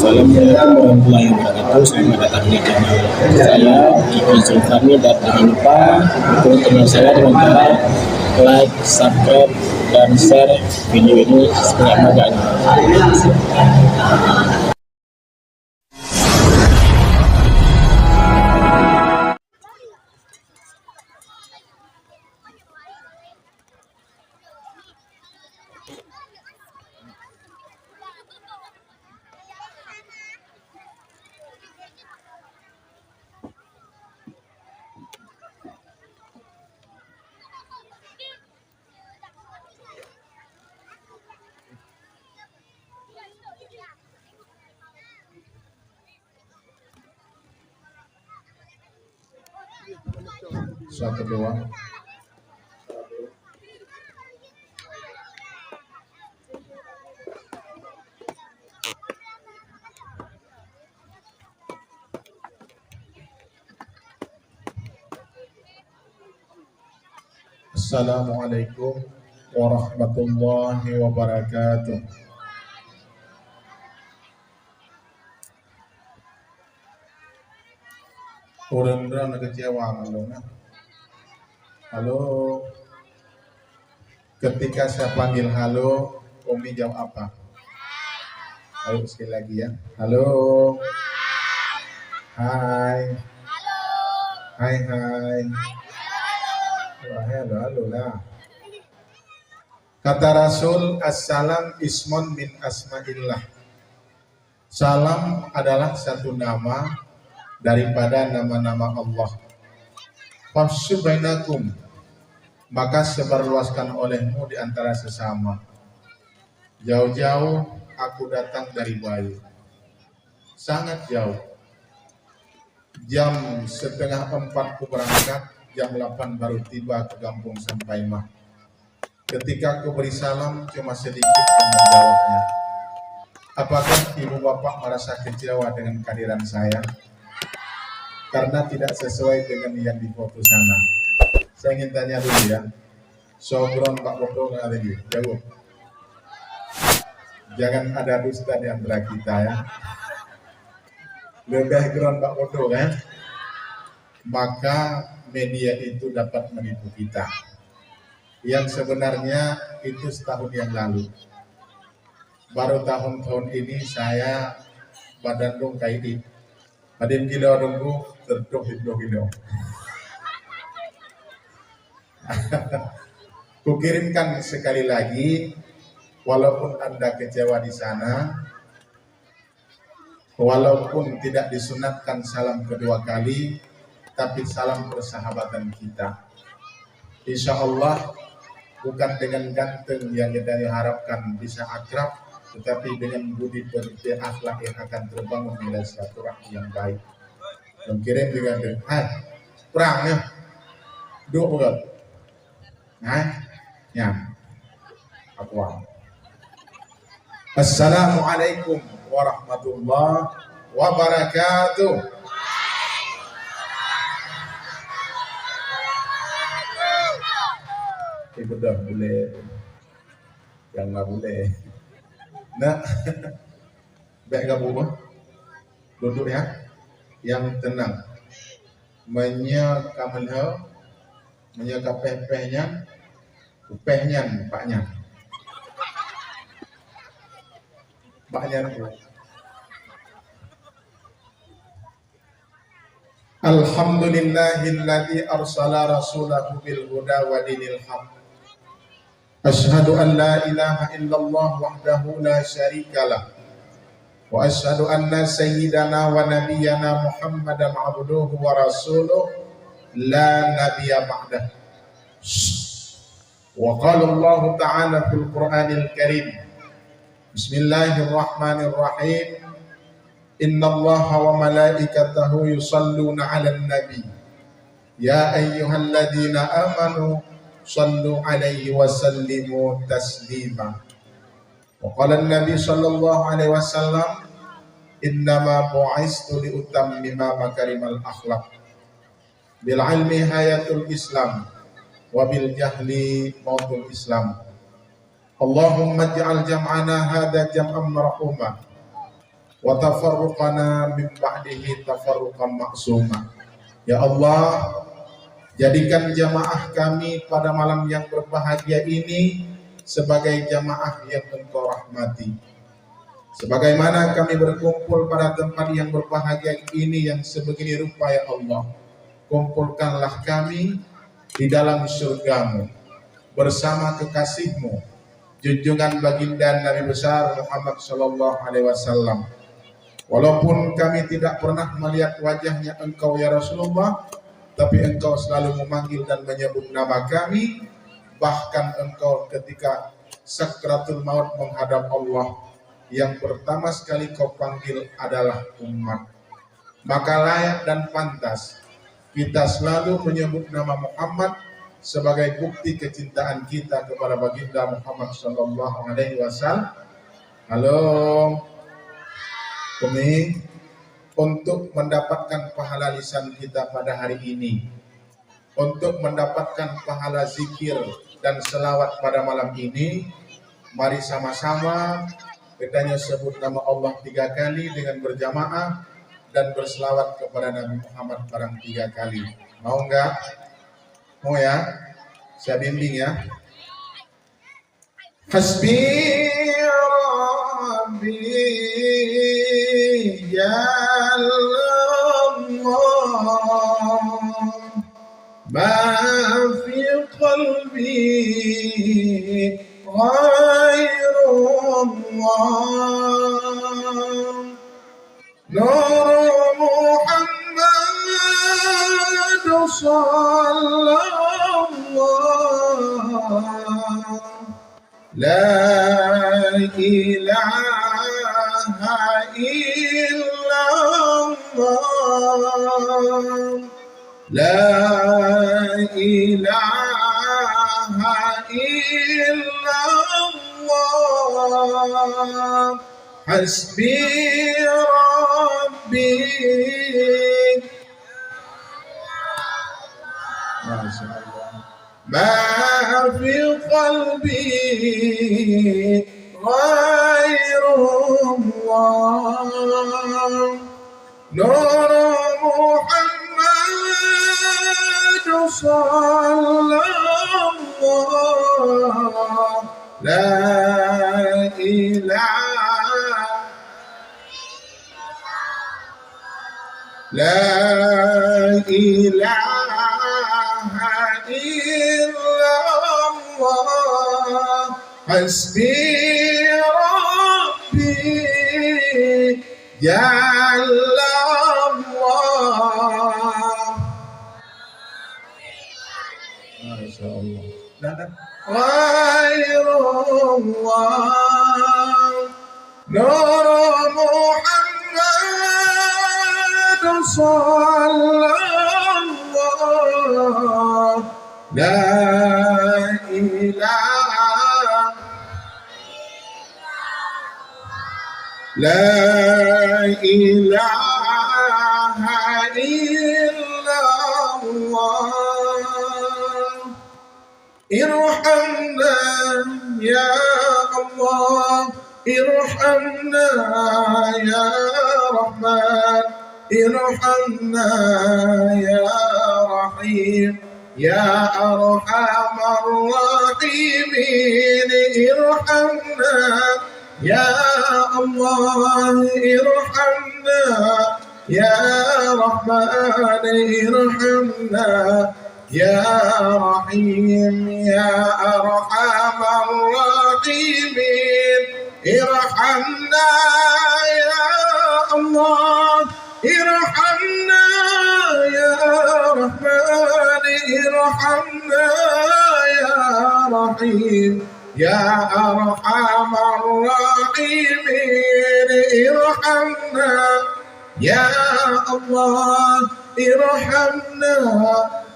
Assalamualaikum warahmatullahi wabarakatuh. Selamat datang di channel saya Kiki Zulkarni, dan jangan lupa dukung channel saya dengan cara like, subscribe, dan share video ini sebanyak-banyaknya. Satu dua. Assalamualaikum warahmatullahi wabarakatuh. Orang-orang kecewa dong. Halo. Ketika saya panggil halo, Umi jawab apa? Ayo sekali lagi ya. Halo. Hai. Hai hai. Halo halo lah. Kata Rasul, assalam ismun min asma'illah. Salam adalah satu nama daripada nama-nama Allah. Fafshu bainakum, maka sebarluaskan olehmu di antara sesama. Jauh-jauh aku datang dari Bayu, sangat jauh. Jam 3:30 ku berangkat, jam 8 baru tiba ke kampung Sampaimah. Ketika aku beri salam, cuma sedikit yang menjawabnya. Apakah ibu bapak merasa kecewa dengan kehadiran saya? Karena tidak sesuai dengan yang di foto sana. Saya ingin tanya dulu ya. Sobron Pak Bodo nggak ada gitu? Jawab. Jangan ada dusta di antara kita ya. Lebih ground Pak Bodo kan? Maka media itu dapat menipu kita. Yang sebenarnya itu setahun yang lalu. Baru tahun-tahun ini saya badan dong kayak ini. Badan gila dongku terdoh gila. Kukirimkan sekali lagi, walaupun Anda kecewa di sana, walaupun tidak disunatkan salam kedua kali, tapi salam persahabatan kita. Insya Allah bukan dengan ganteng yang kita harapkan bisa akrab, tetapi dengan budi pekerti akhlak yang akan terbangun nilai silaturahmi yang baik. Mengirim dengan hai perangnya dua bulan, ya aku. Assalamualaikum warahmatullahi wabarakatuh. Bedah boleh, yang nggak boleh. Nah, baik nggak boleh. Duduk ya, yang tenang. Menyekamelha, menyekapehnya, upehnya, paknya. Alhamdulillahilladzi arsala rasulahu bil huda wa dinil haqq. Asyhadu an la ilaha illallah wahdahu la syarikalah. Wa asyhadu anna sayyidana wa nabiyyana Muhammadan abduhu wa rasuluh la nabiyya ba'dah. Wa qala Allah ta'ala fil Qur'anil Karim. Bismillahirrahmanirrahim. Innallaha wa malaikatahu yusalluna 'alan nabi. Ya ayyuhalladzina amanu sallu 'alaihi wa sallimu taslima. Wa qala an-nabi sallallahu alaihi wasallam, innama bu'istu li utammima makarimal akhlaq. Bil 'ilmi hayatul Islam wa bil jahli mautul Islam. Allahumma ij'al jam'ana hadha jam'an marhuma wa tafarruqana min ba'dihi tafarruqan maksuma. Ya Allah, jadikan jamaah kami pada malam yang berbahagia ini sebagai jamaah yang Engkau rahmati. Sebagaimana kami berkumpul pada tempat yang berbahagia ini yang sebegini rupa, ya Allah, kumpulkanlah kami di dalam surgamu bersama kekasihmu, junjungan baginda Nabi besar Muhammad sallallahu alaihi wasallam. Walaupun kami tidak pernah melihat wajahnya Engkau ya Rasulullah, tapi Engkau selalu memanggil dan menyebut nama kami. Bahkan Engkau ketika sakratul maut menghadap Allah, yang pertama sekali Kau panggil adalah umat. Maka layak dan pantas kita selalu menyebut nama Muhammad sebagai bukti kecintaan kita kepada baginda Muhammad sallallahu alaihi wasallam. Halo, kami untuk mendapatkan pahala lisan kita pada hari ini, untuk mendapatkan pahala zikir dan selawat pada malam ini, mari sama-sama kita sebut nama Allah 3 kali dengan berjamaah dan berselawat kepada Nabi Muhammad barang 3 kali. Mau enggak? Mau ya? Saya bimbing ya. Hasbi Rabbi ya Allah, ma fi qalbi ghairullah, Nur Muhammad sallallahu, la ilaha illallah, la ilaha illallah, hasbi rabbi. Masya Allah. Ma fi qalbi ghairullah, Nur Muhammad sallallahu, la ilaha illallah, hasbi rabbi jalla Allah. Masya Allah. Ghairullah, Nur Muhammad sallallahu, la ilaha illallah. Irhamna ya Allah, irhamna ya Rahman, irhamna ya Rahim, ya Arhamar Rahimin. Irhamna ya Allah, irhamna ya Rahman, irhamna ya Rahim, ya Arhamar Rahimin. Irhamna ya Allah, irhamna ya Rahman, irhamna ya Rahim, ya Arhamar Rahimin. Irhamna ya Allah, irhamna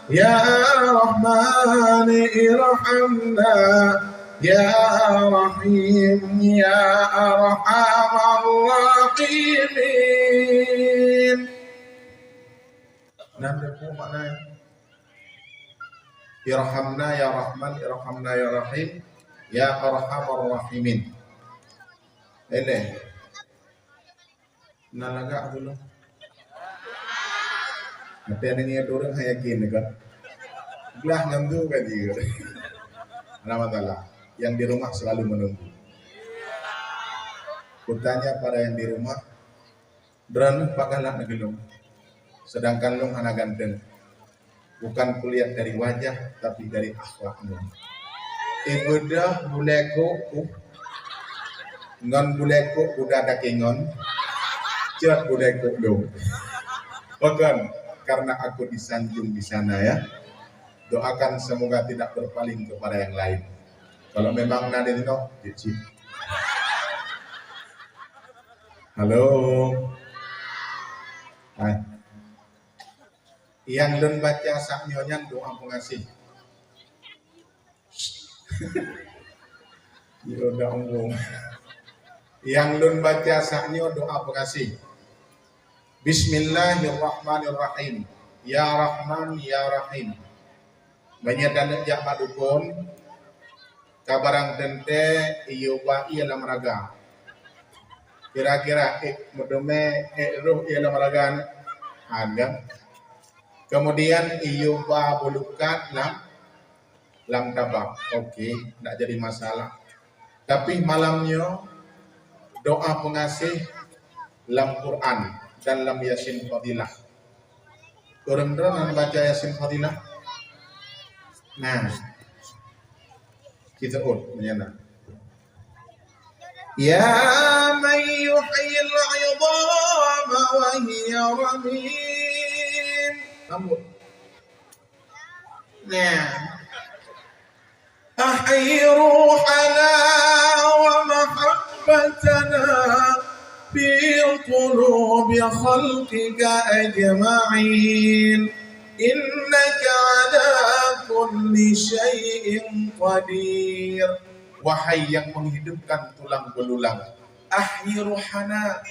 ya Rahman, irhamna ya Rahim, ya Arhamar Rahimin. Nanti apa maknanya? Irhamna ya Rahman, irhamna ya Rahim, ya Arhamar Rahimin. Ini nalaga dulu. Nanti ada niat orang hayakin kan. Belah ngantu kan juga. Alhamdulillah, yang di rumah selalu menunggu. Kutanya pada yang di rumah, Dran pakalah nagelung. Sedangkan long anak ganteng. Bukan kulihat dari wajah, tapi dari akhlakmu. Ibadah buleku, ngon buleku udah ada kengon, cerat buleku dong. Bukan, karena aku disanjung di sana ya. Doakan semoga tidak berpaling kepada yang lain. Kalau memang nadino, cicip. Halo. Hai. Yang lun baca saknyonya doa pengasih. Ya udah omong. Yang lun baca saknyo doa pengasih. Bismillahirrahmanirrahim. Ya Rahman ya Rahim. Banyak dan jak madukun. Kabarang tente iyo ba iya lamraga. Kira-kira mudome ruh iya lamraga ada. Kemudian iyo ba bulukat lam tabak. Oke, tidak jadi masalah. Tapi malamnya doa pengasih lam Quran dan lam Yasin Fadilah. Orang-orang baca Yasin Fadilah. Nah, kita menyana. Ya man yuhyil 'idhama wa hiya ramim. Namun. Nah. Ahyi ruhana wa mahabbatana fi qulubi khalqika ajma'in. Innaka ala kulli syai'in qadir. Wahai yang menghidupkan tulang belulang, ahyi ruhana,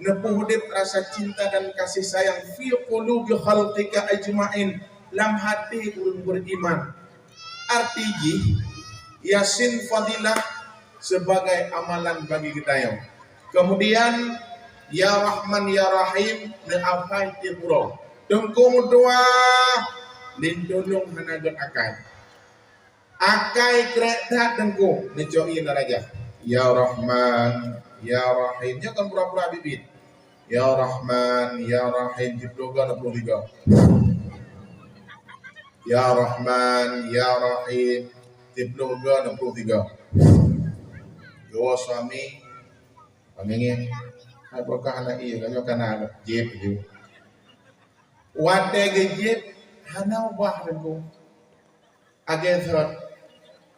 nepuh hidip rasa cinta dan kasih sayang fi qulubi khalqika ajma'in, lam hati ulun beriman. Artinya Yasin Fadilah sebagai amalan bagi kita. Kemudian Ya Rahman Ya Rahim neafai tibro. Dengkung doa lindunung hanagat akai. Akai kereta dengkung necoi naraja. Ya Rahman Ya Rahim. Nya kan pura-pura bibit. Ya Rahman Ya Rahim diploga 63. Ya Rahman Ya Rahim diploga 63. Dua suami pamingin apakah anak iya kanyo kana jep itu. Wate gejep hana ubah dengku. Agen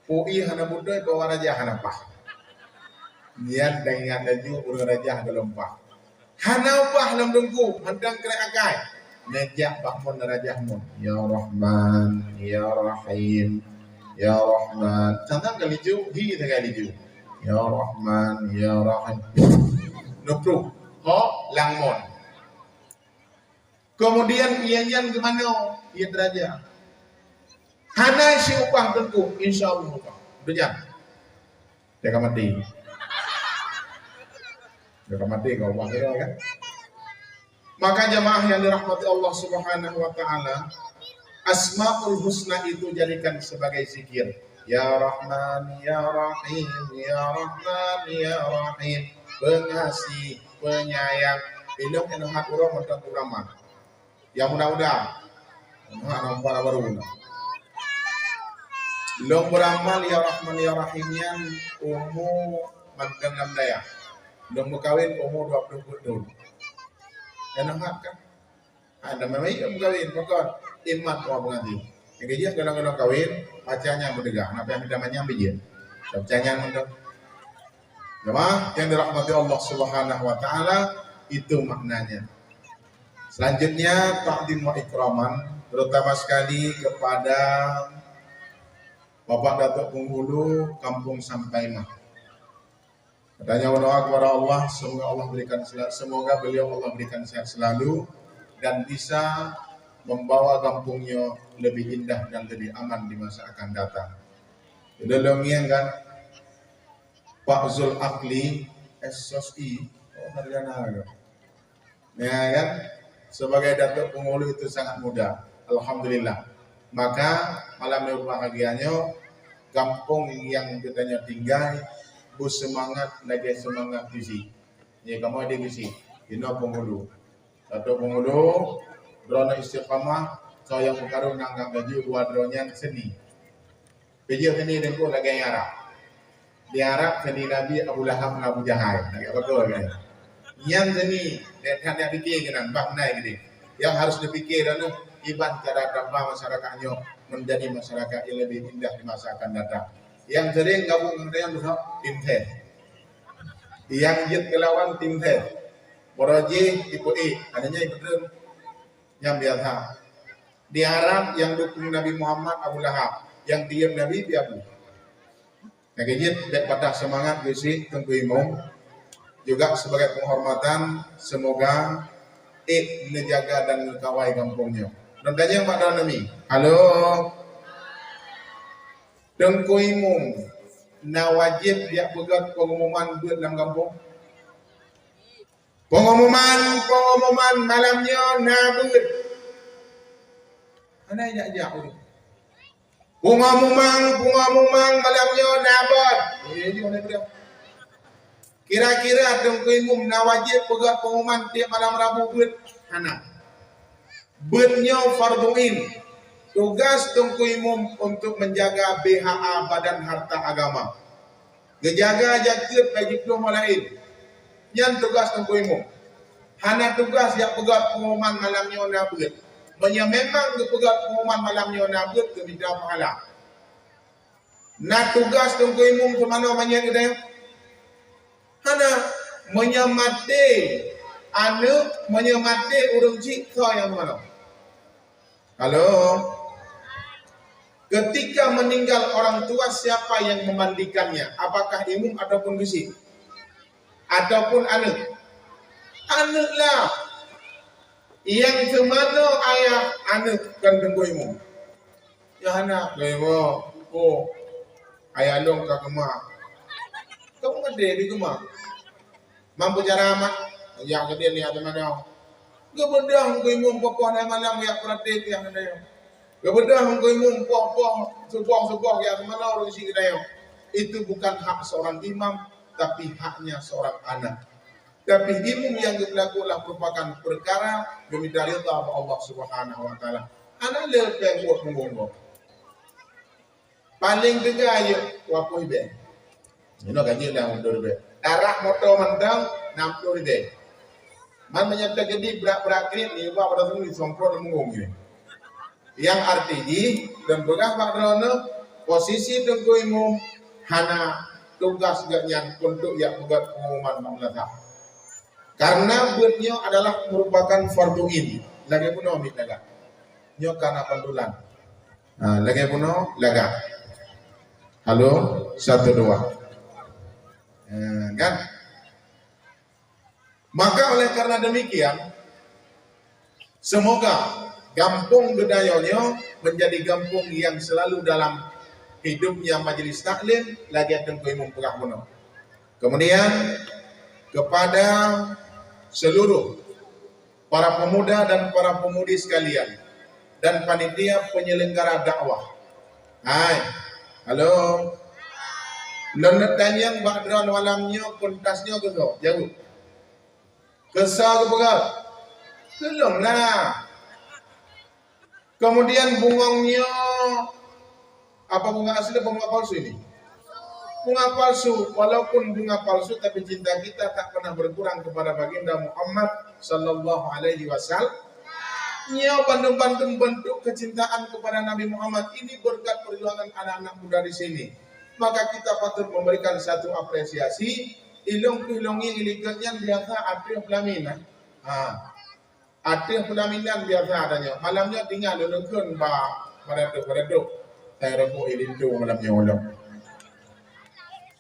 pui hana budai bawa raja hana pah. Niat dengan laju urang raja gelempah. Hana ubah lam dengku handang kere agai. Nejak bakmon raja mon. Ya Rahman Ya Rahim Ya Rahman. Tantang kali ju hi kali ju. Ya Rahman Ya Rahim. Nupru ho langmon. Kemudian ianya gimana? Ia deraja. Hana si upah dengku, insyaallah. Berjam. Dia mati. Dia mati kau upah dia kan. Maka jamaah yang dirahmati Allah Subhanahu wa taala, Asmaul Husna itu jadikan sebagai zikir. Ya Rahman Ya Rahim Ya Rahman Ya Rahim. Pengasih, penyayang. Ilmu yang hak urang mentang uraman. Yang mudah-mudah para baru long beramal Ya Rahman Ya Rahim yang umur mantan 6 daya long berkawin umur 20 tahun dan hak kan ada memang yang berkawin pokok imat kau mengerti yang kerja kadang-kadang kawin bacanya berdegah apa yang namanya bijak bacanya mendak jemaah yang dirahmati Allah Subhanahu wa taala itu maknanya. Selanjutnya takdim wa ikraman terutama sekali kepada Bapak Datuk Penghulu Kampung Sampaimah. Katanya berdoa kepada Allah semoga beliau Allah berikan sehat selalu dan bisa membawa kampungnya lebih indah dan lebih aman di masa akan datang. Dalam yang kan Pak Zul Akli SSI narjana Ya kan? Sebagai Datuk Pengulu itu sangat mudah. Alhamdulillah. Maka malam yang bahagianya kampung yang katanya tinggal bersemangat lagi semangat visi. Ya kamu ada visi. Ini Pengulu. Datuk Pengulu drone istiqamah saya berkarun nanggap baju dua drone seni. Baju seni dengku lagi yang Arab. Di Arab seni Nabi Abu Lahab dan Abu Jahal. Nak betul kan? Yang seni dan yang fikir kan bab naik gitu. Yang harus dipikir adalah iban cara tambah masyarakatnya menjadi masyarakat yang lebih indah di masa akan datang. Yang sering gabung dengan yang tim teh. Yang jid kelawan tim teh. Boroji IPI, adanya betul yang biasa. Di Arab yang dukung Nabi Muhammad Abu Lahab, yang diam Nabi Abu. Yang jid daripada semangat besi Tengku Imam juga sebagai penghormatan semoga menjaga dan mengkawal kampungnya. Dan tanya Pak Danami, halo, Tengku Imam, na wajib dia pegat pengumuman buat dalam kampung. Pengumuman malamnya na buat. Mana ajak tu? Pengumuman malamnya na buat. Ini mana dia? Kira-kira Tengku Imam na wajib pegat pengumuman tiap malam Rabu buat. Hana. Buatnya farduin. Tugas Tengku Imam untuk menjaga BHA Badan Harta Agama. Gejaga jaga bagi diploma lain. Yang tugas Tengku Imam. Hana tugas yang pegat pengumuman malamnya na buat. Memang pegat pengumuman malamnya na buat ke minta pahala. Na tugas Tengku Imam ke mana banyak kita? Hana menyamati anak menyamati urang cipta yang mana? Halo. Ketika meninggal orang tua siapa yang memandikannya? Apakah imam ataupun bisi? Ataupun anak? Anaklah. Yang semana ayah anak kan Tengku Imam. Ya anak, lewa. Oh. Ayah long ke kemak. Kamu ada di kemak? Mampu cara amat? Yang dia lihat mana? Kebedah Tengku Imam pokok malam yang praktik yang ada. Kebedah Tengku Imam pokok sebuah yang mana orang isi kita. Itu bukan hak seorang imam, tapi haknya seorang anak. Tapi imam yang dilakukan merupakan perkara demi dari Allah Subhanahu Wa Taala. Anak lebih buat mengunggu. Paling tegak aja wapuh be. Ini gaji dah mundur be. Darah motor mandang 60 be. Man menyata gede berak krit ni buat pada sini semprot mengunggu. Yang artinya dan begah Pak Drono posisi Tengku Imam hana tugas gaknya untuk yang buat pengumuman mamlaka. Karena buatnya adalah merupakan fardu in. Lagi puno mit laga. Nyo kana pandulan. Nah, lagi puno laga. Halo, 1 2. Kan? Maka oleh karena demikian, semoga Kampung Gedayonyo menjadi kampung yang selalu dalam hidupnya majelis taklim lagi Tengku Imam Perak Bono. Kemudian kepada seluruh para pemuda dan para pemudi sekalian dan panitia penyelenggara dakwah. Hai, halo. Lenet tanyang bakdran malamnya pentasnya ke kau, jauh. Kesal ke pegat? Belum lah. Kemudian bungongnya apa bunga asli apa bunga palsu ini? Bunga palsu, walaupun bunga palsu tapi cinta kita tak pernah berkurang kepada baginda Muhammad sallallahu alaihi wasallam. Nya bandung-bandung bentuk kecintaan kepada Nabi Muhammad ini berkat perjuangan anak-anak muda di sini. Maka kita patut memberikan satu apresiasi. Ilong-ilongnya ilikatnya biasa atrih pelaminan. Atrih pelaminan biasa adanya. Malamnya tinggal lelukun bereduk. Saya rebuk ilindu malamnya ulang.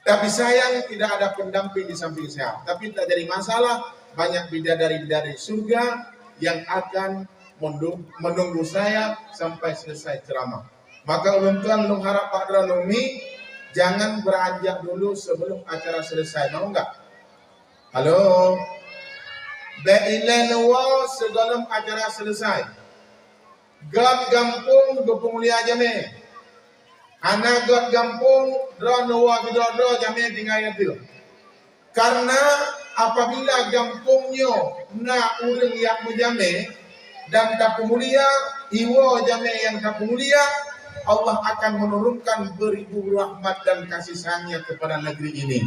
Tapi sayang tidak ada pendamping di samping saya. Tapi tak jadi masalah. Banyak bidadari-bidadari surga yang akan menunggu saya sampai selesai ceramah. Maka ulun tuan lu harap Pak Dranumi jangan beranjak dulu sebelum acara selesai. Mau enggak? Halo? Bailan wa sebelum acara selesai. Gad gampung berpemulia jame. Anak gad gampung dra nawa bidodro jame tinggal itu. Karena apabila gampungnya na urang yang menjame dan tak pemulia, iwo jame yang tak pemulia, Allah akan menurunkan beribu rahmat dan kasih sayangnya kepada negeri ini.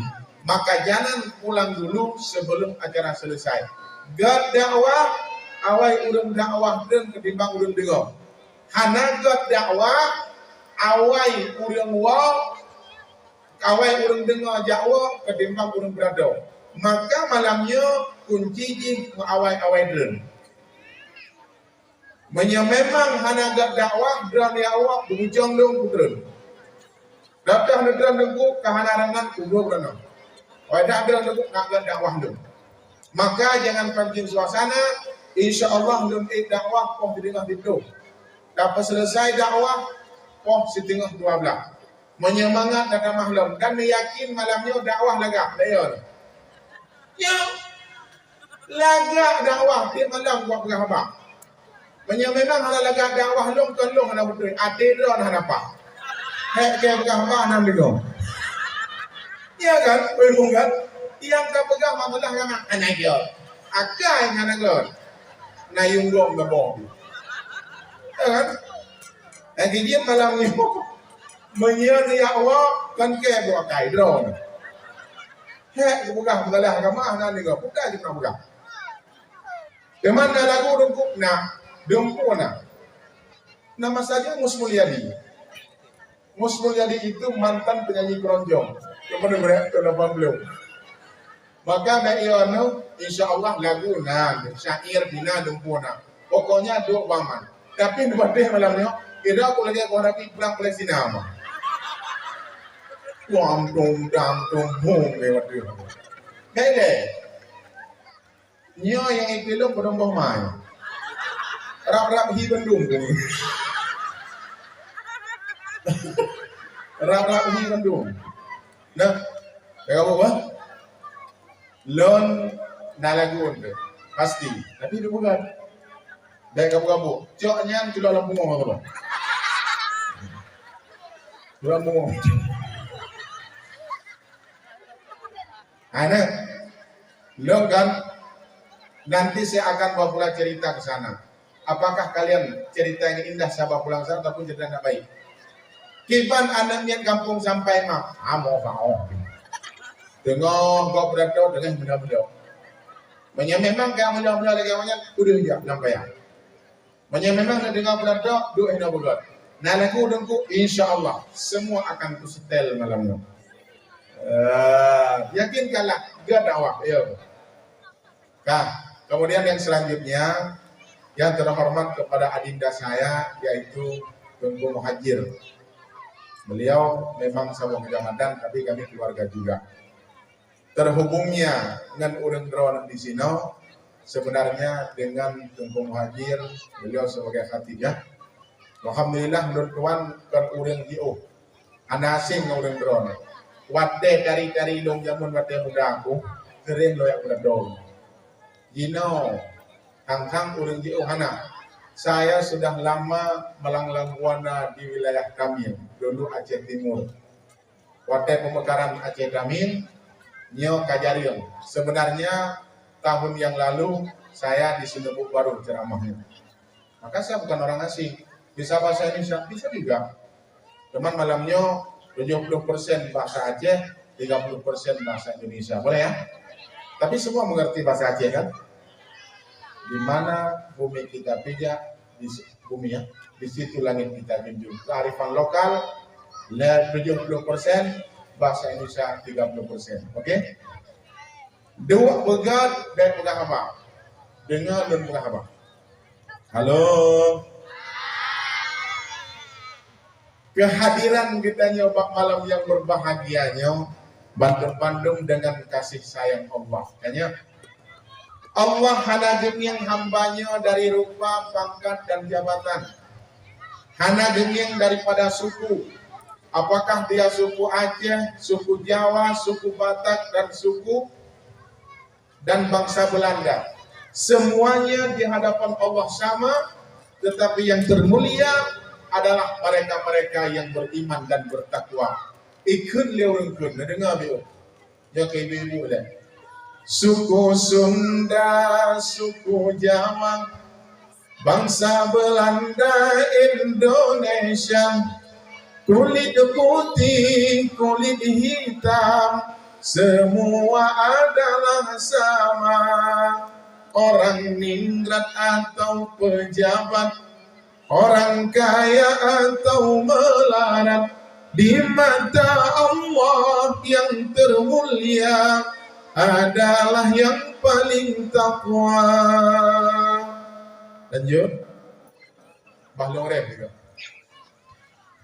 Maka jangan pulang dulu sebelum acara selesai. Gad dakwah, awai urang dakwah dan ketimbang urang dengar. Hana gad dakwah, awai urang dengar dakwah ketimbang urang berada. Maka malamnya kunci di awai den. Memang hana gad dakwah dan dakwah bujang dong putren. Datang negara nengku kehanarangan kubur berenang. Wadah negara nengku nak gad dakwah dong. Maka jangan pancing suasana, insya Allah belum dakwah poh di tengah itu. Dapat selesai dakwah poh setengah 12. Menyemangat dan mahlum dan yakin malamnya dakwah lagak dayon. Ya, lagak dakwah tiap malam buat berapa? Memang hana lagak dakwah long kan long hana betul. Ade don hana apa? Hek ke berapa hana dulu? Ya kan, belum kan? Yang tak pegang masalah yang anak dia. Akai yang anak dia. Nayung dong gabung. Ya kan? Lagi dia malam ni menyiar ya Allah kan ke buat kai drone. Hek bukan masalah agama anak dia. Bukan kita bukan. Teman lagu dongkuk nak dongkuna. Nama saja Mus Mulyadi. Mus Mulyadi itu mantan penyanyi keroncong. Kepada mereka 80. Maka baiknya insya Allah lagu nan syair bina dempuna. Pokoknya dua baman. Tapi debat malamnya kira aku lagi aku rapi perang Palestina mah. Wam dong dam dong hong lewat dia. Baiklah. Nyo yang ikilum berdombah main. Rap-rap hi Bandung ni. Rap-rap hi Bandung. Nah, kayak apa? Lon nalagun tu pasti. Tapi dia bukan. Dah kamu. Coknya tu dalam bunga apa? Dalam bunga. Anak, lon kan nanti saya akan bawa pula cerita ke sana. Apakah kalian cerita yang indah sahabat pulang sana ataupun cerita yang baik? Kipan anak niat kampung sampai mak. Amo fao. Dengar kau berada dengan benda-benda. Memang kamu benda-benda lagi awalnya udah dia sampai ya. Memang nak dengar berada duk hendak berada. Nah lagu dengku insya-Allah semua akan ku setel malamnya. Yakin kalah gak dakwah ya. Nah, kemudian yang selanjutnya yang terhormat kepada adinda saya yaitu Tunggu Muhajir. Beliau memang sahabat Ramadan tapi kami keluarga juga. Terhubungnya dengan orang drone di sini sebenarnya dengan Tunggu Muhajir beliau sebagai khatijah. Alhamdulillah menurut Tuhan kan orang jio anak asing orang drone. Wate dari dong zaman wate muda aku keren lo yang berdong. Hang orang jio hana. Saya sudah lama melanglang buana di wilayah kami dulu Aceh Timur. Wate pemekaran Aceh kami Nyo Kajarion. Sebenarnya tahun yang lalu saya di Sinebuk baru ceramahnya. Maka saya bukan orang asing. Bisa bahasa Indonesia, bisa juga. Teman malamnya 70% bahasa Aceh, 30% bahasa Indonesia. Boleh ya? Tapi semua mengerti bahasa Aceh kan? Di mana bumi kita pijak, di bumi ya, di situ langit kita junjung. Kearifan lokal 70%, bahasa Indonesia 30%. Oke? Dua pegat dan pegang apa? Dengar dan pegang apa? Halo. Kehadiran kita nyoba malam yang berbahagianya bandung-bandung dengan kasih sayang Allah. Kayaknya Allah hana yang hambanya dari rupa, pangkat, dan jabatan. Hana yang daripada suku. Apakah dia suku Aceh, suku Jawa, suku Batak, dan suku dan bangsa Belanda. Semuanya di hadapan Allah sama, tetapi yang termulia adalah mereka-mereka yang beriman dan bertakwa. Ikut leurengkeun, dengar biu. Ya ke ibu-ibu dah. Suku Sunda, suku Jawa, bangsa Belanda, Indonesia, kulit putih, kulit hitam, semua adalah sama. Orang ningrat atau pejabat, orang kaya atau melarat, di mata Allah yang termulia adalah yang paling takwa. Lanjut. Bahlorem juga.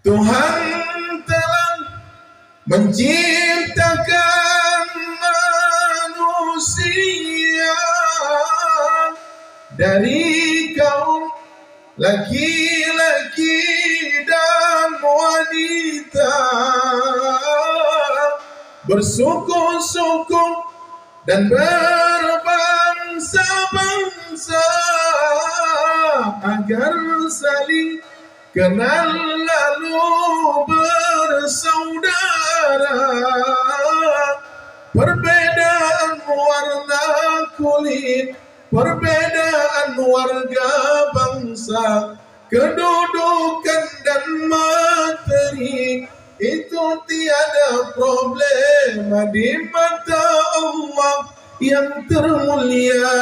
Tuhan telah menciptakan manusia dari kaum laki-laki dan wanita, bersuku-suku dan berbangsa-bangsa, agar saling kenal lalu bersaudara. Perbedaan warna kulit, perbedaan warga bangsa, kedudukan dan materi, itu tiada problema di mata Allah. Yang termulia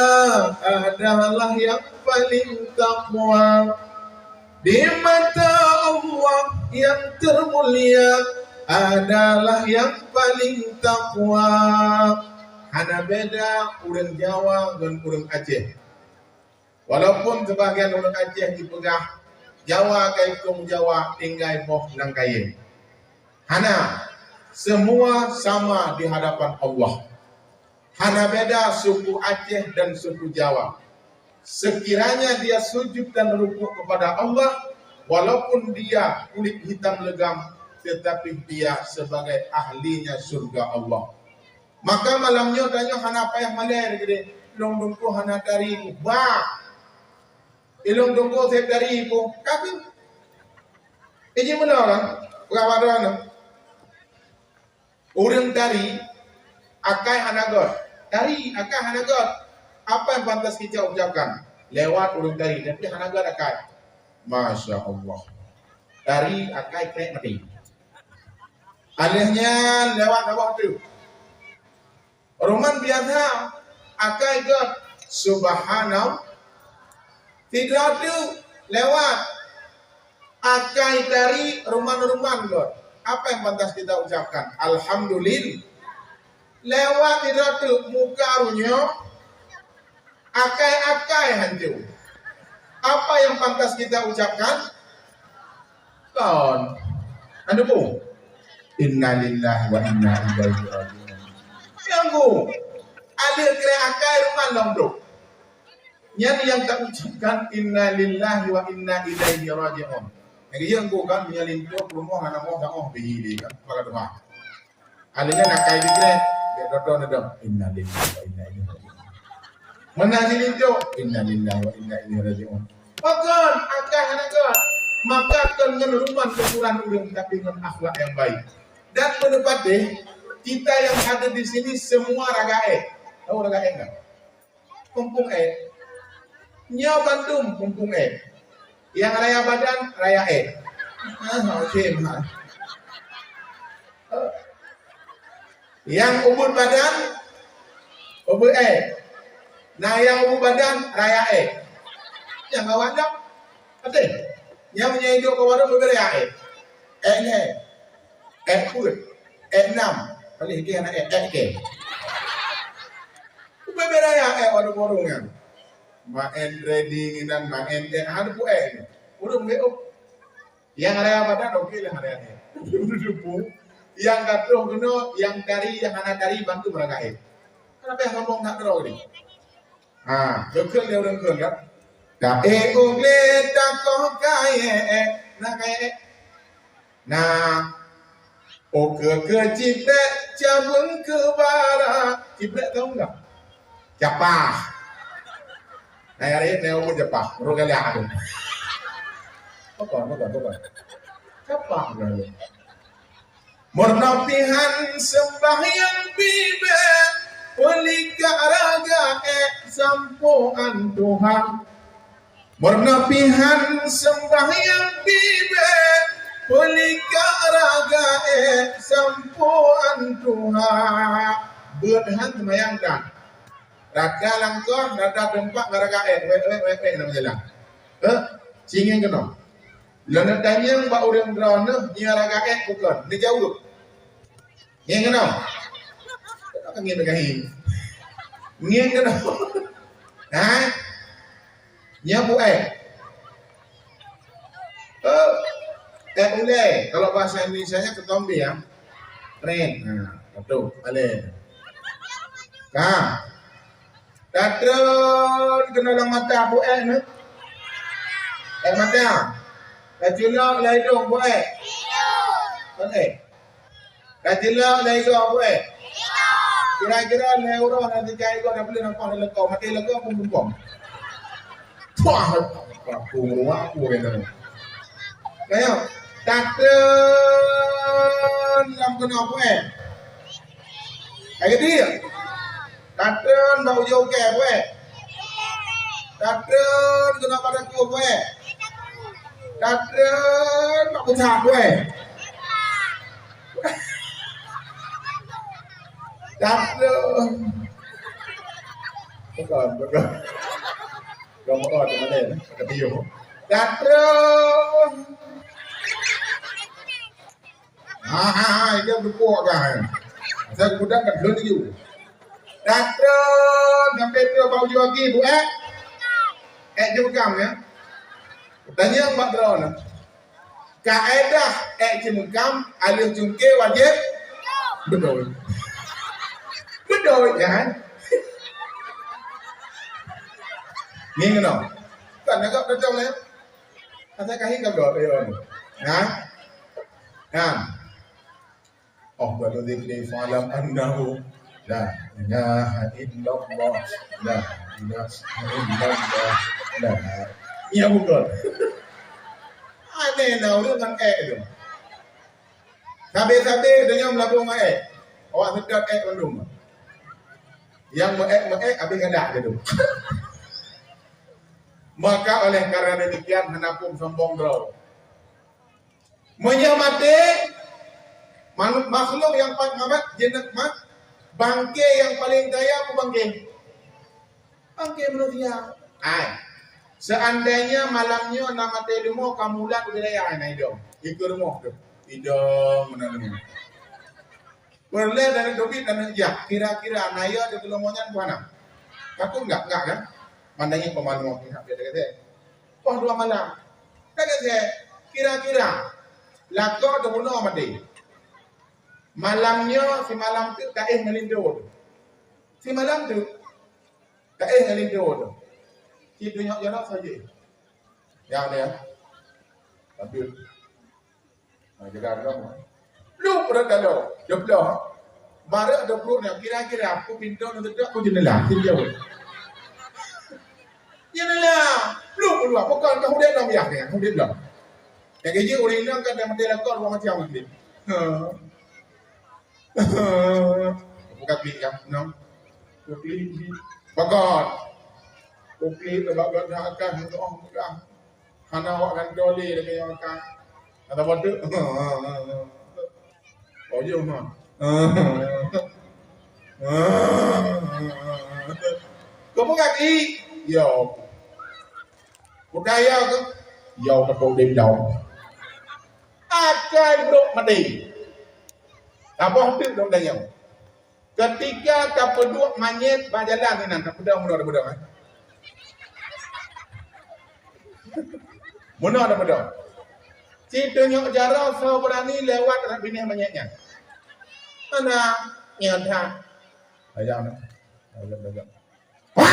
adalah yang paling takwa. Di mata Allah yang termulia adalah yang paling takwa. Hana beda urang Jawa dan urang Aceh. Walaupun sebagian urang Aceh dipegah Jawa kai tung Jawa tinggai moh nang kaye. Hana semua sama di hadapan Allah. Hana beda suku Aceh dan suku Jawa. Sekiranya dia sujud dan rukuk kepada Allah, walaupun dia kulit hitam legam, tetapi dia sebagai ahlinya surga Allah. Maka malamnya tanya hana payah maler gede, ilong dongko hana dari ba, ilong dongko sep dari ibu, kaki. Ini mana orang? Pengawal orang dari akai hana god, dari akai hana god. Apa yang pantas kita ucapkan? Lewat urung dari, tapi hanaga akai. Masya Allah. Dari akai kek mati. Alihnya lewat bawah tu. Roman biasa akai God subhanallah. Tidak tu lewat akai dari roman-roman God. Apa yang pantas kita ucapkan? Alhamdulillah. Lewat tidak tu mukarunya. Akai-akai hantu. Apa yang pantas kita ucapkan? Kon. Anu bu. Innalillahi wa inna ilaihi raji'un. Yang bu. Ada kira akai rumah dong bro. Yang tak ucapkan innalillahi wa inna ilaihi raji'un. Yang bu kan menyalin tu rumah anak mau tak mau behili kan. Pada rumah. Adanya nakai dikira. Dia dodon. Innalillahi wa inna ilaihi raji'un. Menazilin tu innalillahi wa inna ilaihi raji'un. Makan akah hanaga. Maka dengan rumah kekurangan urang tapi dengan akhlak yang baik. Dan menepati kita yang ada di sini semua ragae. Tahu ragae enggak? Kumpung Nya Bandung kumpung Yang raya badan raya okey mah. Yang ubud badan ubud Nah yang ubu badan raya yang kawan dah, ada. Yang punya hidup kawan dah berbeza pun, 6, paling sikit anak ke. Berbeza ya waduh borongnya. Main trading dan main ada pun urung yang raya badan okey lah raya Yang kata guna yang dari yang anak dari bantu mereka Kenapa yang ngomong tak terlalu ni? Jokal dia orang kau kan? Dah ugle tak kau kaya nak kaya. Nah, ke cipet cabun ke barat. Cipet tahu enggak? Capah. Hari ini umur Jepang, baru kali ada. Bukan. Jepang kali. Mernapihan sembahyang bibe, pelika raga sampuan Tuhan. Mernapihan sembahyang bibe, pelika raga sampuan Tuhan. Berhan sembahyang dan rada langkah, rada tempat, rada nama jalan. Cingin kena. Lalu tanya mbak orang drone, ni rada bukan. Ni jauh. Ngin kena. Tak ngin berkahi. Ngin kena. Nya bu boleh. Kalau bahasa Indonesia-nya ketombe ya. Ren. Betul. Boleh. Datang kena dalam mata bu ni. Mata. Kacilak lai dong bu Boleh. Kacilak lai dong bu Kira-kira lai orang nanti cari kau nak boleh nampak dalam kau. Mati lekau pun bumbong. Wah, aku rumah aku ni. Kayo, datang dalam kena bu Kayak dia. Datang bau jauh ke bu Datang kena pada ku bu Datang tak besar bu Datang. Bukan. Kamu ada mana? Ada bio. Datang. Itu berkuah kan? Saya mudah kan belum itu. Datang sampai tu bau lagi bu jemukam ya. Tanya mbak drone. Kaedah jemukam alih jungke wajib betul. Betul kan? Ni kena. Kan agak betul ya. Saya kahing kau dah ni. Kalau zikri falam annahu la ilaha illallah la ilaha illallah la. Ya bukan. Aneh nak dengan tu. Sabe dengan melabung awak sedap kandung. Yang habis ngadak je tu. Maka oleh karena demikian menapung sombong draw. Menyamati makhluk yang paling mamat jenis bangke yang paling daya apa bangke? Bangke manusia. Seandainya malamnya nama telumo kamulan budaya na idom. Ikut rumah tu. Idom menang. Boleh dari dobi dan ya kira-kira naya di kelomongan buana. Takut enggak kan? Mandangnya pemalu pihak dia kata. Oh 2 malam. Kata kira-kira lakon tu bunuh mati. Malamnya si malam tu tak ngelindur. Si malam tu tak ngelindur. Si dunia jalan saja. Yang dia. Tapi jaga dulu. Lu pernah kalau jeplo. Baru ada perutnya kira-kira aku pintu untuk aku jendela jauh. Jendela. Lu keluar bukan kau dia nak biar dia, kau dia bilang. Yang kerja orang ini kan dia mati lakon orang macam ni. Bukan klik kan, no. Klik. Bagot. Klik sebab dah akan untuk orang pegang. Hana awak kan doli dekat yang akan. Ada bodoh. Oh je mah. Kau kaki. Yo. Budaya tu. Yo tepung dem daun. Akan duduk mati. Apa tu dong dayang. Ketika kapeduk manyet berjalan ni nak kapedang mudah-mudah kan. Mudah-mudah. Si tunjuk jarak so berani lewat anak bini manyetnya. Mana nyata. Ayam nak. Ayam. Wah.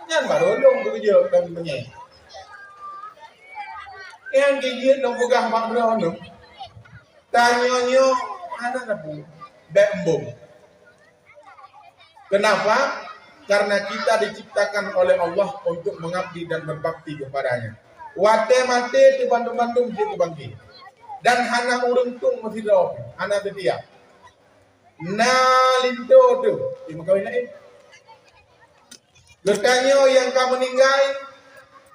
Jangan baru dong bekerja kan menyet. Yang gigit dong pegang mak drone tu. Tanya-nyo ada apa? bembung. Kenapa? Karena kita diciptakan oleh Allah untuk mengabdi dan berbakti kepadanya. Wate mate tu bandung-bandung dia bangki. Dan hana urung tung mesti dawap. Hana setia. Lindo tu. Dia makawin lain. Gertanya yang kamu meninggal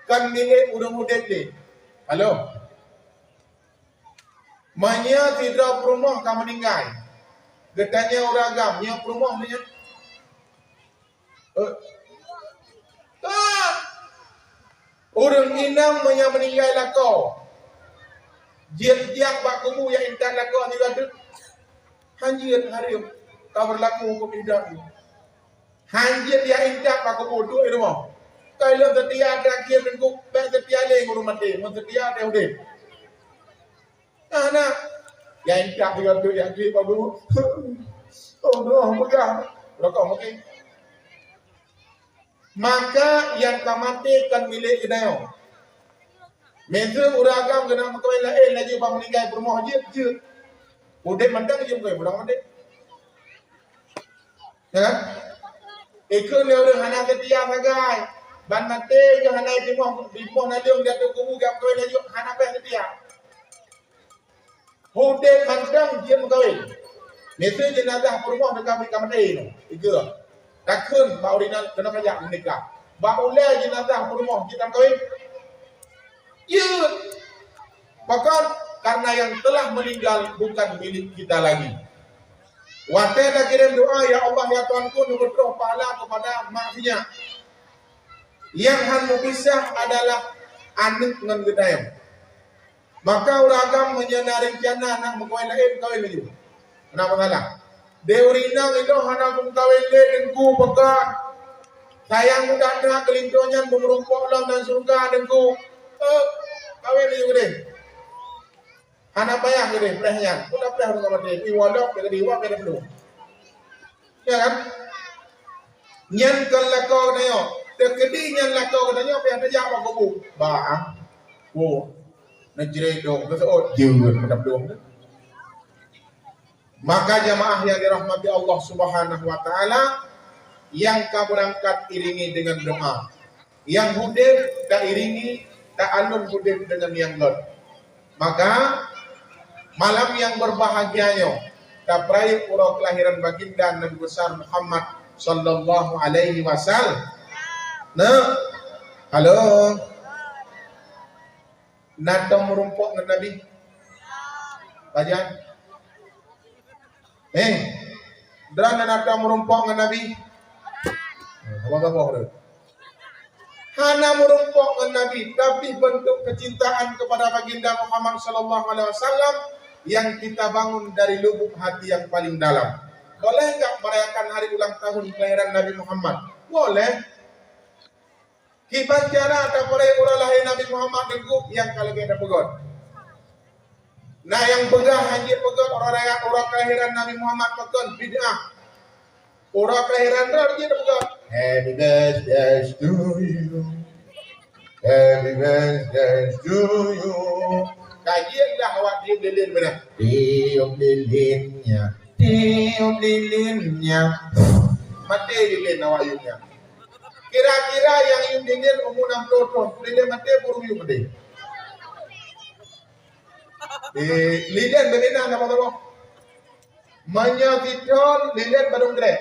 kan milik urung-urung dia. Halo? Manya tidak rumah kamu meninggal. Gertanya orang agam. Nya rumah dia. Orang inam yang meninggal lakau. Jiat-jiat bak kubu yang intan lakau ni ada. Hanjir hari kau berlaku hukum hidup ni. Hanjir yang intan bak kubu tu itu mau. Kalau setia ada akhir dan kau setia leh ngurus mati, setia ada udah. Nah, yang intan juga tu yang akhir bak kubu. Oh no, pegang. Rokok mungkin. Maka yang kamate kan milik kita. Meza uragam kena makawin lain lagi bang meninggal rumah je. Udah mandang je bukan budak mandang. Ya kan? Ikut le orang hana setia sagai. Ban mate je hana di moh nadiung dia tu kubu gam kawin lagi hana pe setia. Udah mandang je makawin. Meza jenazah rumah dekat kamate ni. Ikut. Takun baurina kena kaya menikah. Baulai jenazah rumah kita kawin. Ya. Bahkan karena yang telah meninggal bukan milik kita lagi. Wate nak kirim doa, ya Allah ya Tuhanku, berdoa pahala kepada maknya. Yang hendak pisah adalah anak dengan gedayam. Maka uragam menyenari jana nak mengkawin lain kawin lagi. Kenapa salah? Deurina itu hana kawin lain dengku pekat. Sayang mudah nak kelintonya memerumpok alam dan surga dengku. Kawin lagi gede. Hana payah gede pelahnya. Pula pelah dengan mati. Iwadok dia diwa dia perlu. Ya kan? Nyan kalakau nayo. Terkedi nyan lakau katanya apa yang terjadi apa kubu? Baang. Wo. Najrei dong. Terus jeur pedap dong. Maka jamaah yang dirahmati Allah Subhanahu wa taala, yang kamu berangkat iringi dengan doa. Yang hudib tak iringi, tak alun hudib dengan yang lot. Maka malam yang berbahagianya tak peraih urau kelahiran baginda Nabi besar Muhammad sallallahu alaihi wasallam. Nah, halo. Nata merumpok dengan Nabi. Bajan. Drana nata merumpok dengan Nabi. Apa-apa. Hana merumpok dengan Nabi, tapi bentuk kecintaan kepada baginda Muhammad sallallahu alaihi wasallam yang kita bangun dari lubuk hati yang paling dalam. Boleh enggak merayakan hari ulang tahun kelahiran Nabi Muhammad? Boleh. Kibat cara ada boleh ulang lahir Nabi Muhammad dengku yang kalau kita pegot. Nah yang pegah hanya pegot orang kelahiran Nabi Muhammad pegot bid'ah. Orang kelahiran dia pegot. Happy birthday to you. Happy birthday to you. Kajianlah awak tiup lilin benar. Tiup lilinnya. Tiup lilinnya. Mati lilin awak yuknya. Kira-kira yang yuk lilin umur 60 tahun. Lilin mati burung yuk mati. Lilin berbeda apa tahu? Menyatiton lilin badung gerak.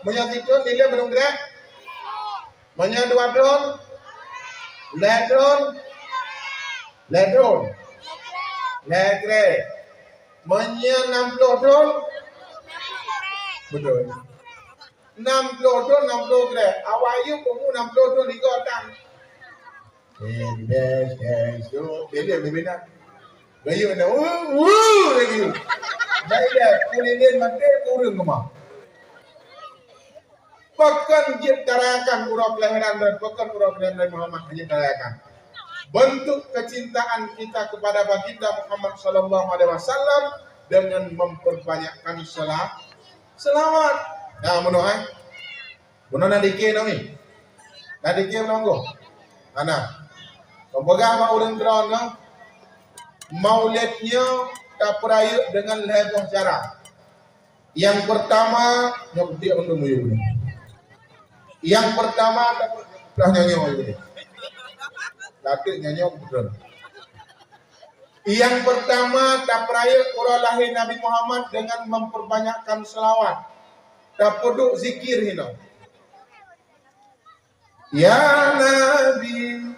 Menyatiton lilin badung gerak. Menyaduadon ledon legre. Menyanamplodon betul. 60 gre. Awayu umur 60 digotan. Dia berbeda. Gayu na lagi. Baiklah, kulilin mati kurang kemah. Bahkan dia terayakan urau kelahiran dan bahkan urau kelahiran Muhammad hanya terayakan. Bentuk kecintaan kita kepada baginda Muhammad sallallahu alaihi wasallam dengan memperbanyakkan selawat. Nah, menuai. Menuai nadike nami. Nadike menunggu. Mana? Pempegang apa orang drone? Maulidnya tak peraya dengan heboh cara. Yang pertama, dia untuk muyuh. Yang pertama, dah nyanyi muyuh. Datuk nyanyi betul. Yang pertama, tak peraya orang lahir Nabi Muhammad dengan memperbanyakkan selawat. Tak perlu zikir hina. Ya Nabi,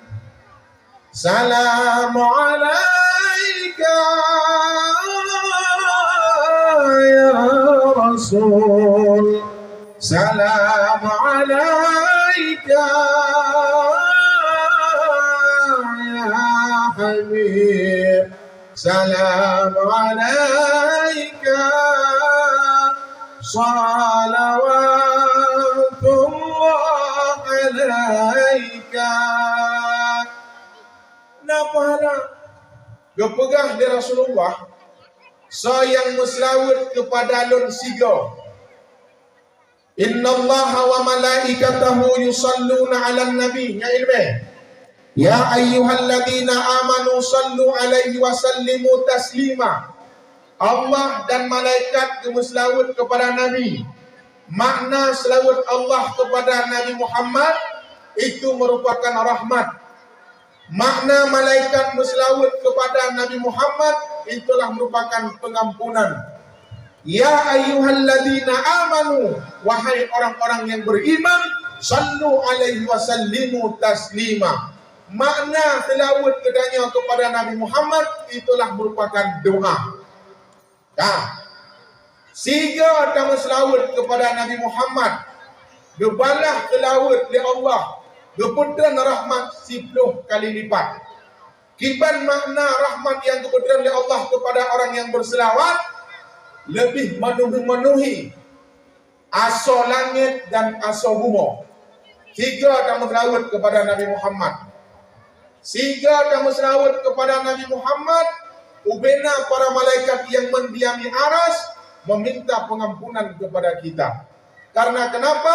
salamu alaika. Ya Rasul, salam alaika. Ya Habib, salam alaika. Salawatullah alaika. Napa nak gepegah di Rasulullah sayang muslawat kepada alun siga. Innallaha wa malaikatahu yusalluna 'alan nabi. Ya ilmu. Ya ayyuhalladzina amanu sallu 'alaihi wa sallimu taslima. Allah dan malaikat berselawat kepada Nabi. Makna selawat Allah kepada Nabi Muhammad itu merupakan rahmat. Makna malaikat berselawat kepada Nabi Muhammad itulah merupakan pengampunan. Ya ayyuhalladzina amanu, wahai orang-orang yang beriman, sallu alaihi wa sallimu taslima. Makna selawat kedanya kepada Nabi Muhammad itulah merupakan doa. Siga dan selawat kepada Nabi Muhammad, gebalah selawat li Allah, geputeran rahmat 10 kali lipat. Kiban makna rahmat yang keputeran li Allah kepada orang yang berselawat lebih memenuhi aso langit dan aso bumi. Siga dan selawat kepada Nabi Muhammad. Siga dan selawat kepada Nabi Muhammad, ubena para malaikat yang mendiami aras meminta pengampunan kepada kita. Karena kenapa?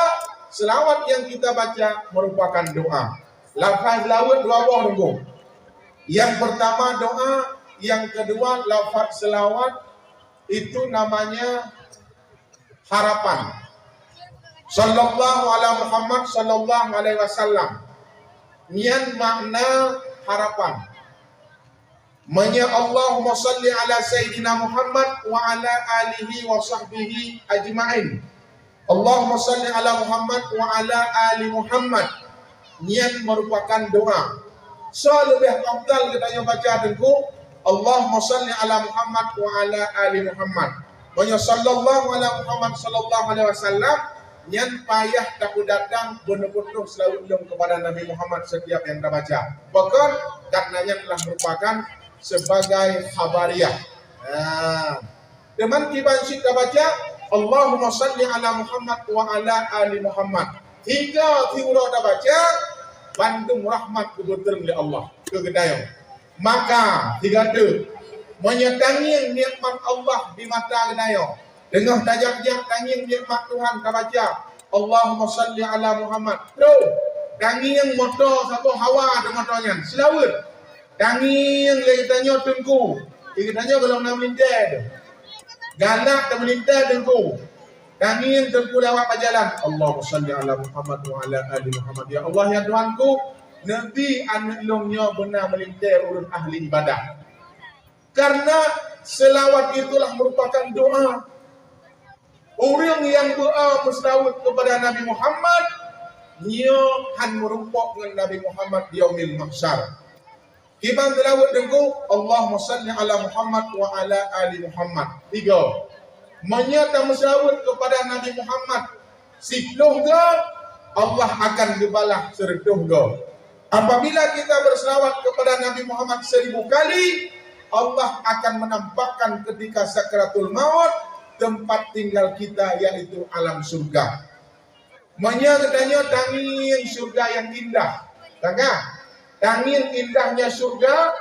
Selawat yang kita baca merupakan doa. Lafaz selawat dua buah tunggu. Yang pertama doa, yang kedua lafaz selawat itu namanya harapan. Sallallahu ala Muhammad sallallahu alaihi wasallam. Nian makna harapan. Manya Allahumma salli ala Sayyidina Muhammad wa ala alihi wa sahbihi ajma'in. Allahumma salli ala Muhammad wa ala ali Muhammad. Niat merupakan doa. So lebih afdal kita yang baca dengku Allahumma salli ala Muhammad wa ala ali Muhammad. Manya sallallahu ala Muhammad sallallahu alaihi wasallam. Niat payah tak datang benar-benar selalu kepada Nabi Muhammad setiap yang kita baca. Bahkan katanya telah merupakan sebagai khabariyah. Teman kiban kita baca Allahumma salli ala Muhammad wa ala ali Muhammad. Hingga tiura dah baca bandung rahmat kebetulan oleh Allah ke gedayang. Maka tiga tu menyetangi nikmat Allah di mata gedayang. Dengar tajak-jak tanging nikmat Tuhan kita baca Allahumma salli ala Muhammad. Tu tanging motor satu hawa dengan motornya. Selawat. Tangi yang lagi tanya tengku. Dia tanya kalau nak melintas. Galak tak melintas tengku. Tangi yang tengku lewat berjalan. Allahumma salli ala Muhammad wa ala ali Muhammad. Ya Allah ya Tuhanku, Nabi anak longnya benar melintas urut ahli ibadah. Karena selawat itulah merupakan doa. Orang yang doa berselawat kepada Nabi Muhammad, dia han merumpok dengan Nabi Muhammad di yaumil mahsyar. Kiban tilawat dengku Allahumma salli ala Muhammad wa ala ali Muhammad. 3. Menyata selawat kepada Nabi Muhammad 10 ga Allah akan dibalas 100 ga. Apabila kita berselawat kepada Nabi Muhammad 1000 kali, Allah akan menampakkan ketika sakratul maut tempat tinggal kita yaitu alam surga. Menyatanya tanging surga yang indah. Tangga tangin indahnya surga,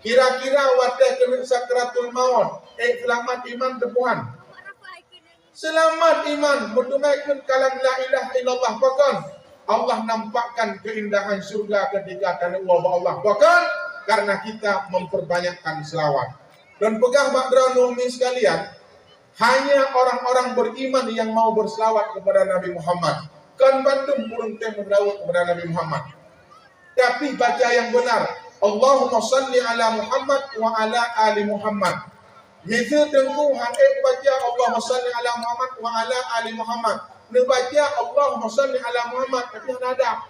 kira-kira wadah kena sakratul maut. Selamat iman tepuan. Selamat iman, bertunaikan kalam la ilaha illallah. Bahkan Allah nampakkan keindahan surga ketika tanah Allah. Bahkan karena kita memperbanyakkan selawat. Dan pegah bakdra umi sekalian, hanya orang-orang beriman yang mau berselawat kepada Nabi Muhammad. Kan bandung burung teh berselawat kepada Nabi Muhammad. Tapi baca yang benar. Allahumma salli ala Muhammad wa ala ali Muhammad. Misal tengku hakim baca Allahumma salli ala Muhammad wa ala ali Muhammad. Dia baca Allahumma salli ala Muhammad tapi ada.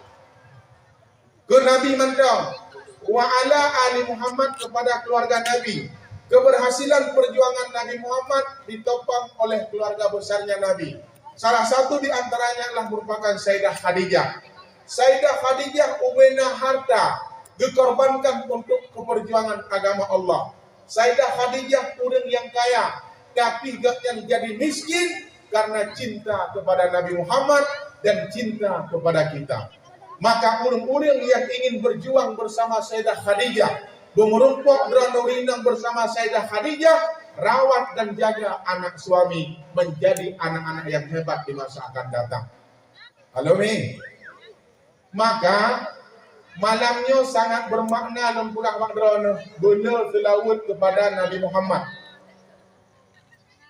Ke Nabi mandang wa ala ali Muhammad kepada keluarga Nabi. Keberhasilan perjuangan Nabi Muhammad ditopang oleh keluarga besarnya Nabi. Salah satu di antaranya adalah merupakan Sayyidah Khadijah. Sayyidah Khadijah ubena harta dikorbankan untuk keperjuangan agama Allah. Sayyidah Khadijah orang yang kaya, tapi yang jadi miskin karena cinta kepada Nabi Muhammad dan cinta kepada kita. Maka orang-orang yang ingin berjuang bersama Sayyidah Khadijah, merumpok beranaurinang bersama Sayyidah Khadijah, rawat dan jaga anak suami menjadi anak-anak yang hebat di masa akan datang. Halo Mi. Maka malamnya sangat bermakna dan pula makna benar selawat kepada Nabi Muhammad.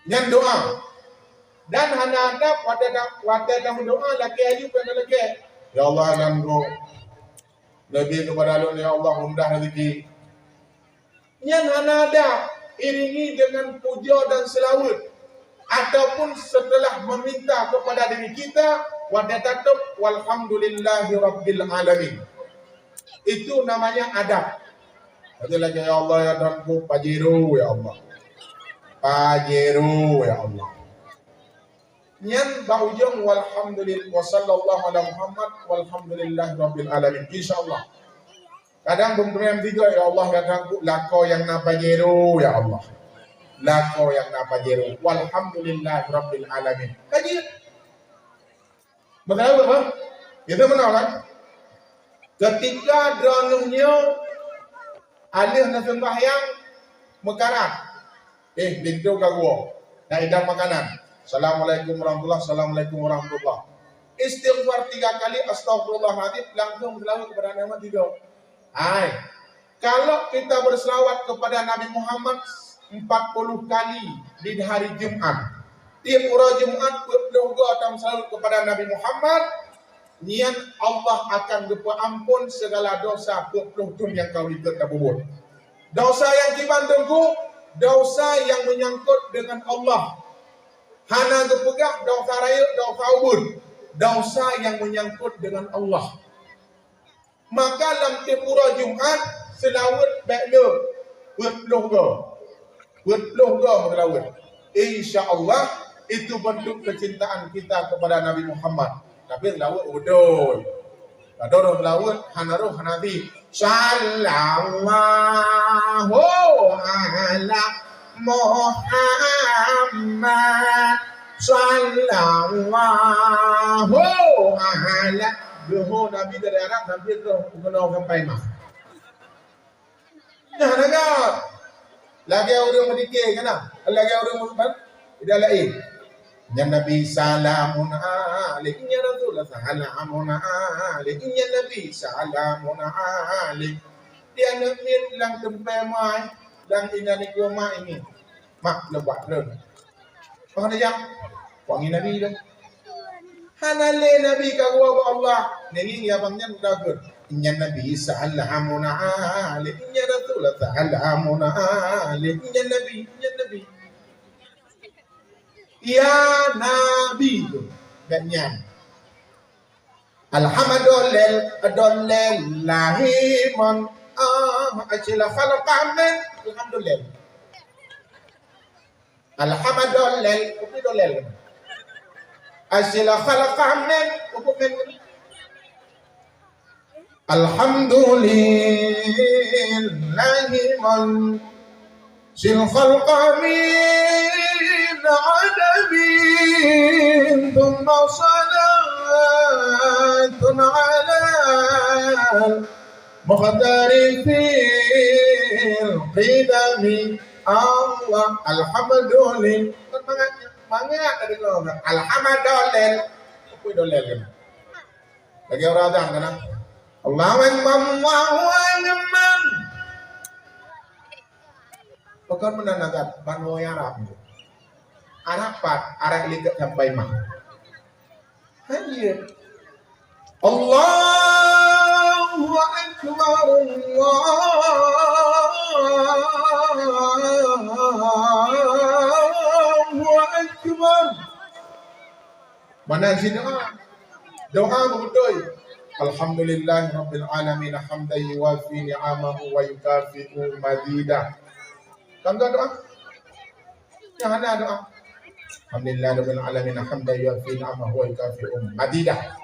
Yang doa dan anak-anak pada dalam doa laki ayu pada laki. Ya Allah dan roh lebih kepada Allah, ya Allah mudah rezeki. Yang ada iringi dengan puja dan selawat, ataupun setelah meminta kepada diri kita wadatatub walhamdulillahi rabbil alamin. Itu namanya adab. Kata lagi ya Allah ya Tuhanku Pajero ya Allah. Pajero ya Allah. Nyan baujung walhamdulillah wa sallallahu ala Muhammad walhamdulillahi rabbil alamin. Insyaallah. Kadang bumrem juga ya Allah ya Tuhanku lako yang napajero ya Allah. Lako yang napajero walhamdulillahi rabbil alamin. Kaji. Betul apa? Kita menolak. Ketika dronungnya alih na sembahyang mekarat. Bintu kagua. Nak hidang makanan. Assalamualaikum warahmatullahi wabarakatuh. Assalamualaikum warahmatullahi. Istighfar 3 kali astagfirullahaladzim langsung berlalu kepada nama 3. Hai. Kalau kita berselawat kepada Nabi Muhammad 40 kali di hari Jumat. Tiap hari Jumat berdoa atau selawat kepada Nabi Muhammad, nian Allah akan ampun segala dosa 20 tahun yang kau ikut kabur. Dosa yang dibandingku, dosa yang menyangkut dengan Allah. Hana gepegah dosa raya, dosa ubud. Dosa yang menyangkut dengan Allah. Maka dalam tempura Jumat selawat baklo 20 go. 20 go selawat. Insya-Allah itu bentuk kecintaan kita kepada Nabi Muhammad. Tapi selawat udul. Kadang selawat hanaruh Nabi sallallahu ala Muhammad sallallahu ala Doho Nabi dari Arab Nabi itu mengenal sampai mah. Nah, dengar. Lagi orang mendikir kan? Lagi orang musbat tidak lain. Ya Nabi salamun alaihi, ya Rasulullah salamun alaihi, ya Nabi salamun alaihi. Dia ngemin lang tempat mai, lang inani kuma ini. Mak lebat len. Apa dia? Wangi Nabi dah. Hanale Nabi kagwa Allah. Nini ya bangnya udah gur. Ya Nabi salamun alaihi, ya Rasulullah salamun alaihi, ya Nabi, ya Nabi. Ya Nabi ganyan. Alhamdulillah man ajla khalaqamen. Alhamdulillah. Alhamdulillah upi dolel. Ajla khalaqamen upi. Alhamdulillah man sil khalqamin عدمين ثم صلاة على المختار في القدم الله الحمد لله semangat dari lo alhamdulillah apa dolel kan lagi orang ada kan Allahu akbar Pakan menanagat banwa Arab itu. Arab lihat sampai mah. Hanya Allahu Akbar, Allahu Akbar. Mana sih doa? Doa betul. Alhamdulillah Rabbil Alamin hamdan yuwafi ni'amahu wa yukafi'u mazidah. Kan doa? Yang ada doa. Alhamdulillah Rabbil Alamin hamdan yuwafi ni'amahu wa yukafi'u mazidah.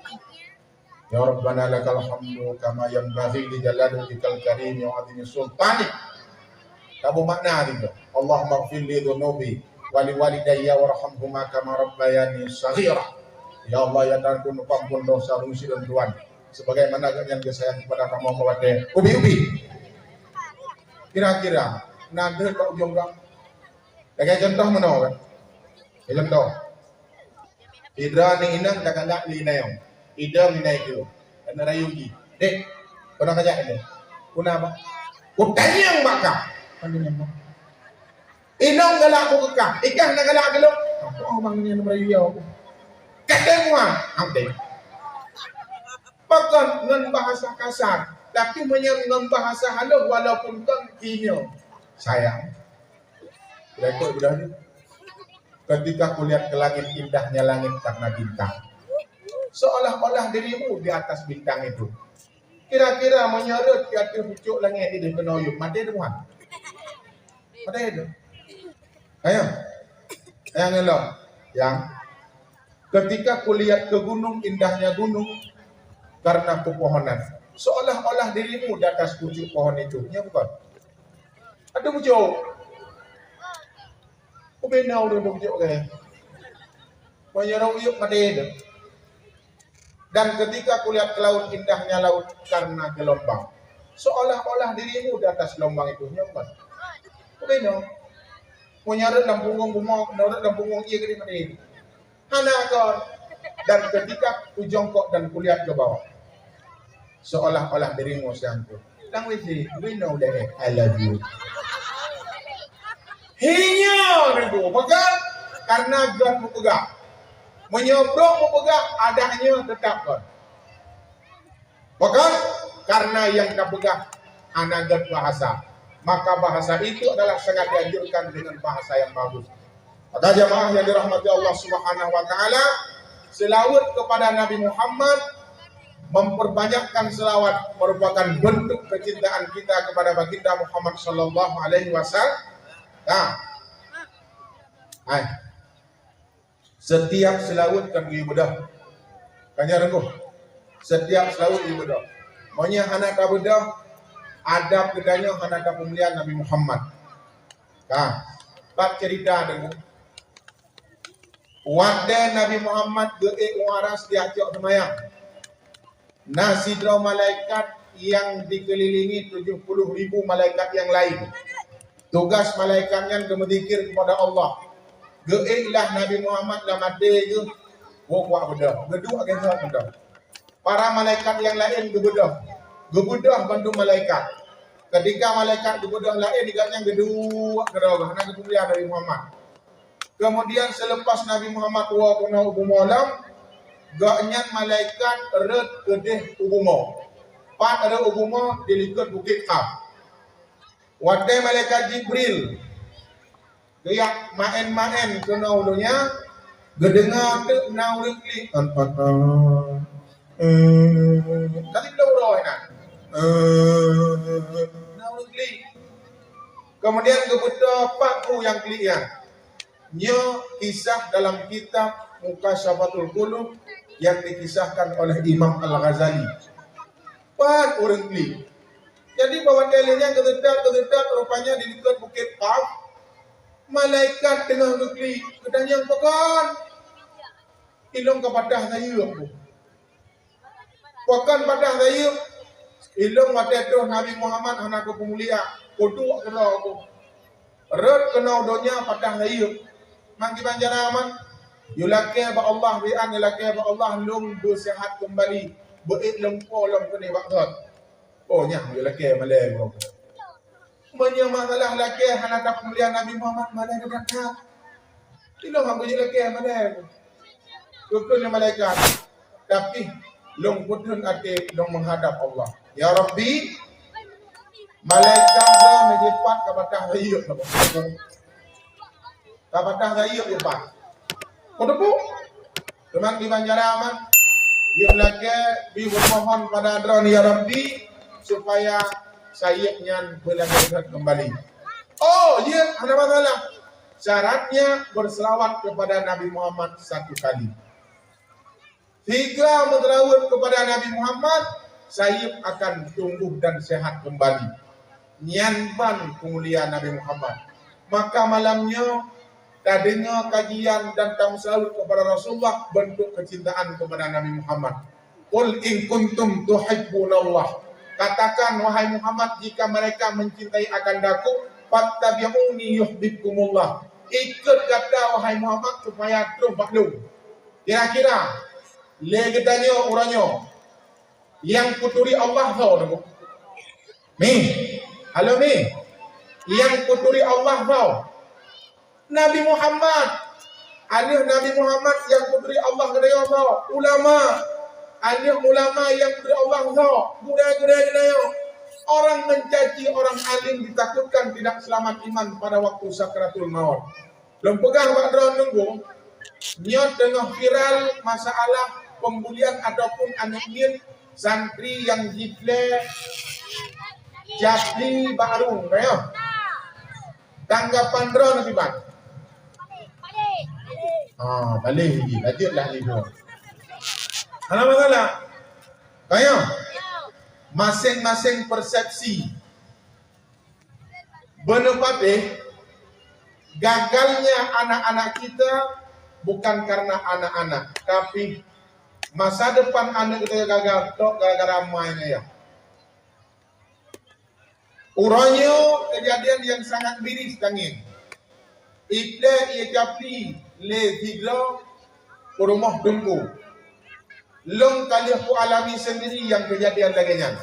Ya Rabbana lakal hamdu kama yanbaghi li jalali wajhikal karim wa 'azimi sultanik. Kamu makna itu. Allahumma ighfir li dhunubi wa li walidayya warhamhuma kama rabbayani shaghira. Ya Allah ya Tuhan ku ampun dosa bungsi dan tuan. Sebagaimana yang disayang kepada kamu kepada ubi-ubi. Kira-kira nade kok ujung dak. Kayak contoh mana kan? Contoh. Idra ni inang dak nak li nayong. Idam ni naik tu. Dan rayugi. Dek, kau nak ajak ini? Kuna apa? Kau tanya maka. Inang galak aku kekah. Ikan nak galak gelap. Apa bang ni yang merayu aku? Kata muan. Ambil. Bahkan dengan bahasa kasar. Tapi dengan bahasa halus walaupun kan kinyo. Sayang. Berikut budak ni. Ketika aku lihat ke langit, indahnya langit karena bintang. Seolah-olah dirimu di atas bintang itu. Kira-kira menyorot di atas pucuk langit ini kenoyuk. Mati itu Tuhan. Mati itu. Ayo. Yang elok. Yang ketika kulihat ke gunung, indahnya gunung karena pepohonan. Seolah-olah dirimu di atas pucuk pohon itu. Ya bukan? Ada pucuk. Kubenau ada pucuk kayak. Menyorot yuk mati itu. Dan ketika kulihat ke laut, indahnya laut karena gelombang. Seolah-olah dirimu di atas gelombang itu. Nyaman. Oke no. Menyarat dalam punggung bumok, menyarat dalam punggung iya ke mana. Hanakon. Dan ketika ku jongkok dan kulihat ke bawah. Seolah-olah dirimu sangkut. Lang wisi, we know that I love you. Hinya itu. Bukan karena Tuhan mu pegang. Menyobrok memegang adanya tetapkan. Bahkan karena yang tak pegang anagat bahasa, maka bahasa itu adalah sangat dianjurkan dengan bahasa yang bagus. Maka jamaah yang dirahmati Allah Subhanahu wa taala, selawat kepada Nabi Muhammad, memperbanyakkan selawat merupakan bentuk kecintaan kita kepada baginda Muhammad sallallahu alaihi wasallam. Nah. Setiap selawat kan ibadah. Kanya rengguh. Setiap selawat ibadah. Maunya anak ibadah adab kedanya anak pemilihan Nabi Muhammad. Nah, bab cerita dengan waktu Nabi Muhammad waras diajak semayang. Nasidra malaikat yang dikelilingi 70.000 malaikat yang lain. Tugas malaikatnya berzikir kepada Allah. Geiklah Nabi Muhammad dah mati ke buat bedah. Geduk akan sahabat bedah. Para malaikat yang lain gebedah bantu malaikat. Ketika malaikat gebedah lain diganya geduk gedah karena kemuliaan Nabi Muhammad. Kemudian selepas Nabi Muhammad wa kuna ubumolam, gaknya malaikat red kedeh ubumo. Pat ada ubumo dilikat bukit Qaf. Wadai malaikat Jibril dia main-main ke naulunya, gedengar tu naulu klik. Kali belum roh nak. Naulu klik. Kemudian kebetul pakku yang klik ya. Nya kisah dalam kitab Mukasyafatul Qulub yang dikisahkan oleh Imam Al-Ghazali. Pat orang klik. Jadi bawa dalilnya kededak rupanya di dekat Bukit Qaf. Malaikat tengah nukli kedanya pekan ilong kepada saya aku pekan pada saya ilong mata tu Nabi Muhammad anak pemulia kodok kena aku red kena donya pada saya mangki panjaraman yulake ba Allah bi an yulake ba Allah lum bersehat kembali beik lem kolom kene waktu oh nya yulake malai bro masalah laki hana tak mulia Nabi Muhammad mana ada dekat. Tilo hang punya laki mana. Rukun malaikat. Tapi long putun ate long menghadap Allah. Ya Rabbi, malaikat dah menjepat ke batang rayup. Ke batang rayup jepat. Kudupu. Teman di Banjaraman, dia lagi bermohon pada Adron ya Rabbi supaya sayapnya berlanjut kembali. Oh, ya, ada masalah. Syaratnya berselawat kepada Nabi Muhammad 1 kali. 3 berselawat kepada Nabi Muhammad, sayap akan tumbuh dan sehat kembali. Nyanban kemuliaan Nabi Muhammad. Maka malamnya tadinya kajian dan tamsalul kepada Rasulullah bentuk kecintaan kepada Nabi Muhammad. Qul in kuntum tuhibbunallah. Katakan wahai Muhammad jika mereka mencintai akan daku, fattabi'uni yuhibbukumullah. Ikut kata wahai Muhammad supaya terus maklum. Kira-kira legetanya orangnya yang kuturi Allah tahu. Ni, halo ni. Yang kuturi Allah tahu. Nabi Muhammad, alih Nabi Muhammad yang puteri Allah kedaya Allah. Ulama, alih ulama yang puteri Allah Allah. Gudai-gudai orang mencaci orang alim ditakutkan tidak selamat iman pada waktu sakratul maut. Belum pegang Pak Drone nunggu. Niat tengah viral masalah pembulian ataupun anemin santri yang jiple jadi baru, ya. Tanggapan Drone nanti Bang. Balik lagi. Lanjutlah ni dua. Ada masalah? Kaya? Masing-masing persepsi. Benar gagalnya anak-anak kita bukan karena anak-anak. Tapi masa depan anak kita gagal. Tok gara-gara mainnya ya. Urangnya kejadian yang sangat miris tangin. Ida ia capi le tiga rumah tunggu. Long kali aku alami sendiri yang kejadian laginya.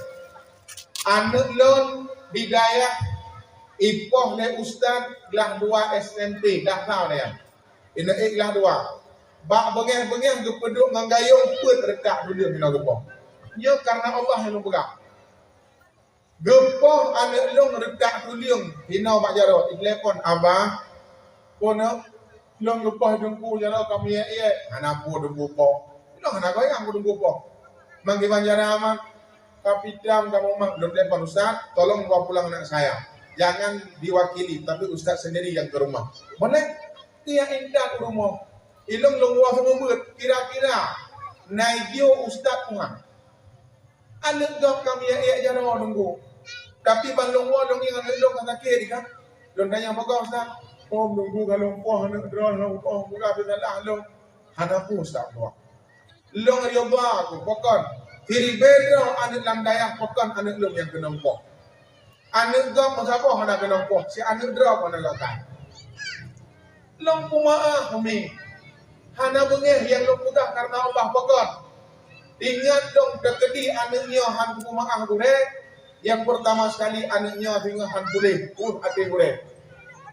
Anak long bidayah ipoh le ustaz kelas 2 SMP dah tahu dia. Ina kelas 2. Bak bengeh-bengeh gepeduk menggayung put retak dulu mina gepoh. Nya karena Allah yang mempegang. Gepoh anak long retak dulu hina mak jaro telepon abah kono long lepas dengku jara kami ye ana pu dengku po lo ana goyang dengku po manggi banjara aman kapitam kamu mak belum telepon ustaz tolong bawa pulang anak saya jangan diwakili tapi ustaz sendiri yang ke rumah boleh dia indah ke rumah ilung lungwa semua bet kira-kira naikio ustaz Tuhan anak dok kami ye jara dengku tapi ban lungwa dong yang anak dok kata ke kan don tanya apa ustaz nunggu kalau poh nak drone long poh buka bedalah long hanapu ustaz doa long rioba aku pokon tiri bedro anak landaya pokon anak long yang kena poh anak gam siapa hana kena poh si anak drop hana lakai long kumaah kami hana bengeh yang long mudah karena Allah pokon ingat dong dekedi anaknya han kumaah gure yang pertama sekali anaknya tinggal han boleh ati gure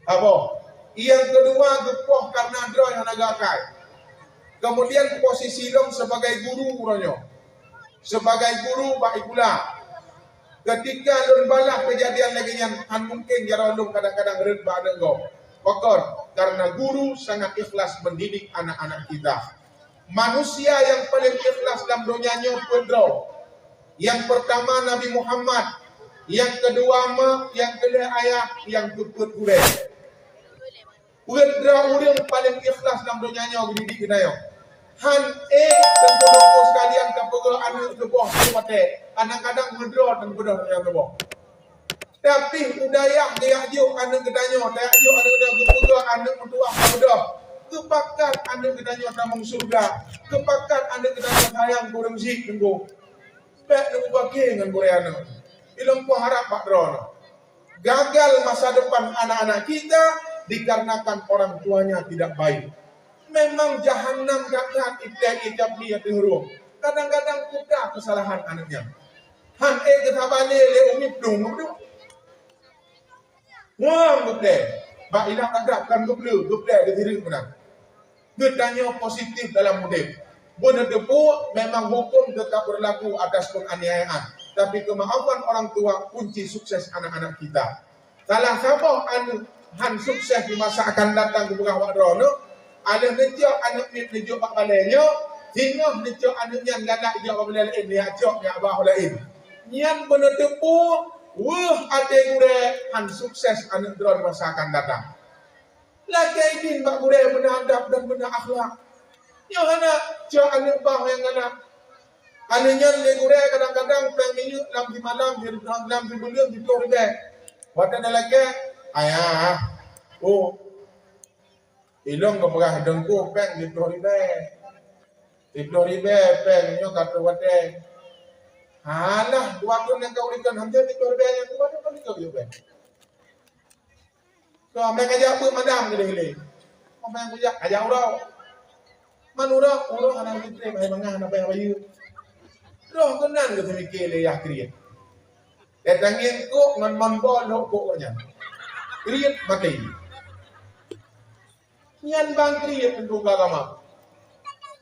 apa yang kedua gepoh karena droy yang nagakai. Kemudian posisi long sebagai guru uronyo. Sebagai guru baik pula. Ketika lon balah kejadian lagi yang mungkin jara long kadang-kadang redba ada go. Pokon karena guru sangat ikhlas mendidik anak-anak kita. Manusia yang paling ikhlas dalam dunianya pedro. Yang pertama Nabi Muhammad, yang kedua mak, yang kedua ayah, yang keput gure. Pedra orang paling ikhlas dalam dunianya mendidik kita yo. Han tempoh sekalian tempoh anak sebuah mate. Anak kadang ngedro dan bodoh yang sebuah. Tapi budaya gaya jo anak kedanyo, gaya jo anak kedanyo kepuga anak mentua bodoh. Kepakat anak kedanyo tamang surga. Kepakat anak kedanyo sayang kurang sik tunggu. Pek nunggu bagi dengan Koreana. Ilmu harap Pak Drono. Gagal masa depan anak-anak kita dikarenakan orang tuanya tidak baik. Memang jahanam gagal ijab dia dihurung. Kadang-kadang kita kesalahan anaknya. Han ketabane le umip dong. Wah, gede. Bak ilang agakkan gede ke diri mana. Gedanya positif dalam mudik. Benar debu memang hukum tetap berlaku atas penganiayaan. Tapi kemaafan orang tua kunci sukses anak-anak kita. Salah siapa han sukses di masa akan datang ke bawah wadrono, ada nejak anak ni nejak bak balainya, hingga nejak anaknya galak dia bak balai lain dia ajak dia abah lain. Nyan benar debu, wah ada gure han sukses anak dron masa akan datang. Lagi ini bak gure beradab dan benar akhlak. Yang anak cak anak bah yang anak anaknya legure kadang-kadang pengen lam di malam di dalam di belum di tor be. Wadah lagi ayah. Oh. Ilong kemerah dengku peng di tor be. Di tor be pengnya kata wadah. Halah dua tahun yang kau berikan hampir di tor be yang tu wadah kau kau be. Kau mereka ajak madam gede-gede. Kau mereka ajak urau. Manura orang anak kita mai mangah na pay bayu. Roh kenan ke mikir le ya kriet. Datangin ko ngan manbo lo ko nya. Kriet mati. Nyan bang kriet untuk agama.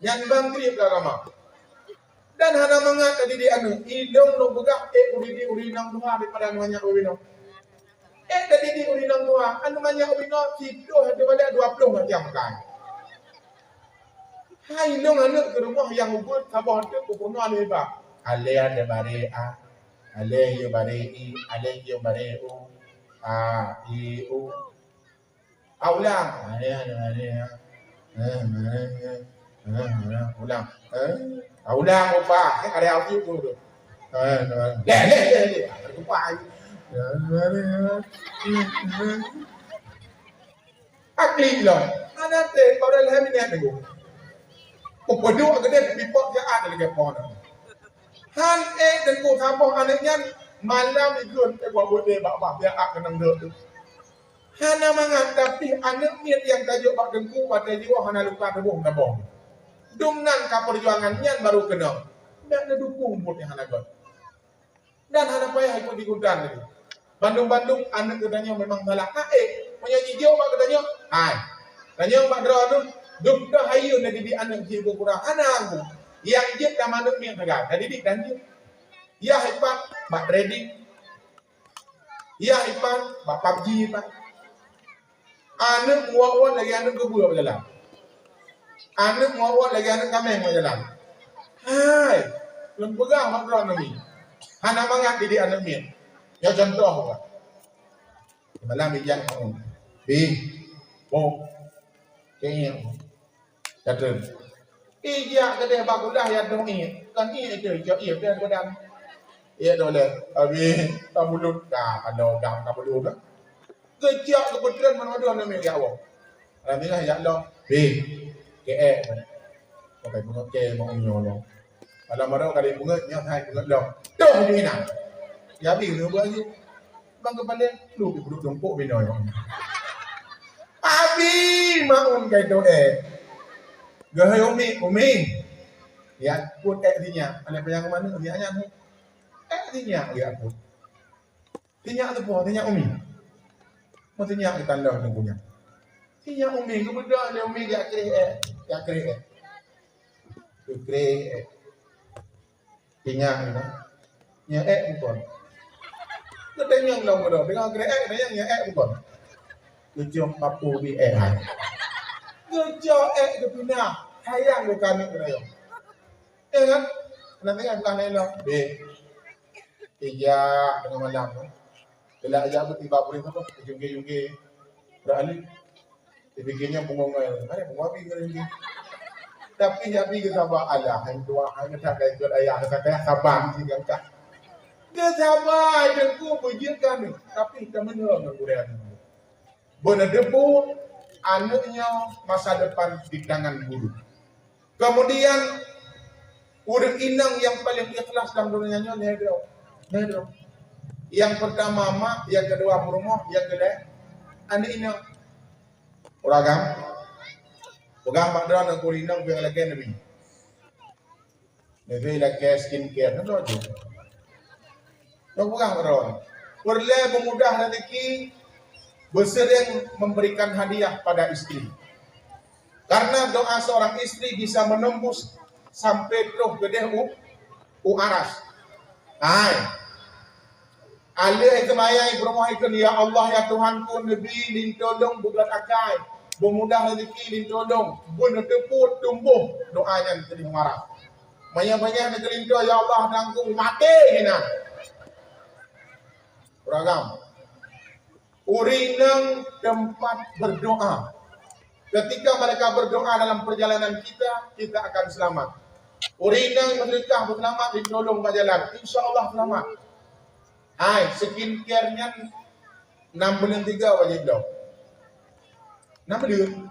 Nyan bang kriet agama. Dan hana mangah tadi di anu idong lo begah uri di uri nang dua daripada banyak ubino. Tadi di uri nang dua anu banyak ubino tidur daripada 20 jam kan. Hai long anak ke rumah yang ubud sabah tu kupuno ale ba. Ale ada bare a. Ale yo bare i, ale yo bare u. A i u. Aulang. Ale a. Ulang. Aulang apa? Ada au tu tu. Le. Apa ai? Akli lo. Anak te pada leh minat tu. Pupadu agak dipot dia ada lagi pon. Han dan ku tambah anaknya malam ikut buat bude bak dia akan nang dek. Hana mangat tapi anak niat yang tajuk bak dengku pada jiwa hana luka tebuh nabong. Dengan perjuangannya baru kena. Dak ada dukung buat yang hana god. Dan hana payah ikut ikutan lagi. Bandung-bandung anak katanya memang salah. Punya jiwa bak katanya. Hai. Tanya bak dra tu duk dah hayu na didik anak dia berkurang anak aku yang dia dah manuk ni agak dah didik dan dia ya hebat bak trading ya hebat bak PUBG pak anak muawat lagi anak gebur berjalan anak muawat lagi anak kameng berjalan hai belum pegang bak drone ni hana mangat didik anak ni ya contoh pak malam ijan kamu bo kayaknya Kata, iya kedai bagulah yang dong ni, kan ni itu jauh iya dan badan, iya doleh, abi tamulut dah, kalau dah tamulut dah, kerja kebetulan mana ada nama dia awak, alhamdulillah ya Allah, pakai bunga mau nyolong, kalau mana kali bunga nyai bunga dong, dong ni nak, ya bi ni buat je, bang kepala lu duduk jongkok binoy, abi maun kait doa. Gahai umi, ya pun dinya, ada yang mana dia nya, dinya dia pun, dinya tu pun, dinya umi, maksudnya kita dah nunggunya, dinya umi, kemudian dia umi dia kere, dinya ni, nya bukan, kita yang lalu dah, dengan kere, dengan nya bukan, tujuh papu bi hai. Kerja kepina hayang bukan ni kena yo. Kan? Nanti kan bukan ni lo. Tiga dengan malam tu. Bila aja tiba boleh apa? Jungge beralih. Dipikirnya bunga-bunga. Ada bunga pi ke tapi jadi kita sabar Allah hang tua hang tak kai ikut ayah kata sabar sih kan kah. Dia sabar dan ku bujirkan tapi kita menang ngurang. Benar debu anaknya masa depan di tangan guru. Kemudian urang inang yang paling ikhlas dalam dunianya nedro. Yang pertama mak, yang kedua rumah, yang kedua anak inang. Uragam. Pegang pak dran aku inang pe lagi nabi. Nabi lagi skincare tu aja. Nak pegang dran. Perle memudah rezeki bersering memberikan hadiah pada istri. Karena doa seorang istri bisa menembus sampai terus gedeh aras. Hai. Alih kemayai berumah ikan, ya Allah ya Tuhanku, Nabi lin tolong bukan akai, bermudah rezeki lin tolong, benar teput tumbuh doanya jadi marah. Banyak-banyak negeri itu, ya Allah tanggung mati hina. Beragam. Urinang tempat berdoa. Ketika mereka berdoa dalam perjalanan kita, kita akan selamat. Urinang menikah berselamat ditolong berjalan, insya Allah selamat. Hai, skincare-nya 6 bulan 3 wajib dah. 6 bulan.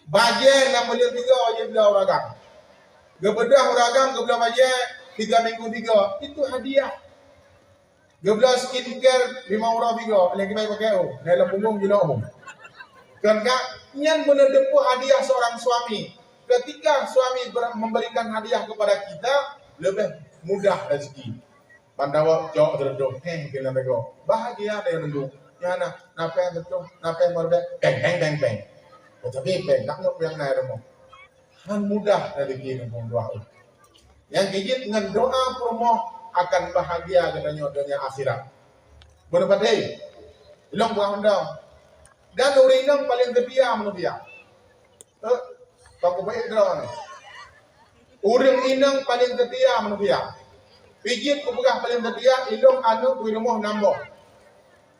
Bajet 6 bulan 3 wajib dah uragam. Gebedah uragam, gebelah bajet 3 minggu 3. Itu hadiah. Gebelah skincare 5 orang 3. Lagi baik pakai dalam punggung gila umum. Kerana yang benar depu hadiah seorang suami. Ketika suami memberikan hadiah kepada kita, lebih mudah rezeki. Pandawa jauh terendung, kena bego. Bahagia ada yang rendung. Ya nak, napa yang betul, napa yang berbeda, beng. Tetapi beng, tak nak yang naik rumah. Han mudah rezeki dengan doa. Yang gigit dengan doa promo akan bahagia katanya dunia akhirat. Berapa day? Ilong buang undang. Dan urinang paling tepiah manusia. Kau baik dah ni. Uring inang paling tepiah manusia. Pijit kupegah paling tepiah, ilong anu kui rumah nambah.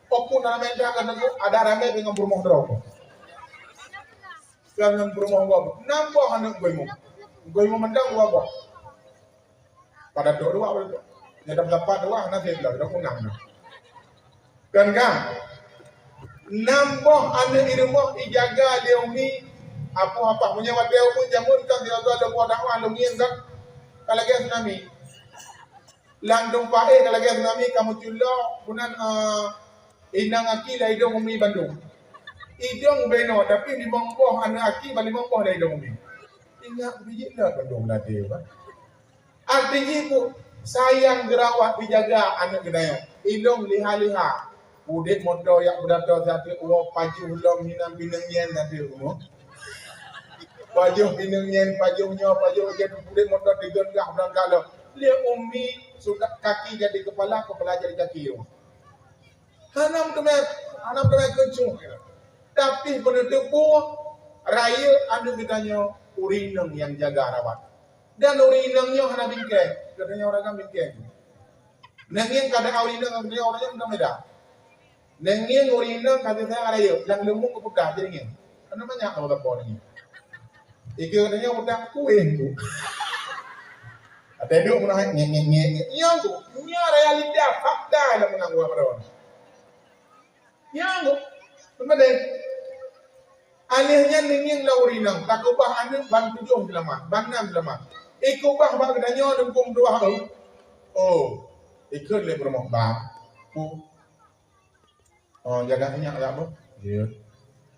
Oku dalam mendak kan aku ada ramai dengan rumah dorong. Dengan rumah gua, nambah anu kui mu mendang gua gua. Pada dua betul. Nyadap dapat dua, nanti belah, aku nang. Kan? Nambah anu di rumah dijaga dia umi apa punya wadau pun jamun kan dia ada buat dakwah lumian kan. Kalau dia tsunami Langdung pae kalau lagi tsunami kamu culo punan inang aki lah hidung umi Bandung. Hidung beno tapi di mongpoh anak aki balik mongpoh lah hidung umi. Ingat biji dah Bandung lah dia. Artinya ku sayang gerawat dijaga anak kedaya. Hidung liha-liha. Udet motor yang berdatang satu paju hulong hinam binengyen nanti umur. Paju binengyen pajunya jadi udet motor digengah berangkat lo. Dia umi sudah kaki jadi kepala jadi kaki. Hanam tu kencung. Tapi penutupu raya anu kitanya urinang yang jaga rawat. Dan urinangnya hana bingkai. Katanya orang kan bingkai. Nengin kada urinang katanya orangnya sudah beda. Nengin urinang katanya raya yang lemuk ke putah jadi ngin. Kan banyak kalau tak boleh ni. Ika katanya udah kuing. Ada duk menang ngek. Yang tu, nya realita fakta dalam menang gua pada. Yang tu, benar. Anehnya ningin laurinang, tak ubah ane ban 7 selamat, ban 6 selamat. Ikubah bak kedanya dengkung 2 hari. Oh, ikut le bermok bang. Oh, jaga minyak tak apa? Ya.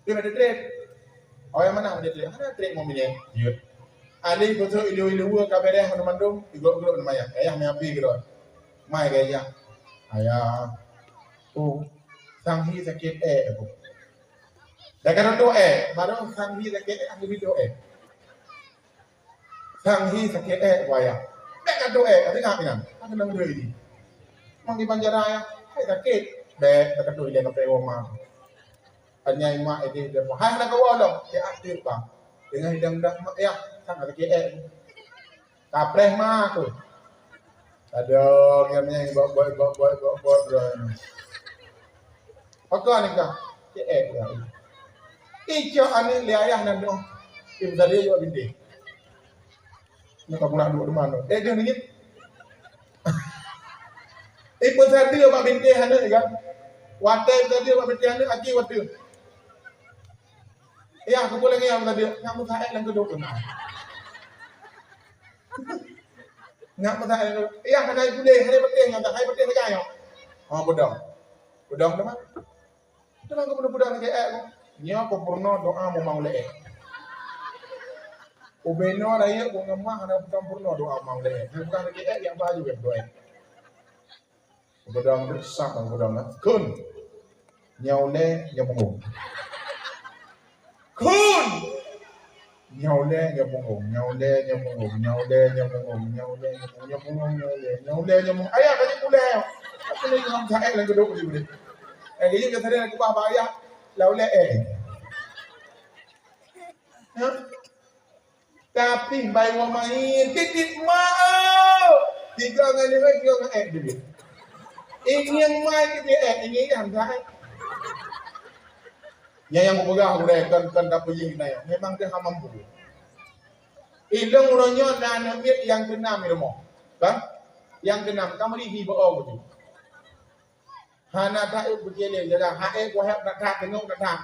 Dia ada trade. Oh, yang mana ada trade? Ada trade mau minyak. Ya. Ali betul ilu kabarnya mandum igok-igok namanya. Ayah me api gitu. Mai gaya. Ayah. Oh, sanghi sakit aku. Dah kan tu baru sanghi sakit aku video Sanghi sakit waya. Dah kan tu ada ngap kan? Ada nang doi ni. Mang di Banjaraya ya. Hai sakit. Dah kan tu dia ngapai rumah. Anyai mak ini dia. Hai nak kau dong. Dia aktif bang. Dengan hidang-hidang ya. Ada KL. Kapreh mah tu. Ada yang buat. Apa ni kah? KL ya. Ijo ane liayah nan dong. Im dari yo binde. Nak pulang dua mana? Dia ni. Ibu tadi yo bak binde hana kan. Watai tadi yo bak binde hana aki watu. Ya aku boleh ngam tadi. Kamu tak lang kedok na. Ngak mata ya kada boleh hari penting ngata hari penting ka yo. Oh bodong teman. Tenang ke budak ke aku. Nya ko purno doa mo maule. Ubeno raya ko ngamah ana bukan purno doa maule. Bukan ke yang baju ke doa. Bodong sak bodong kun. nyaule nyamung. Kun nyaule nyamung, nyaule nyamung, nyaule nyamung, nyaule nyamung, nyaule nyamung. Ayah kali kuleh. Apa ni orang saya lagi duduk di sini. Ini kita tadi nak buat ayah laule Ha? Tapi bayi orang main titik mau. Tiga kali lagi tiga kali dia. Ingin main kita ingin yang saya. Yang berpegang boleh kan dapat yang naya. Memang dia mampu. Ilmu orangnya nak ambil yang keenam ilmu. Kan? Yang keenam kamu di hiba betul. Hana tak berjalan jalan. Hae kuah nak tak tengok nak tak.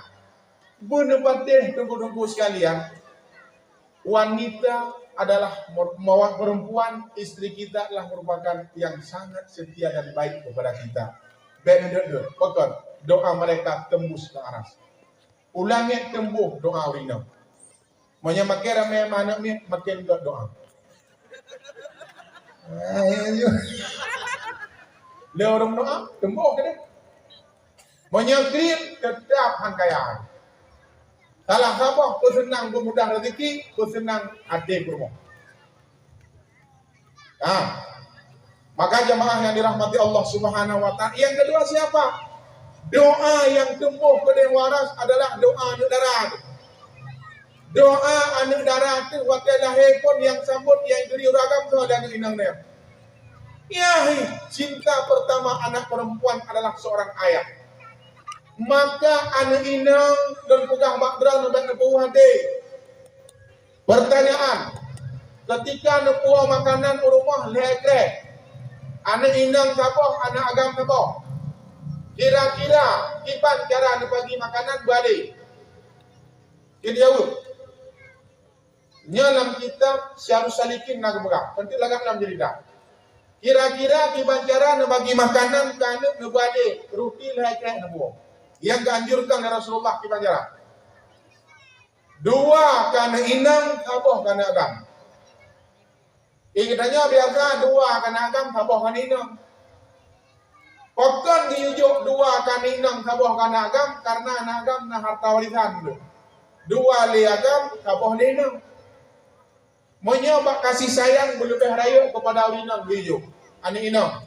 Benar-benar tunggu-tunggu sekalian. Wanita adalah mawak perempuan, istri kita adalah merupakan yang sangat setia dan baik kepada kita. Benar-benar, pokok doa mereka tembus ke aras. Ulangi tembuh doa urina. Maknya makin ramai mana ni makin buat doa. Dia orang doa tembuh ke dia. Maknya kriit tetap hangkaian. Salah siapa bersenang bermudah rezeki, bersenang hati berumah. Maka jemaah yang dirahmati Allah Subhanahu wa taala, yang kedua siapa? Doa yang tempuh ke dia waras adalah doa anak darah. Doa anak darah itu wakil lahir pun yang sambut yang diri ragam tu dan inang dia. Yahi, cinta pertama anak perempuan adalah seorang ayah. Maka anak inang dan pegang bakdra dan nepuh hati. Pertanyaan, ketika nepuh makanan rumah lekre, anak inang siapa? Anak agam siapa? Kira-kira kipan cara nak bagi makanan balik. Kita jawab. Dalam kitab Syarus Salikin nak pegang. Penting lagak dalam cerita. Kira-kira kipan cara nak bagi makanan kana nak balik. Ruti lekre nepuh. Yang dianjurkan oleh Rasulullah kita jalan. Dua karena inang, sabah karena agam. Katanya biasa dua karena agam, sabah karena inang. Pokon diujuk dua karena inang, sabah karena agam, karena anak agam na harta warisan dulu. Dua li agam, sabah li inang. Menyebab kasih sayang berlebih raya kepada inang diujuk. Anak inang.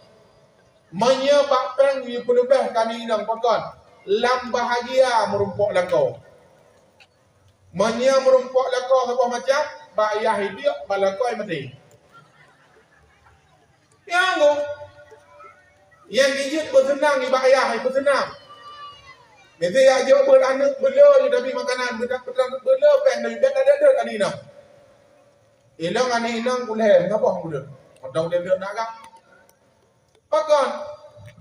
Menyebab peng berlebih karena inang pokon. Lam bahagia merumpuk lakau. Menya merumpuk lakau apa macam? Ba ayah hidup, ba lakau mati. Yang gigit bersenang iba ayah bersenang. Nanti ya jauh beranak bela tapi makanan bedak-bedak bela peng dari bed ada anina. Ilang anina boleh ngapa muda. Padang dia nak agak. Pakon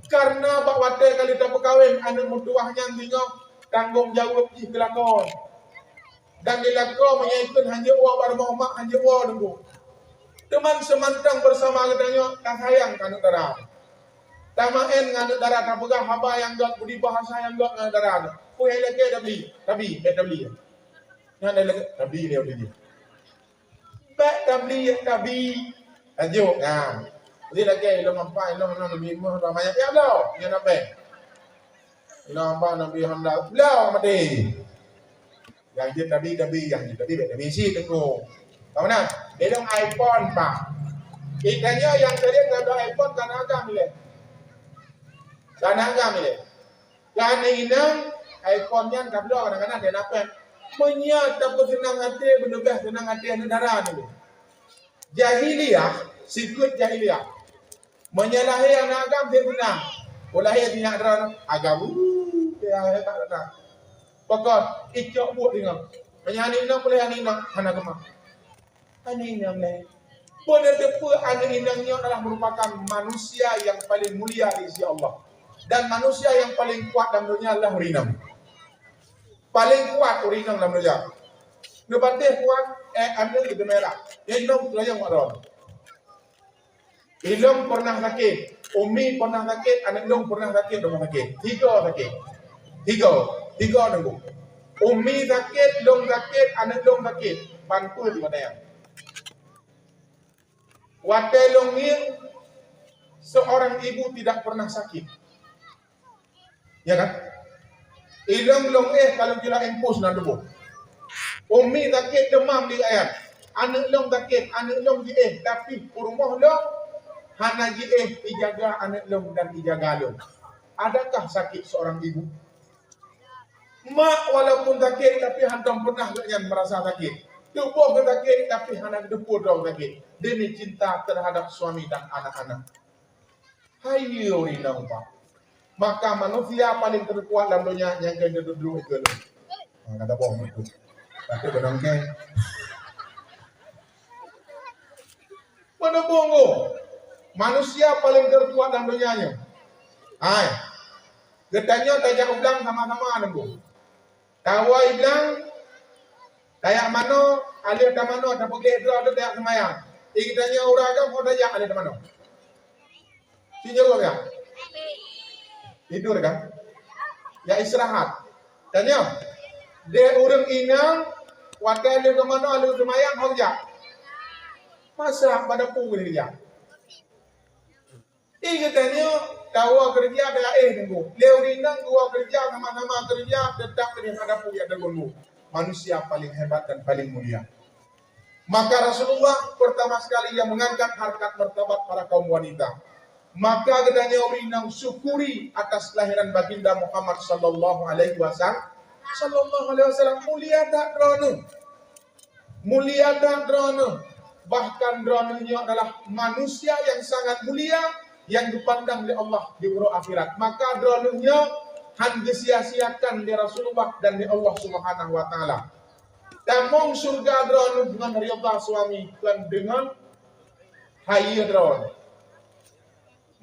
karena Pak Wate kali tak berkahwin anak mertuahnya tinggal tanggung jawab di kelakon dan dilakon menyaitkan hanya wa barma mak hanya wa nunggu teman semantang bersama katanya tak sayang anak darah tamaen anak darah tak pegah haba yang gak budi bahasa yang gak anak darah puai lagi tapi yang ada lagi tapi dia dia tapi ajuk Jadi lagi ilmu apa ilmu nabi Muhammad ramai ya belau yang nabi ilmu apa nabi Muhammad belau mati yang jadi nabi si tengok tahu nak dia iPhone pak ikannya yang tadi nggak ada iPhone karena agam ni karena inang iPhone-nya tak belau kadang-kadang dia napen menyata senang hati benar senang hati negara ni jahiliyah sikut jahiliyah menyalahi anak agam dia senang. Boleh dia ada agam. Dia tak ada. Pokok ikut buat dengan. Penyanyi nak boleh anak anak agama. Anak inang le. Benar betul anak inangnya adalah merupakan manusia yang paling mulia di sisi Allah. Dan manusia yang paling kuat dalam dunia adalah urinam. Paling kuat urinam dalam dunia. Lepas kuat anda itu merah. Yang nom tu yang waron. Ilong pernah sakit, Umi pernah sakit, anak Ilong pernah sakit, rumah sakit. Tiga nunggu. Umi sakit, Ilong sakit, anak Ilong sakit. Bantu di mana yang? Wate Ilong ni seorang ibu tidak pernah sakit. Ya kan? Ilang long kalau kira impus na dubo. Umi sakit demam di ayat. Anak long sakit, anak long di tapi rumah long hana di dijaga anak long dan dijaga long. Adakah sakit seorang ibu? Mak walaupun sakit tapi hantam pernah yang merasa sakit. Tubuh sakit tapi hana depur dong sakit. Demi cinta terhadap suami dan anak-anak. Hayo inang pak. Maka manusia paling terkuat dalam dunia yang kena duduk itu. Kata bohong itu. Tapi benang ke. Mana bohong? Manusia paling terkuat dalam dunianya. Hai. Getanya tajak ulang sama-sama nunggu. Tawa bilang kayak mano, alir ke mano, tak boleh itu ada tak semayang. Ikutnya orang agam kau tajak alir ke mano. Sini gua ya. Tidur kan? Ya istirahat. Tanya, dia orang inang, wakil alir ke mano, alir semayang kau jak. Masa pada pukul dia. Ikutnya tawa kerja ada nunggu. Leu inang dua kerja sama-sama kerja tetap dengan ada punya denganmu. Manusia paling hebat dan paling mulia. Maka Rasulullah pertama sekali yang mengangkat harkat martabat para kaum wanita. Maka gedanya urinang syukuri atas kelahiran baginda Muhammad sallallahu alaihi wasallam. Mulia tak drone. Mulia tak drone. Bahkan dronenya adalah manusia yang sangat mulia yang dipandang oleh Allah di urut akhirat. Maka dronenya hanya sia-siakan di Rasulullah dan di Allah Subhanahu wa taala. Tamong surga drone dengan riyadhah suami dan dengan hayya drone.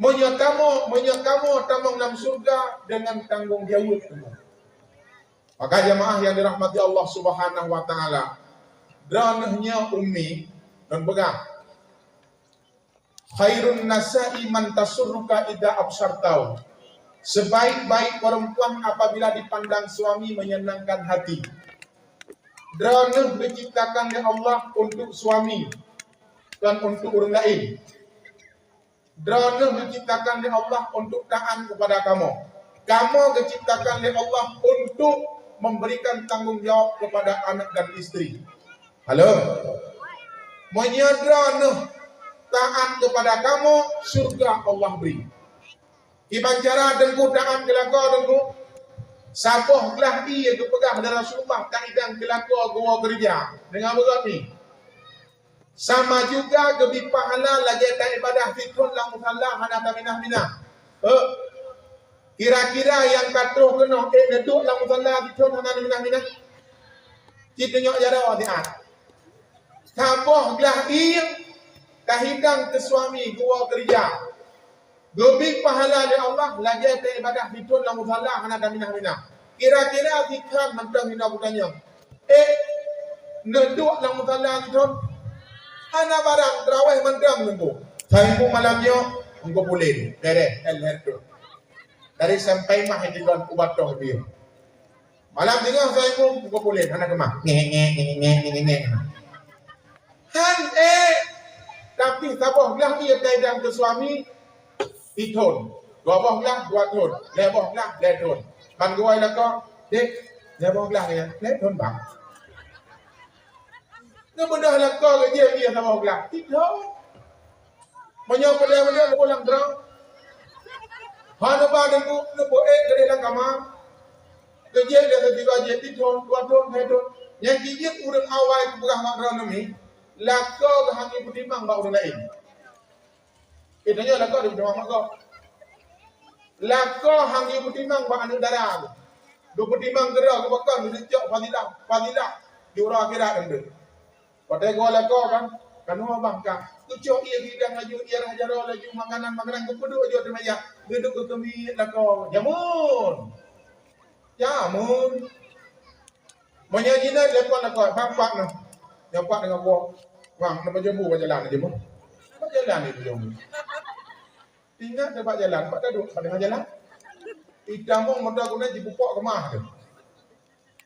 Menyakamu tamong dalam surga dengan tanggung jawab. Maka jemaah yang dirahmati Allah Subhanahu wa taala, dronenya ummi dan pegang. Khairun nasa'i man tasurruka idza absartau. Sebaik-baik perempuan apabila dipandang suami menyenangkan hati. Drone diciptakan oleh Allah untuk suami dan untuk orang lain. Drone diciptakan oleh Allah untuk taat kepada kamu. Kamu diciptakan oleh Allah untuk memberikan tanggung jawab kepada anak dan istri. Halo. Drone taat kepada kamu, surga Allah beri. Iban cara dengku taat kelako dengku. Sapoh kelah ia kepegang dari Rasulullah tak idang kelako gua kerja. Dengan berat ni. Sama juga gebi pahala lagi tak ibadah fitrun lang musalla hana taminah-minah. Kira-kira yang katuh kena neduk lang musalla fitrun hana taminah-minah. Kita nyok jara wadiat. Sapoh kelah ia kahidang ke suami gua kerja. Lebih pahala dari Allah lagi ada ibadah fitrun lang musalla hana taminah-minah. Kira-kira fikran mentang hina bukannya. Neduk lang musalla fitrun hana barang terawih mentang nunggu. Saya pun malamnya nunggu boleh. Dari sampai mah di dalam ubat toh dia. Malam tengah saya pun nunggu boleh. Hana kemah. Nge. Tapi sabah belah dia kaidang ke suami ditun. Dua belah dua tun. Lebah belah letun. Kan gua lah kau, dek, lebah belah ya, letun bang. Kemudian lah kau dia sabah belah. Tidak. Banyak benda pulang terang. Hana badan tu lepo dari dalam kamar. Kerja dia setiap je ditun, dua tun, letun. Yang kijit urang awal bukan mak dronomi. Lakau kehangi pertimbang bak orang lain. Itanya lakau dia pertimbang mak kau. Lakau hangi pertimbang bak anak darah. Dua pertimbang gerak ke bakal dia cok fadilah di orang akhirat anda. Pada gua lakau kan rumah bangka. Tu cok ia bidang laju ia rajaro laju makanan ku peduk aja di meja. Duduk ke kami lakau jamun. Menyanyinan lakau bapak noh. Nampak dengan buah. Bang, nama jembu kat jalan aja, Bang. Apa jalan ni jembu? Ingat tempat jalan, pak duduk pada tengah jalan. Idamong motor guna dipupuk ke mah tu.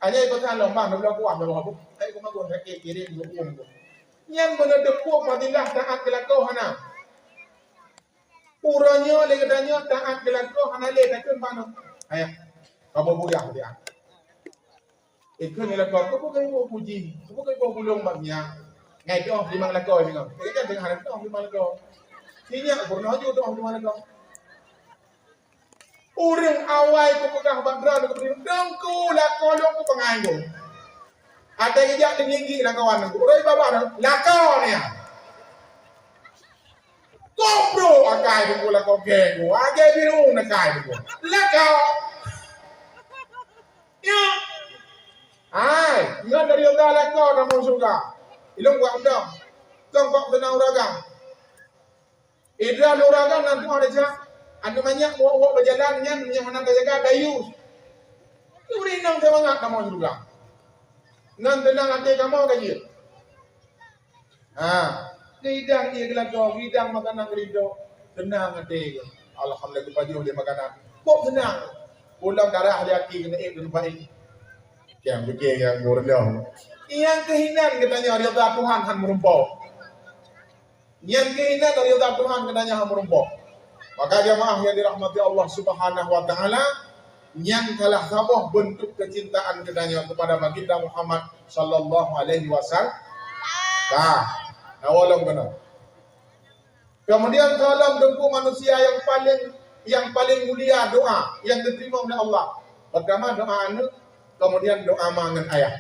Hanya ikut salam bang, dah kuat dah apa? Saya kau mahu sakit kiri di umum tu. Yang mana depuk fadilah taat kelakau hana. Uranya le katanya taat kelakau hana le takkan mana. Ayah. Kamu buya dia. Ikut ni lah kau bukan ibu puji, kau bukan ibu bulung maknya. Ngai tu di mana kau ni kau? Kita tengah hari tu di mana kau? Sinya pernah je tu di mana kau? Orang awal kau pegang bandra kau beri dengku lah kau yang kau pengai kau. Ada kejap tinggi lah kawan aku. Orang bapa lah kau ni. Kau bro akai kau lah kau geng kau. Agai biru nak kai kau. Lah kau. Ya. Ai, ingat dari Allah lah kau dah mau surga. Ilung buat undang. Kau kok tenang uragang. Idra uragang nanti ada cak. Anu banyak wak berjalan nyan hendak jaga dayus. Urinang semangat dah mau surga. Ngan tenang hati kamu kaji. Hidang ia gelagau, hidang makanan gerido. Tenang hati. Alhamdulillah pagi dia makanan. Kok tenang. Pulang darah di hati kena dan baik. Yang fikir yang rendah. Yang kehinan katanya rida Tuhan han merumpau. Yang kehinan rida Tuhan katanya han merumpau. Maka jamaah yang dirahmati Allah Subhanahu wa taala, yang telah sabuh bentuk kecintaan katanya kepada baginda Muhammad sallallahu alaihi wasallam. Awalnya benar. Kemudian salam dengku manusia yang paling mulia doa yang diterima oleh Allah. Pertama doa anak, kemudian doa mangan ayah.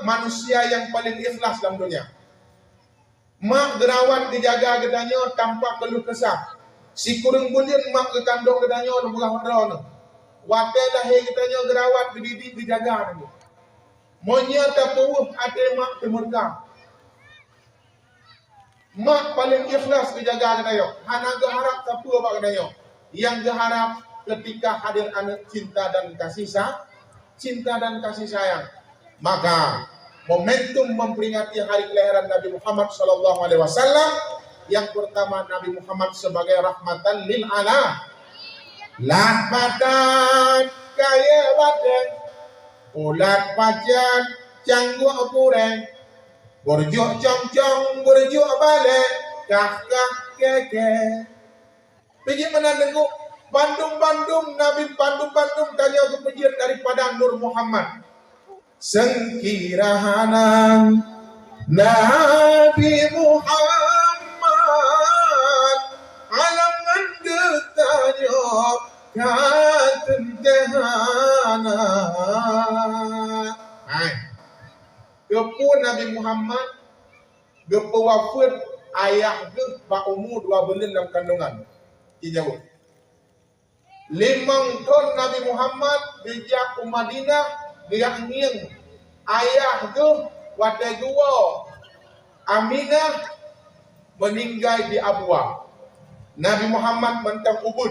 Manusia yang paling ikhlas dalam dunia. Gerawat dijaga gedanya tanpa keluh kesah. Si kurang bulian mak ke kandung gedanya lu bukan wadon. Watai lahir gedanya gerawat dididik dijaga tu. Monya tapuh ate mak temurka. Mak paling ikhlas dijaga gedanya. Hana geharap tapu apa gedanya. Yang geharap ketika hadir anak cinta dan kasih sayang. Maka momentum memperingati hari kelahiran Nabi Muhammad sallallahu alaihi wasallam, yang pertama Nabi Muhammad sebagai rahmatan lil alam. Lahmatan kaya badan, ulat pajan canggu pureng, berjuk cong-cong berjuk balik, kah keke. Pergi mana dengu Bandung Nabi Bandung tanya ke penjian daripada Nur Muhammad. Sengkirahanan Nabi Muhammad alangan getanya katentehana. Gepu Nabi Muhammad gepu wafat ayah ge ba umur 2 bulan dalam kandungan. Dijauh. 5 tahun Nabi Muhammad dijak Madinah. Dia ingin ayah tu wadah dua Aminah meninggal di Abwa. Nabi Muhammad mentang Ubud.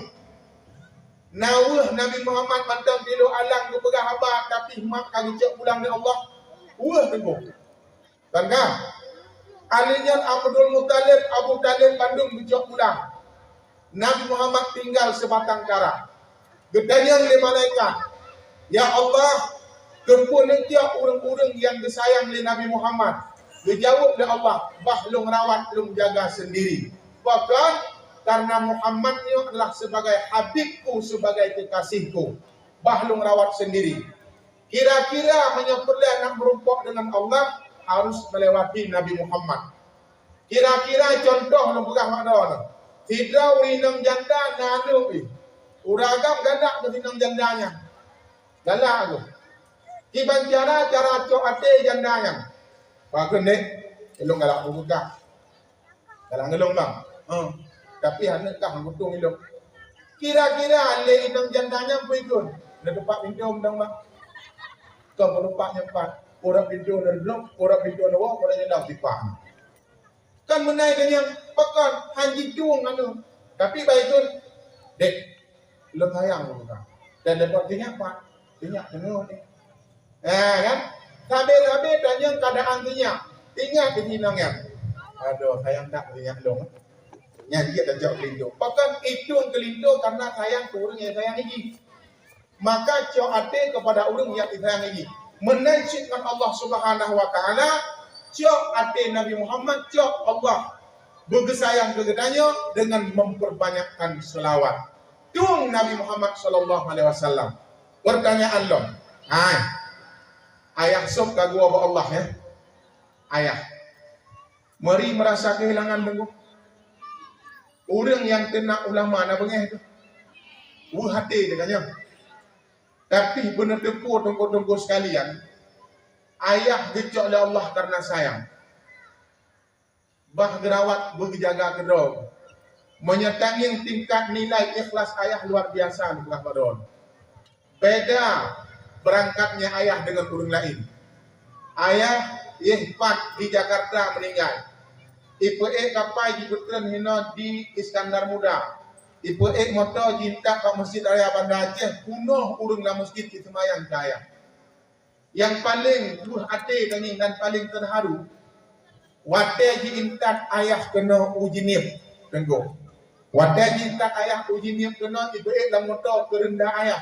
Nawah Nabi Muhammad mentang tilu alang tu pegah habar tapi mak kali cek pulang ni Allah. Wah tengok. Kan kan? Alinya Abdul Muttalib Abu Talib Bandung bijak pulang. Nabi Muhammad tinggal sebatang kara. Gedanyang le malaikat. Ya Allah, kempunan dia orang-orang yang disayang oleh Nabi Muhammad. Dijawab oleh Allah, bahlung rawat, lung jaga sendiri. Bahkan karena Muhammad ni adalah sebagai habibku, sebagai kekasihku. Bahlung rawat sendiri. Kira-kira menyempurna nak merumpak dengan Allah harus melewati Nabi Muhammad. Kira-kira contoh yang bukan makna. Tidak urinang janda nanu. Uragam gadak urinang jandanya. Galak aku. Iban cara cok ate jandanya. Bagus ni. Elong galak buka. Galak ngelong bang. Tapi anak kah betul elong. Kira-kira le inang jandanya pun nak tempat pintu undang bang. Kau penumpaknya empat. Orang pintu dari belum, orang pintu dari bawah, orang jendam tipak. Kan menai dengan pakan haji tuang anu. Tapi baik tu dek lembayang bukan. Dan dapat tinyak pak, tinyak tengok ni. Kan? Sabe-sabe tanya keadaan tinyak kehinangnya. Aduh, sayang tak tinyak dong. Yang dia tak jauh kelindu. Pakan itu kelindu karena sayang tu orang yang sayang ini. Maka cok ate kepada orang yang disayang ini. Menancipkan Allah Subhanahu wa taala, cok ate Nabi Muhammad, cok Allah bergesayang kegetanya dengan memperbanyakkan selawat. Tuang Nabi Muhammad sallallahu alaihi wasallam. Pertanyaan lo, ayah sok kagua ba Allah ya, ayah, mari merasa kehilangan tenggu. Orang yang kena ulama nak bengeh tu, hati dengannya. Tapi benar tengku tengku sekalian, ayah gecok oleh Allah karena sayang. Bah gerawat berjaga kedong, menyertai tingkat nilai ikhlas ayah luar biasa di belah badon. Beda berangkatnya ayah dengan orang lain. Ayah Yehpat di Jakarta meninggal. IPE kapai di Betren hina di Iskandar Muda. IPE motor jinta ke Masjid Raya Bandar Aceh kuno urung la masjid di semayang ayah. Yang paling luh hati dan paling terharu, wate ji intat ayah kena uji nip tenggo. Wate ji intat ayah uji nip kena IPE la motor kerendah ayah.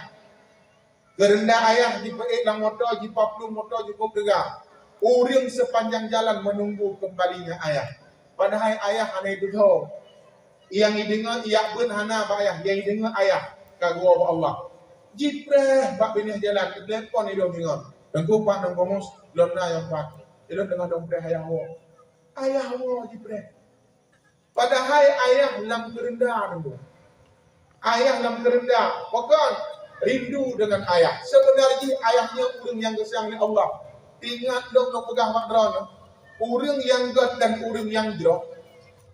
Kerendah ayah di IPE la motor ji paplu motor ji kopdega. Uring sepanjang jalan menunggu kembalinya ayah. Padahal ayah aneh duduk. Yang dengar ia pun hana ba ayah, yang dengar ayah kagua Allah. Jipreh bak binih jalan ke telepon itu dengar. Tengku pak nang komus lona yang pak. Itu dengar dong preh ayah wo. Ayah wo jipreh. Padahal ayah lam kerendah tengku. Ayah lam kerendah. Bukan rindu dengan ayah. Sebenarnya ayahnya urang yang gesang oleh Allah. Ingat dong nak pegang makdrana. Urang yang god dan urang yang jero.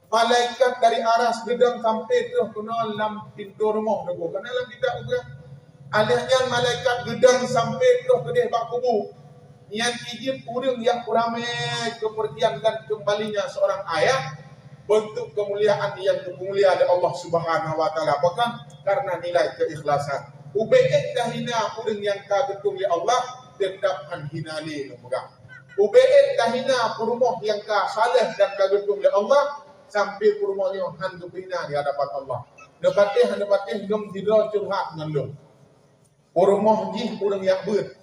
Malaikat dari aras gedang sampai tu kena dalam pintu rumah tu. Kena dalam tidak juga. Alihnya malaikat gedang sampai tu ke dia bak kubu. Yang izin urang yang ramai kepergian dan kembalinya seorang ayah. Bentuk kemuliaan yang kemuliaan dari Allah Subhanahu Wa Taala. Bahkan karena nilai keikhlasan. Ube'et dahina urang yang kagetung oleh Allah. Dendapkan hinali pegang. Ube'et dahina perumah yang ka saleh dan kagetung oleh Allah. Sampai perumahnya hantu hina di hadapan Allah. Nepatih dong tidak curhat dengan lo. Perumah jih urang yang ber.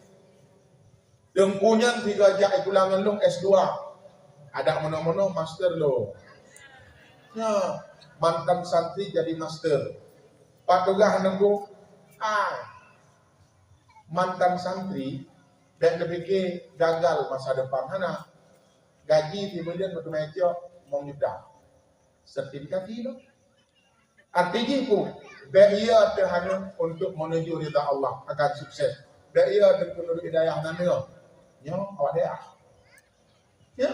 Dengkunyan tiga jak ulangan lo S2. Ada mana-mana master lo. Ya, mantan santri jadi master. Pak Tugah nunggu. Mantan santri dan lebih gagal masa depan. Hana gaji kemudian betul meja mau nyudah. Sertifikat itu. Artinya pun, ia terhadap untuk menuju ridha Allah akan sukses. Ia terkena hidayah nanti. Ya, awak dia. Ya,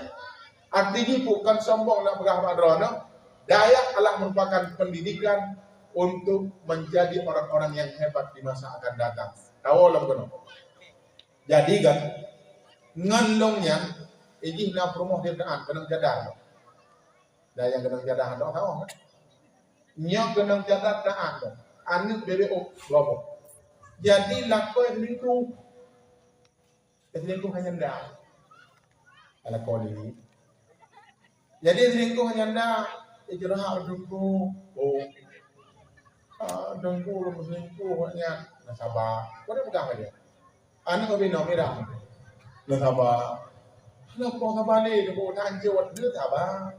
artinya bukan sombong nak pegang madrana. Daya adalah merupakan pendidikan untuk menjadi orang-orang yang hebat di masa akan datang. Tahu lah benar. Jadi kan, ngandongnya, ini nak promoh dia dengan kenang jadar. Daya kenang jadar tak tahu kan? Nyok kenang jadar tak ada. Anak BBO lobo. Jadi lakoi selingkuh. Selingkuh hanya dah. Ala koli. Jadi selingkuh hanya dah. Ijrah dengku. Dengku lu selingkuh hanya nasabah. Kau dah pegang dia. Anak kau bina merah. Nasabah. Anak kau sabah ni, kau tak jawab dia sabah.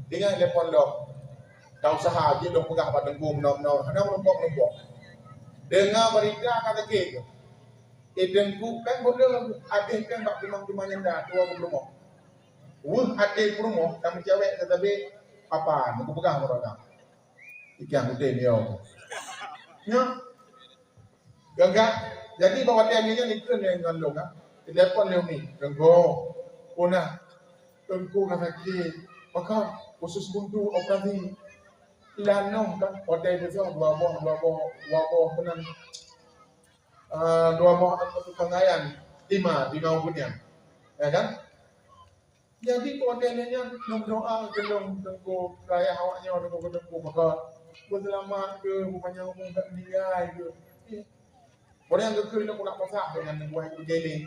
Dengan telepon dok. Kau usaha je dok pegang pada dengku menau-menau. Anak melompok-melompok. Dengar berita kata ke. Dengku kan boleh habis kan bak rumah nyenda tua berumah. Ada rumah kami cewek tetapi apa? Aku pegang mereka. Ikan putih ni yo. Ya. Gagak. Jadi bawa tiangnya ni kan yang ngandung kan. Telepon dia ni. Tengok. Puna. Tengku kata ke. Maka khusus untuk operasi. Lanong kan. Hotel besar dua buah penan. Dua buah pengayan. Lima punya. Ya kan? Jadi hotelnya doa gendong tengku raya awaknya tengku maka berselamat ke bukannya umum tak meninggal ke. Orang yang kekal nak pasak dengan buah itu geling.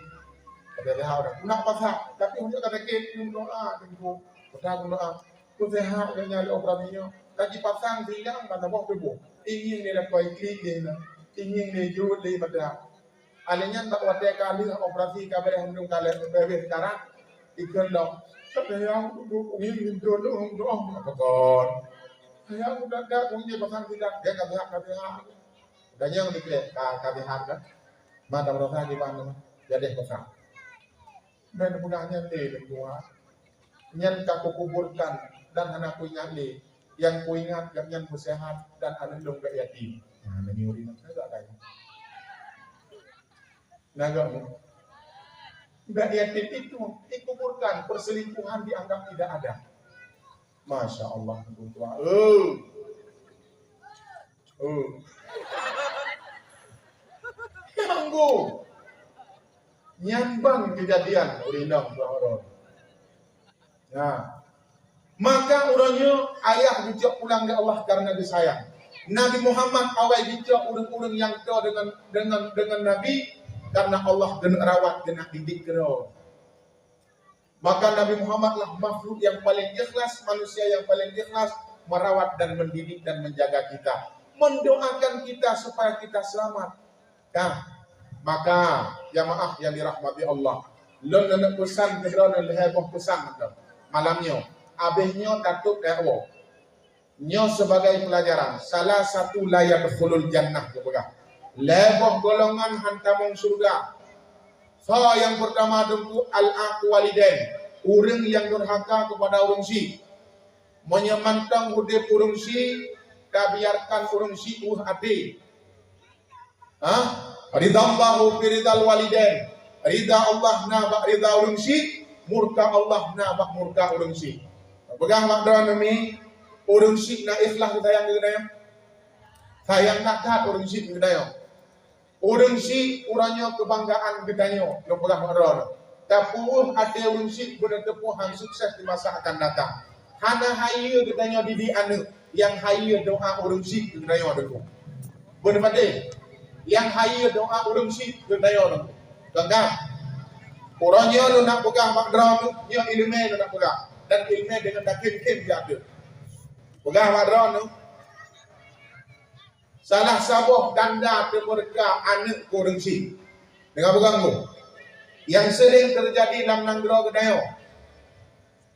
Ada hal dah. Nak pasak tapi untuk kata ke doa tengku. Kita doa. Tu sehat dengan operasinya. Lagi pasang siang kata buah tubuh. Ingin dia dapat klik dia. Ingin dia jurut dia pada. Alenya tak wadah kali operasi kabar yang belum kali bebas sekarang. Ikan dong. Tapi yang ingin dulu apa kon? Yang udah punya pasang tidak dia kata. Dan yang dikira kata kan. Mana merasa gimana? Jadi kota. Dan budaknya gua. Nyan aku kuburkan dan anakku ingat yang ku ingat yang ku sehat dan anak dong gak yatim. Nah, menyuri saya gak kayak. Nagamu. Gak yatim itu dikuburkan, perselingkuhan dianggap tidak ada. Masya Allah, tua. Tanggu. Nyambang kejadian urinang orang. Nah, maka orangnya ayah bijak pulang ke Allah karena disayang. Nabi Muhammad awal bijak orang-orang yang tahu dengan Nabi karena Allah kena rawat, kena didik kena. Maka Nabi Muhammad lah makhluk yang paling ikhlas, manusia yang paling ikhlas merawat dan mendidik dan menjaga kita, mendoakan kita supaya kita selamat. Nah, maka jamaah yang dirahmati Allah, lo nak pesan kedua leheboh pesan malamnya, abehnya datuk dewa, nyo sebagai pelajaran. Salah satu layak khulul jannah kepegang. Leboh golongan hantamong surga. Fa yang pertama tentu al-aqu walidain, orang yang durhaka kepada orang si, menyemantang hudip orang si, kabiarkan orang si ade. Ridha Allahu fi ridal walidain, ridha Allah na bak ridha orang si, murka Allah na bak murka orang si. Pegang makna nami orang si na ikhlas sayang kita, sayang nak kat orang si kita. Orang si urangnya kebanggaan gedanya yang pegang makna. Tapuh ada orang si bertepuh han sukses di masa akan datang. Hana haya gedanya didi anu yang haya doa orang si gedanya deku. Benar pada yang haya doa orang si gedanya deku. Gangga. Orangnya lu nak pegang makna tu, dia ilmu lu nak pegang dan ilmu dengan dakin-kin dia ada. Pegang makna tu. Salah sabuh ganda mereka anak kurang si. Dengar pegang yang sering terjadi dalam nanggro kedayo.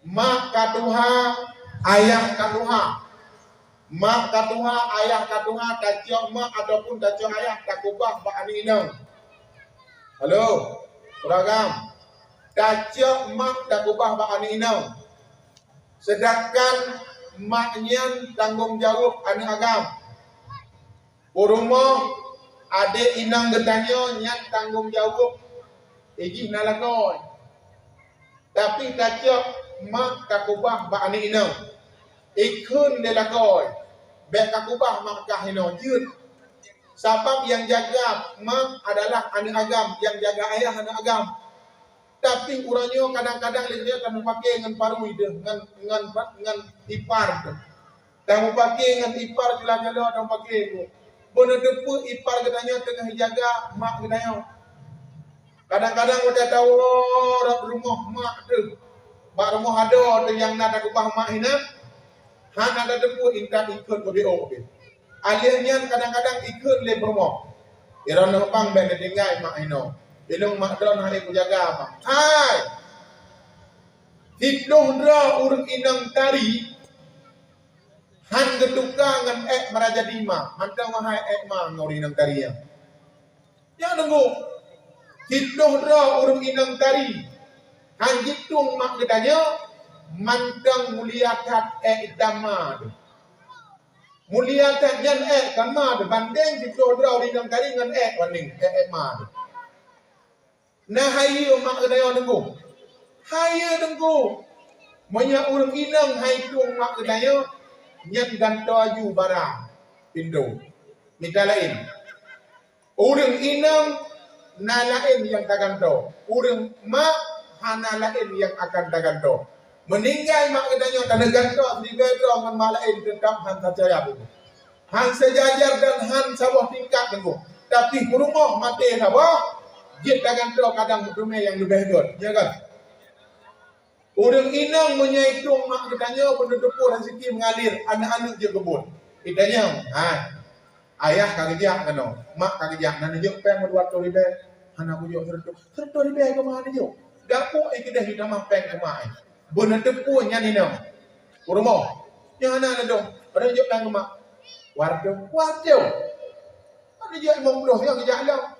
Mak katuha, ayah katuha. Mak katuha, ayah katuha, kacau mak ataupun kacau ayah takubah pak ani inang. Halo, beragam. Kacau mak takubah pak ani inang. Sedangkan maknya tanggung jawab anak agam. Rumah adik inang gedanya yang tanggung jawab iji nalakoy. Tapi kacau mak kakubah bak anik inang ikun delakoy bek kakubah mak kahino jut. Sebab yang jaga mak adalah anak agam, yang jaga ayah anak agam. Tapi urangnya kadang-kadang dia kamu pakai dengan parui dengan ipar. Kamu pakai dengan ipar jelas-jelas kamu pakai itu. Benar depu ipar katanya tengah jaga mak katanya. Kadang-kadang udah tahu rumah mak tu, mak rumah ada yang nak kubah mak ina, han ada depu ingat ikut BO. Alihnya kadang-kadang ikut le rumah. Iran numpang ben tinggal mak ina. Ilung mak don hari ku jaga mak. Hai. Hidup dra urang inang tari. Han getuka ngan meraja dima, hanta wahai ma ngori nang tariya. Ya nunggu. Hidup dra urung inang tari. Han jitung mak gedanya mantang muliakat itama. Muliakat jan kama banding hidup dra urung inang tari ngan banding ma. Nah hayu mak gedanya nunggu. Hayu nunggu. Monya urung inang haitung mak gedanya yang ganto aju barang pintu. Minta lain. Urang inang na lain yang taganto. Urang mak hana lain yang akan taganto. Meninggal mak katanya tanah ganto di bedro ngan malain tetap han sajaya bu. Han sejajar dan han sabah tingkat tunggu. Tapi rumah mati sabah jit taganto kadang dume yang lebih good. Ya kan? Orang inang menyaitung mak katanya penduduk rezeki mengalir anak-anak je kebun. Itanya, ayah kagijak kano, mak kagijak nana juk peng berdua ribe, anak juk serta ribe ke mana juk. Dapo ikidah kita mampeng ke mak. Benar depu nyanyi nam. Rumah, yang anak dong, pada juk peng ke mak. Wardo. Ada juk imam doh yang kejak dah.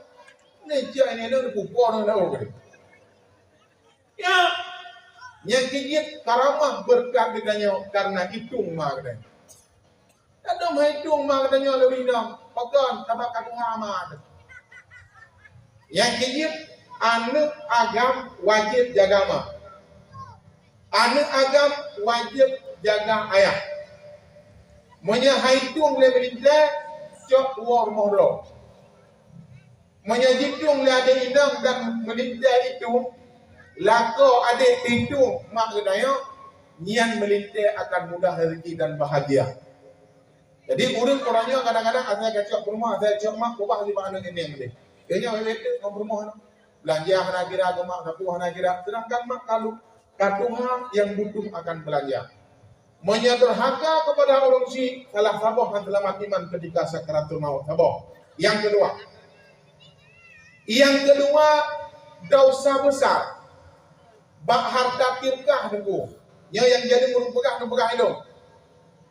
Ni cik ini ada kupon ada orang. Ya, yang kejit karamah berkat katanya karena hitung mah katanya. Ada mah hitung mah katanya lebih dong. Pakan tabak kakuhama. Yang kejit anak agam wajib jaga mah. Anak agam wajib jaga ayah. Monya hitung le berita cok war mohro. Monya hitung le ada inang dan berita itu lako adik hitung mak katanya nian melintai akan mudah rezeki dan bahagia. Jadi orangnya kadang-kadang saya kacau rumah, saya cok mak kubah di mana ini yang ini. Kayaknya betul ngom rumah belanja hana kira agama kapu hana kira. Sedangkan mak kalau katuha yang butuh akan belanja. Monya durhaka kepada orang si salah sabah yang selamat iman ketika sakaratul maut. Sabah. Yang kedua dosa besar. Bak harta tirkah nunggu. Yang jadi merupakan itu.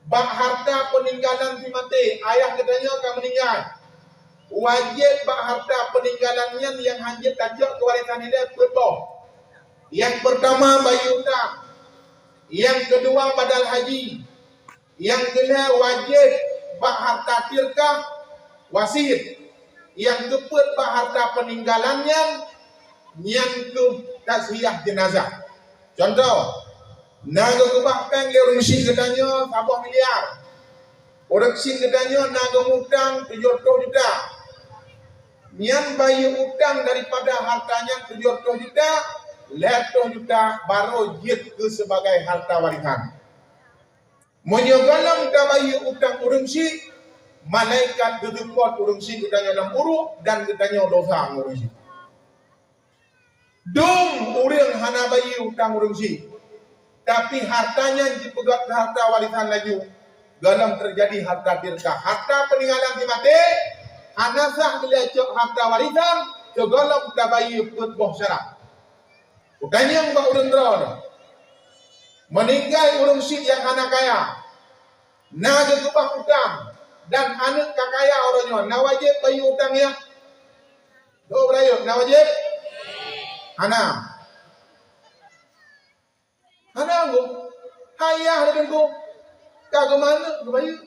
Bak harta peninggalan si mati. Ayah katanya akan meninggal. Wajib bak harta peninggalannya yang hanya tajak kewarisan dia betul. Yang pertama bayi utang. Yang kedua badal haji. Yang kedua wajib bak harta tirkah wasiat. Yang keempat bak harta peninggalannya yang ke tasbih jenazah. Contoh, naga kebak peng dia orang sing katanya 4 miliar. Orang sing katanya naga utang 700 juta. Nian bayi utang daripada hartanya 700 juta, 100 juta baru jid ke sebagai harta warisan. Menyogalam ka bayi utang orang sing, malaikat gedepot orang sing katanya dalam uruk dan katanya dosa orang sing. Dong orang hana bayi utang orang si. Tapi hartanya dipegang harta warisan lagi. Dalam terjadi harta tirkah. Harta peninggalan si mati. Hana sah melecok harta warisan. Segalam kita bayi putboh syarat. Bukannya yang buat orang terang. Meninggal orang si yang hana kaya. Naga kebah utang. Dan anak kakaya orangnya. Na wajib bayi utangnya. Doa berayu. Na wajib. Hana aku ayah dia aku kau ke mana ke bayu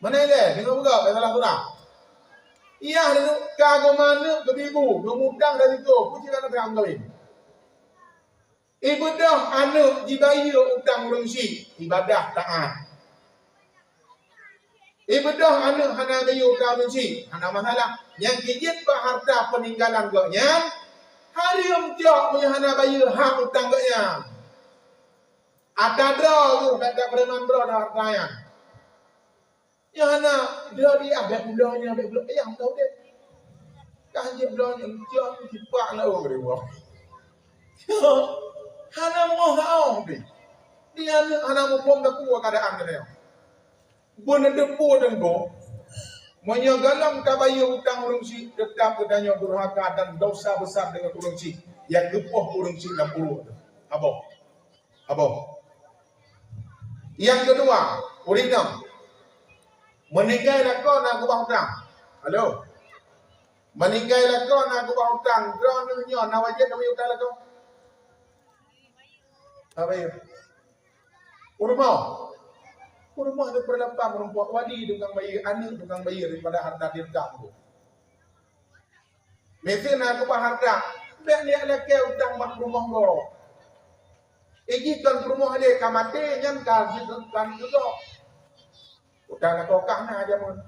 mana dia dengar buka salah surah iya dia kau ke mana ke ibu ngutang dari tu kucing anak terang kawin ibu dah anak di bayi utang orang si ibadah taat ibu dah anak hana bayi utang orang si hana masalah yang kijit harta peninggalan gaknya hari yang jauh punya hana bayi hak utang gaknya. Ada tu, ada preman bro ada hartanya. Yang hana dia ada bulanya, ada bulan. Yang tahu dia. Kan dia bulanya jauh tipak lah orang dia. Hana mau hau dia. Dia hana mau pom dah kuat keadaan dia. Bukan depu dengko. Menyogalam kabayu utang orang si tetap katanya durhaka dan dosa besar dengan orang si yang gepoh orang si 60. Abo. Yang kedua, urinam. Meninggal kau nak kubah utang. Halo. Meninggal kau nak kubah utang. Drone nyo na wajib kami utang kau. Apa ya? Rumah itu berlapang perempuan wadi dengan bayi anak dengan bayi daripada harta tirkah tu. Mesti nak kubah harta. Biar dia lelaki utang mak rumah kau. Ijikan rumah dia kamate nyan kan juga. Utang nak kau kahna aja mun.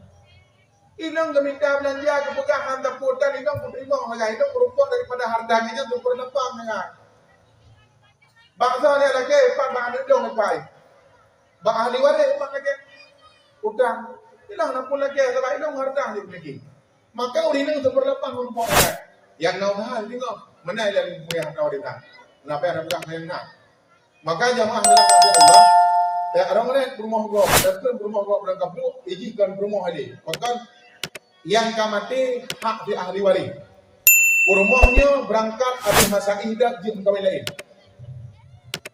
Ilang geminta belanja kepegahan taputan ilang kuterima harga itu perempuan daripada harganya tu berlapang dengan. Bangsa dia lelaki pak bang ada dong pai. Bak ahli waris pak lagi utang hilang nak pun lagi sebab hilang harta dia lagi maka urinang seberlapan rumput yang nak hal tengok mana yang punya harta warisan kenapa ada pegang yang nak maka jamaah dalam Allah orang rumah gua datang rumah gua berangkat bu ijikan rumah ali maka yang kamati hak di ahli waris rumahnya berangkat ada masa idah jin kawin lain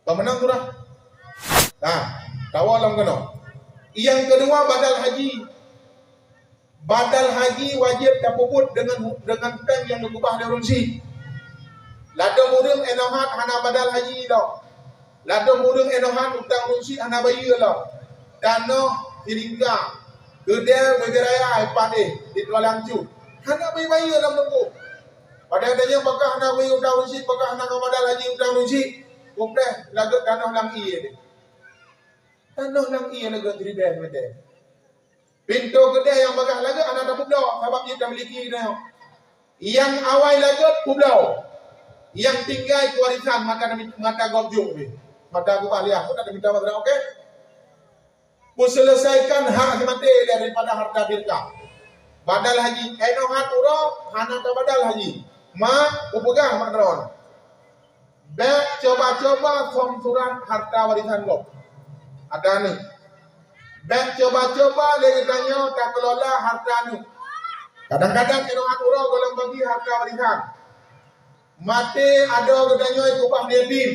pemenang tu dah tawalam kena. Yang kedua badal haji. Badal haji wajib dapubut dengan bank yang diubah dari rumsi. Lada murung enohat hana badal haji dah. Lada murung enohat utang rumsi hana bayar lah. Dano diringga. Kedai bergeraya iPad di Kuala Lumpur. Hana bayar dalam tunggu. Pada katanya bakal hana bayar utang rumsi, bakal hana badal haji utang rumsi. Kumpul lagu dano lang iya deh. Dano lang iya lagu diri deh mede. Pintu kedai yang bagah lagu anak tak pulau sebab dia tak memiliki dah. Yang awal lagu pulau. Yang tinggal warisan mata gobjuk ni. Mata aku baliah aku tak minta madrasah okey. Ku selesaikan hak mati daripada harta dirka. Badal haji eno hat uro hana tak badal haji. Mak ku pegang mak dron. Bek coba-coba surat harta warisan kau. Ada ni. Bek coba-coba dia tanya tak kelola harta ni. Kadang-kadang kena atur golong bagi harta warisan. Mati ada katanya ikubah yatim.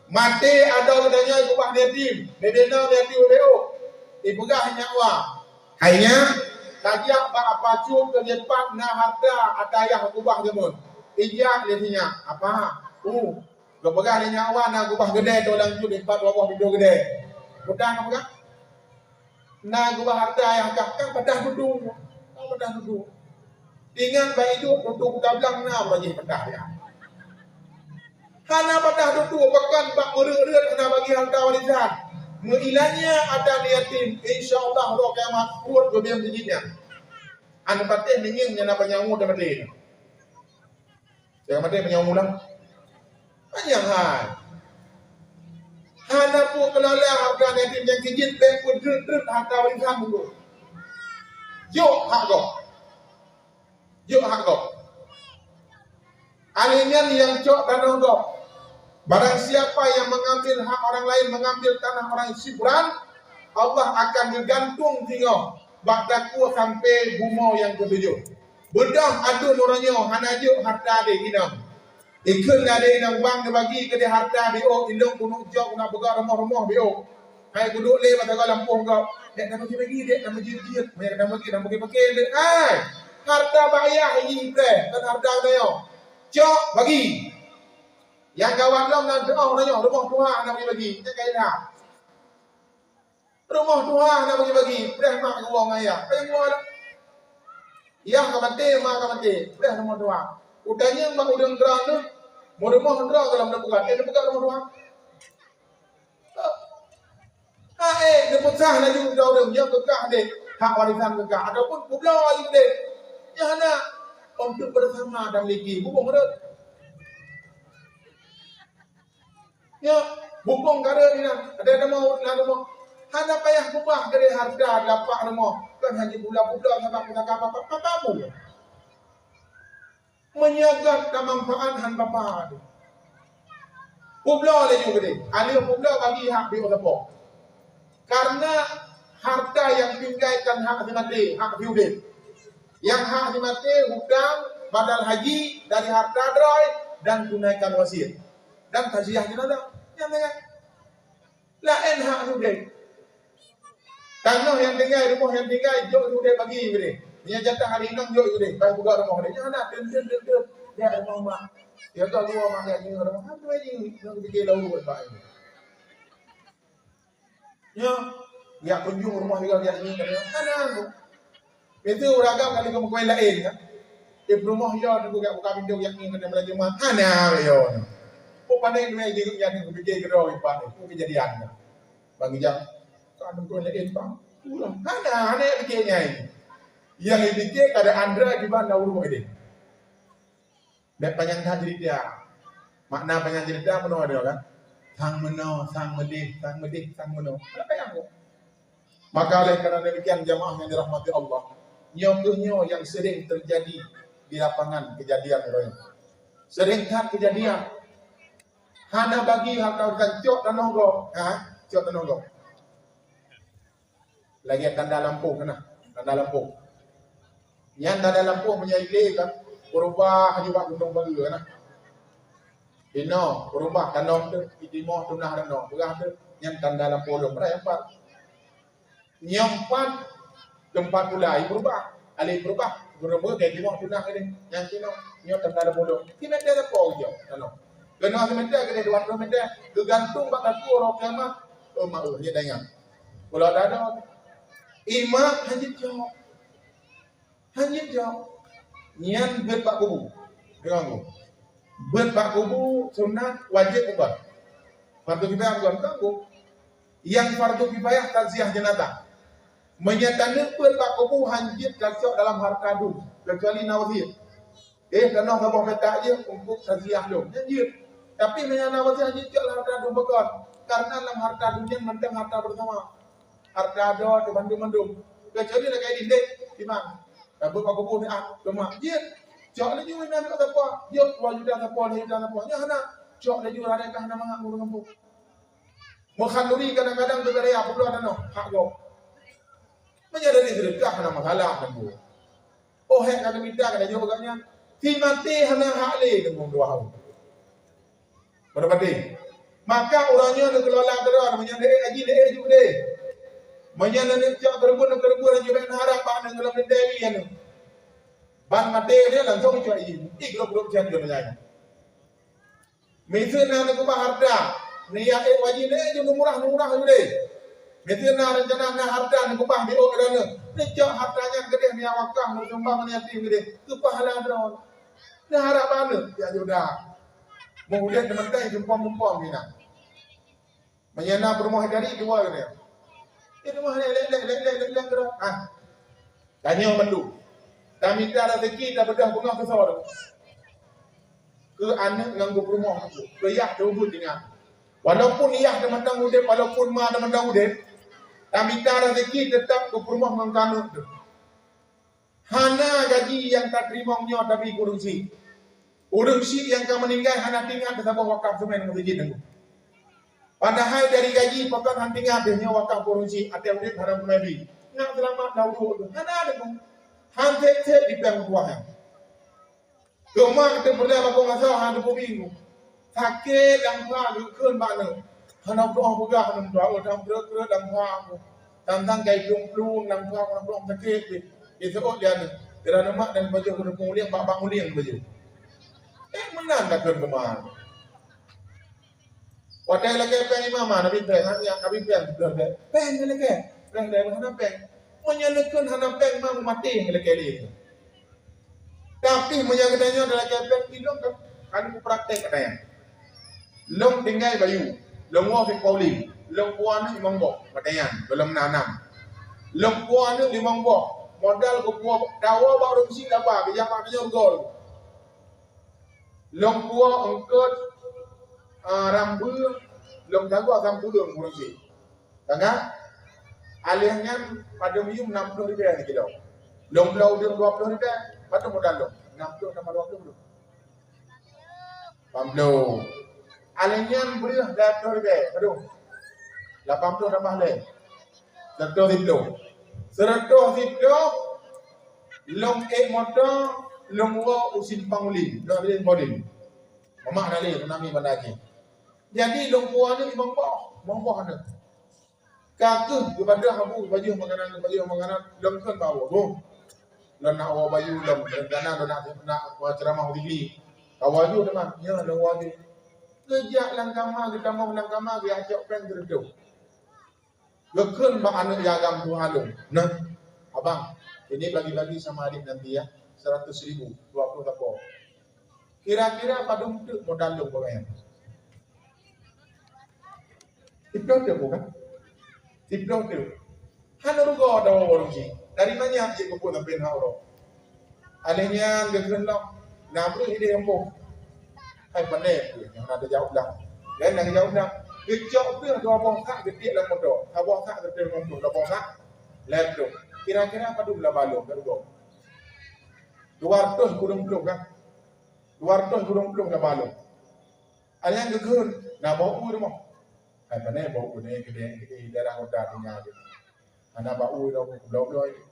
Mati ada katanya ikubah yatim. Bedena yatim leo. Ibugah nyawa. Hanya kajak apa cum ke depan na harta atayah ikubah jemun. Ijak dia apa? Gepegah dia nyawa na ikubah gede tolang tu depan bawah pintu gede. Pedang apa? Nah, gua harta yang kan pedah duduk. Kau pedah duduk. Ingat baik itu duduk tablang na bagi pedah dia. Hana pedah duduk bahkan bak merek-rek hana bagi harta warisan. Muilanya ada yatim, insya-Allah roh kiamat kuat gobiam dijinya. Anu patih ningin nyana penyangu dah mati. Jangan mati penyangu lah. Panjang hal. Hana pun kelola harta yatim yang kijit bank pun drut harta warisan dulu. Yuk hak kau. Yuk hak kau. Alinian yang cok tanah kau. Barang siapa yang mengambil hak orang lain, mengambil tanah orang siburan, Allah akan digantung tinggal bakdaku sampai bumau yang ketujuh. Bedah adun orangnya hana juk harta dia hinam. Ikut ada yang bang dia bagi ke dia harta dia indong punuk jok nak begar rumah-rumah dia. Hai duduk le mata kau Lampung kau. Dek nak bagi dek nak bagi dia. Banyak nak bagi pakai dia. Ai harta bayar ini pre kan harta dia. Jok bagi. Yang kawan long nak doa orangnya rumah Tuhan nak bagi. Jangan kaya dah. Rumah Tuhan nak bagi. Pre mak uang ayah. Pre uang. Ya kamate mak kamate. Pre rumah Tuhan. Utanya mak udang geran tu, mau rumah hendra kalau nak buka, dia buka rumah tuan. Dia pecah lagi udang, dia kekah deh, hak warisan kekah. Ataupun pulau lagi deh, ya nak untuk bersama dan lagi, bukong ada. Ya, bukong ada ni nak, ada mau, ada mau. Hanya payah kubah dari harga dapat rumah, kan hanya bulan-bulan sampai kita apa kamu. Menyagat kemanfaat han bapa tu. Publo le juga deh. Ali publo bagi hak dia apa? Karena harta yang tinggalkan hak mati, hak hidup. Yang hak mati hutang, badal haji dari harta drai dan tunaikan wasiat. Dan taziah jenazah. Yang dengan lain hak hidup. Tanah yang tinggal, rumah yang tinggal, jauh hidup bagi dia. Dia jatah hari ini jauh itu deh, baik buka rumah dia. Jangan nak tension dia rumah mak. Dia tahu rumah mak yang ini rumah. Apa ini yang dikira lalu buat baik. Ya kunjung rumah dia yang ini kan. Mana? Itu uragam kali kamu kau lain kan. Di rumah dia tu buka pintu yang ini kan belajar mak. Mana yo? Kau pandai ni juga yang aku fikir kau ipan itu kejadian. Bagi jam kan kau lain bang. Ulang. Mana fikirnya ini? Yang dipikir ada Andra di mana urut ini. Nek panjang jadi dia. Makna panjang jadi dia meno dia kan. Sang meno, sang medih, sang medih, sang meno. Apa yang aku? Maka oleh kerana demikian jamaah yang dirahmati Allah, nyontohnya yang sering terjadi di lapangan kejadian orang. Sering kan kejadian. Hana bagi harta cok tanah go, cok tanah go. Lagi tanda lampu kena, tanda lampu. Yang tanda lampu menyaili kan berubah juga gunung bagi kan. Ino berubah tanam tu itimo tunah dan no berah tu yang tanda lampu lu berai empat. Nyempat tempat pulai berubah, alih berubah, berubah kayak gimana tunang ini, yang kino, nyo tentara bodoh, kini ada apa je, ano, kena sementara kena 200 meter, kegantung bakal orang kiamat, mak dia dengar, kalau ada, imam hajit jauh, nyan berpak kubu, dengar berpak kubu sunat wajib ubah, fardu kifayah bukan tanggung, yang fardu kifayah takziah jenazah. Menyatakan berpak kubu hanjit kasut dalam harta dulu kecuali nawazir. Kena sabah petak je untuk takziah dulu. Hanjit. Tapi menyatakan nawazir hanjit dalam harta dulu bukan. Karena dalam harta dunia mentang harta bersama. Harta do di mandum-mandum. Kecuali nak kayak dinding, timang. Berpak kubu ni cuma hanjit. Cok lagi nak tak apa. Dia wajib tak apa, dia tak apa. Nya hana cok lagi ada kah nama ngak ngurung kampung. Mukhanduri kadang-kadang tu beraya apa ada no hak go. Menyadari sedekah hana masalah kan bu. Oh hek kata minta kata jawab agaknya. Ti mati hana hak le dengan dua hal. Berarti maka orangnya nak kelola terus menyadari lagi deh juga deh. Menyadari cak kerbun juga harap ban dalam dewi anu. Ban mati dia langsung cuai ini. Grup-grup jangan menyadari. Misalnya nak harta, niat wajib deh juga murah juga deh. Misalnya rencana nak harta nak kupah di orang ni cak hartanya gede ni awakah nak sumbang ni yatim gede tu pahala drone ni harap mana dia sudah kemudian teman-teman jempol-jempol ni nak menyana berumah dari dua ni itu mah lek drone tanya mendu dah minta rezeki dah bedah bunga besar ke anak nganggo rumah tu ke yah dubut dengan walaupun yah teman-teman udep walaupun ma teman-teman udep kami minta rezeki tetap ke rumah mengkanut tu. Hana gaji yang tak terima punya tapi kurungsi. Kurungsi yang kau meninggal hana tinggal ke sabah wakaf semen masjid tu. Padahal dari gaji pokok hana tinggal dia wakaf kurungsi atau dia haram nabi. Nak selamat dahulu tu. Hana ada pun. Han tek di pang buah. Cuma kita pernah bakal masa hana minggu. Sakit dan pa keun mana. Hana doa pegah hana doa dalam berat dalam pa. Tantang kai plung nang plung sakit ni. Dia sebut dia ni. Kerana mak dan baju kena penguliang bak uliang baju. Menang dah keun kemana. Wadai lagi peng imam nabi peng yang nabi peng dah peng lagi. Peng dah hana peng. Menyalakan hana peng mau mati lagi. Tapi menyangkutnya adalah peng hidup kan praktek katanya. Long tinggal bayu. Long wafik pauling, long puan ni imam bok, matayan, belum nanam. Long puan ni imam bok, modal ke puan, dawa baru mesti dapat, bijak maknya gol. Long puan angkat rambut, long jago rambut kurang sih. Tengah, alihnya pada minum 60 ribu ni kilo. Long belau dia 20 ribu, pada modal long 60 sama 20 ribu. Pamlo. Alenyan beri dah terbe, aduh, 80 tambah le, 110, long motor, long wa usin pangulin, dah boleh boleh, mama dah le, nami bandagi. Jadi long puan ni mangkok ada. Kaku kepada habu baju makanan, long kan bawa, long nak bawa baju long, dan nak ceramah tinggi, kawaju teman, ya long wadi. Kejak langkama kita mau langkama dia ajak peng terdu. Gekun bak anak jagam Tuhan lu. Nah, abang, ini bagi-bagi sama adik nanti ya, 100.000, 20 tapo. Kira-kira pada untuk modal lu bayar. Itu dia bukan? Itu dia. Hana rugo ada orang sih. Dari mana je kau nak pen hauro? Alihnya gekun lah. Nampu ide empo. Hai pandai yang ada jauh dah. Dan yang jauh dah. Kecok tu dua bongsak gede dalam motor. Abang sak gede dalam motor. Dua bongsak. Lepas kira-kira apa tu belah balong bergo. 200 kurung-kurung kan. 200 kurung-kurung dah balong. Ada yang gekun. Nak bawa u rumah. Hai pandai bawa u ni gede daerah kota tinggal dia. Ada bawa u dah belau-belau ini.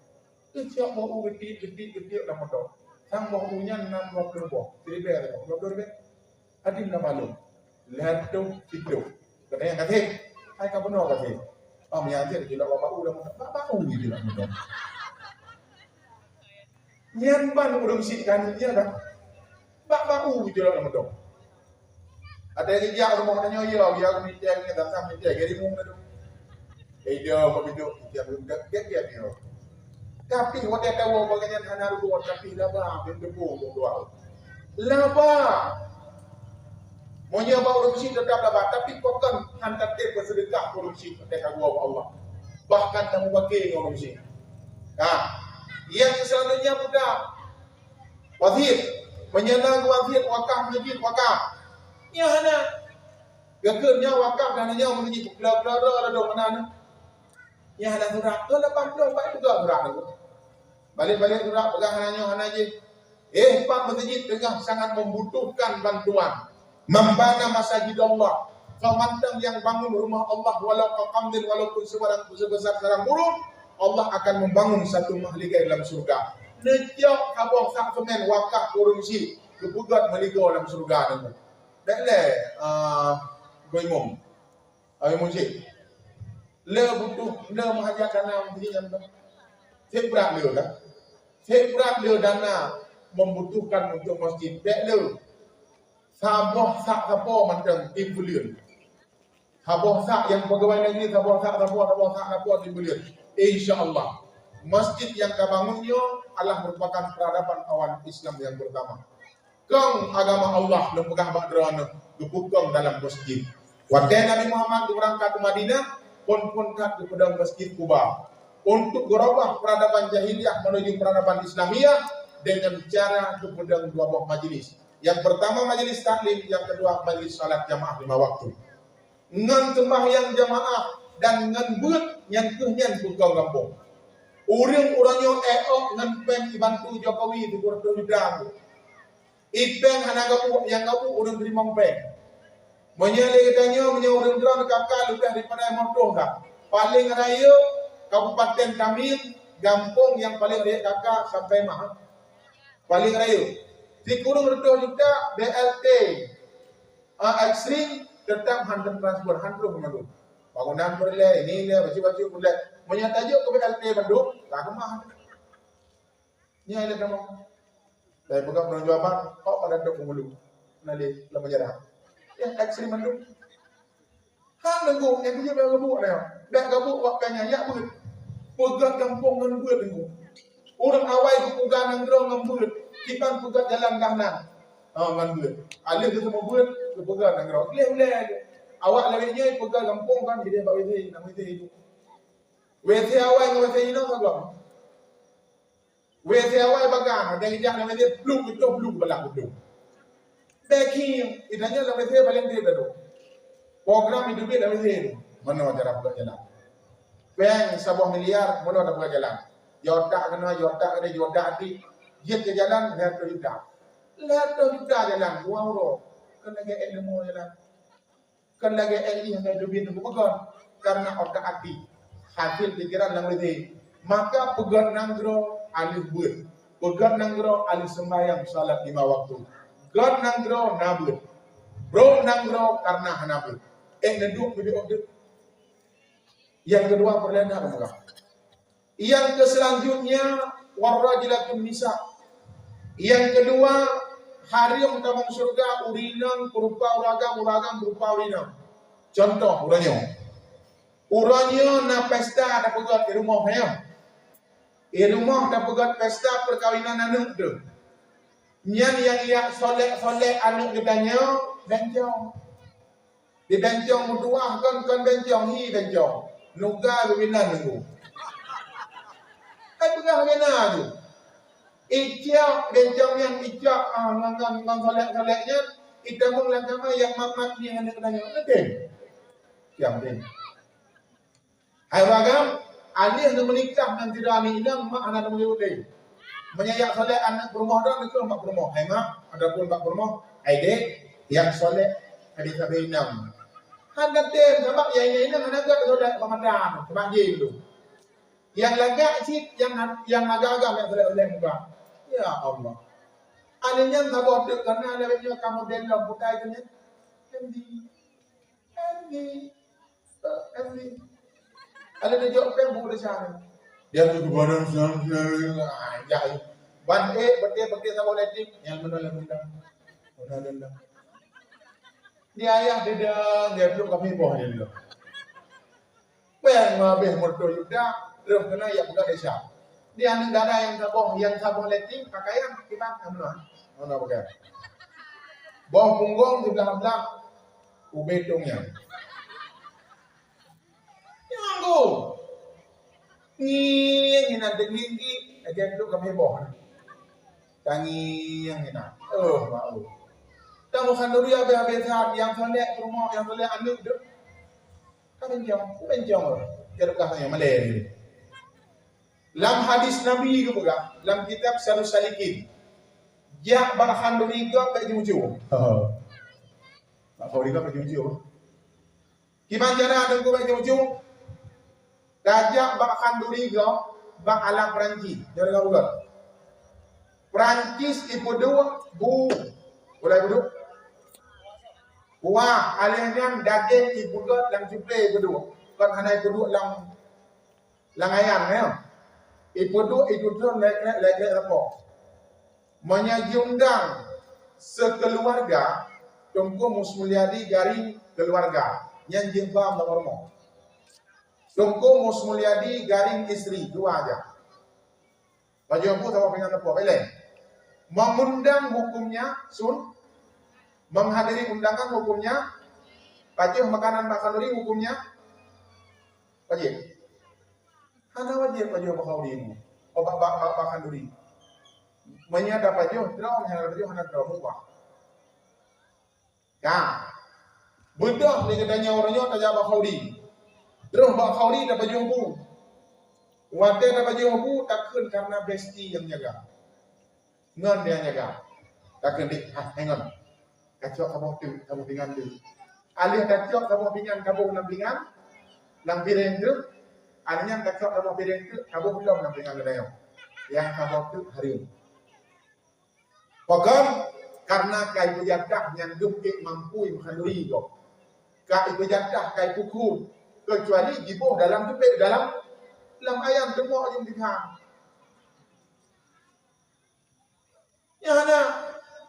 Kecok bawa u gede dalam motor. Sang bawa u-nya 60 ribu. Seribu ribu. 20 ribu. Adim nama lu, lihat tu itu. Katanya kata, hai kapan nak kata? Oh, menyangkut kita bawa bau dah, bawa bau gitu lah, betul. Nyan ban urung si kan dia dah. Bak bau je lah nama. Ada yang dia rumah nanya ya, dia aku minta ni datang minta gari mung tu. Dia apa begitu dia dia. Tapi waktu tahu bagaimana hana ruang tapi laba bendebu doa. Laba. Monya ba urung si tetap laba tapi kau kan hantar te bersedekah urung si dekat gua Allah. Bahkan kamu pakai urung si. Yang selanjutnya budak wazir menyenang wazir wakaf masjid wakaf. Ya hana gagelnya wakaf dan hanya masjid bla-bla ada mana ni. Ya hana surat tu 84 juga surat tu. Balik-balik surat pegang hana je. Pak masjid tengah sangat membutuhkan bantuan. Membana masjid Allah. Famantang yang bangun rumah Allah walau qamdin walaupun sebesar sarang burung, Allah akan membangun satu mahligai dalam surga. Nejak kabong sak semen wakaf kurung si kepugat meligo dalam surga ni. Dak le goimong. Ai musik. Le butuh le mahajat dana mesti jam tu. Cek berat le kan. Cek berat le dana membutuhkan untuk masjid. Dak le. Saboh sak sapo macam tim bulian. Saboh sak yang pegawai negeri saboh sak tim bulian. InsyaAllah masjid yang kabangunnya adalah merupakan peradaban awan Islam yang pertama. Kong agama Allah lembaga badrana gepukong dalam masjid. Waktu Nabi Muhammad berangkat ke Madinah, pun kat kepada Masjid Kuba untuk merubah peradaban jahiliyah menuju peradaban Islamiyah dengan cara kepada dua buah majlis. Yang pertama majlis taklim, yang kedua majlis salat jamaah 5 waktu. Ngan sembahyang jamaah dan ngan buat yang kehnyan pukau kampung. Orang-orangnya ngan peng dibantu Jokowi di Bordo Hidang. Ipeng hana gapu yang gapu orang terima peng. Menyale katanya orang drone kakak lebih daripada motor dah. Paling raya Kabupaten kami gampung yang paling raya kakak sampai mah. Paling raya. Di kurung redo juga BLT. Ekstrim tetap hantar transfer hantar Bandung. Bangunan boleh, ini baju-baju boleh. Menyatajuk ke BLT Bandung, tak kemah. Ini ada kamu. Saya pegang dengan jawaban, kau pada dok mulu. Nanti lama jarang. Ya, ekstrim Bandung. Hang nenggu, yang kerja bergabung ni. Dah gabung waktunya, ya buat. Pegang kampung dengan buat nenggu. Orang awal ke pegang nenggerong dengan buat. Kita pegang jalan kanan. Dengan buat. Alih ke semua buat, ke pegang nenggerong. Boleh aja. Awak lewatnya pegang kampung kan, jadi Pak WC, nama WC itu. WC awal dengan WC ini tak WC awal bagang, ada yang jangan WC blue itu blue belak blue. Backing, idanya dalam WC paling dia tu. Program hidup dia dalam WC itu. Mana cara buat jalan? Bank 1 miliar, mana ada buat jalan? Yodak kena yodak di. Jet ke jalan, lihat tu juga. Lihat tu juga jalan, 2 euro. Kena ke ilmu jalan. Kan lagi yang ada duit itu pegang karena otak hati hasil pikiran yang lebih maka pegang nanggro alih buat pegang nanggro alih sembahyang salat 5 waktu pegang nanggro nabut bro nanggro karena hanabut neduk lebih okey. Yang kedua perlena pegang. Yang selanjutnya warajilatun nisa. Yang kedua hari yang utama surga urinang berupa uragam berupa urinang. Contoh urangnya na pesta ada pegat di rumah ya. Di rumah ada pegat pesta perkawinan anak tu. Nyan yang ia solek anak gedanya bencong. Di bencong muduah kan bencong hi bencong. Nuga bebinan nunggu. Ai pegang kena tu. Ijak bencong yang ijak ngang solek-soleknya kita mengelakkan yang mamat ni yang ada betul. Yang betul. Hai ragam alih nak menikah dan tidak ani inang mak anak menyuruh menyayak solek anak berumah dah ke mak berumah. Hai mak adapun mak berumah ai dek yang solek hadis sabai inang. Hendak tem sebab yang ini inang anak gak solek pemadan sebab je tu. Yang lagak cip yang agak-agak yang solek-solek juga. Ya Allah. Alihnya sabot karena alihnya kamu dalam putai tu ni. MD. Ada dia jawab pun boleh sana. Dia tu badan sana jai Ban birthday sama letting yang menolak undang. Dia ayah dia belum kami boh dia dulu. Bayang mabeh mertua yuda, terus kena ya bukan desa. Dia negara yang sabong letting pakaian kita mana pakai. Boh punggung di belakang ubedongnya. Yang ni nanti tinggi, dia belum kami boh. Tangi yang ina. Mau. Tamu kanduri abe saat yang soleh rumah yang soleh anu tu. Kan benjong. Jadi kahnya Malay. Lam hadis Nabi ke buka, lam kitab Syarhus Salikin. Ya barahan duri ke bagi muncul. Tak kau dia bagi muncul. Gimana cara ada ku bagi muncul? Gajah barahan duri ke bak alam Perancis. Jadi kau buka. Perancis ibu dua boleh duduk. Wah, alihnya daging ibu dua lang cuplay ibu dua. Kan hanya ibu dua lang ayam ya. Ibu dua lek apa? Menyajundang sekeluarga Tunggu Musmulyadi garing keluarga yang jembam nomor. Tunggu Musmulyadi garing istri dua aja. Baju aku sama dengan apa? Eleng. Mengundang hukumnya menghadiri undangan hukumnya wajib makanan duri hukumnya wajib. Hana wajib makan duri. Makan duri. Menyadap wajib, terus menyadap wajib hana terus mubah. Ya. Bedah ni katanya orangnya tak jawab khauri. Terus khauri dapat jumpu. Wadah dapat jumpu takkan karena besti yang jaga. Ngon dia jaga. Takkan dik hengon. Kacau kamu pingan tu. Alih kacau kamu pingan kamu nampingan. Nampiring tu. Alihnya kacau kamu piring tu kamu belum nampingan kedayang. Yang kamu tu hari ini. Pokok karena kai pujadah yang dukik mampu menghanduri itu. Kai pujadah kai pukul kecuali jibuh dalam tupik dalam ayam demok yang dihang. Ya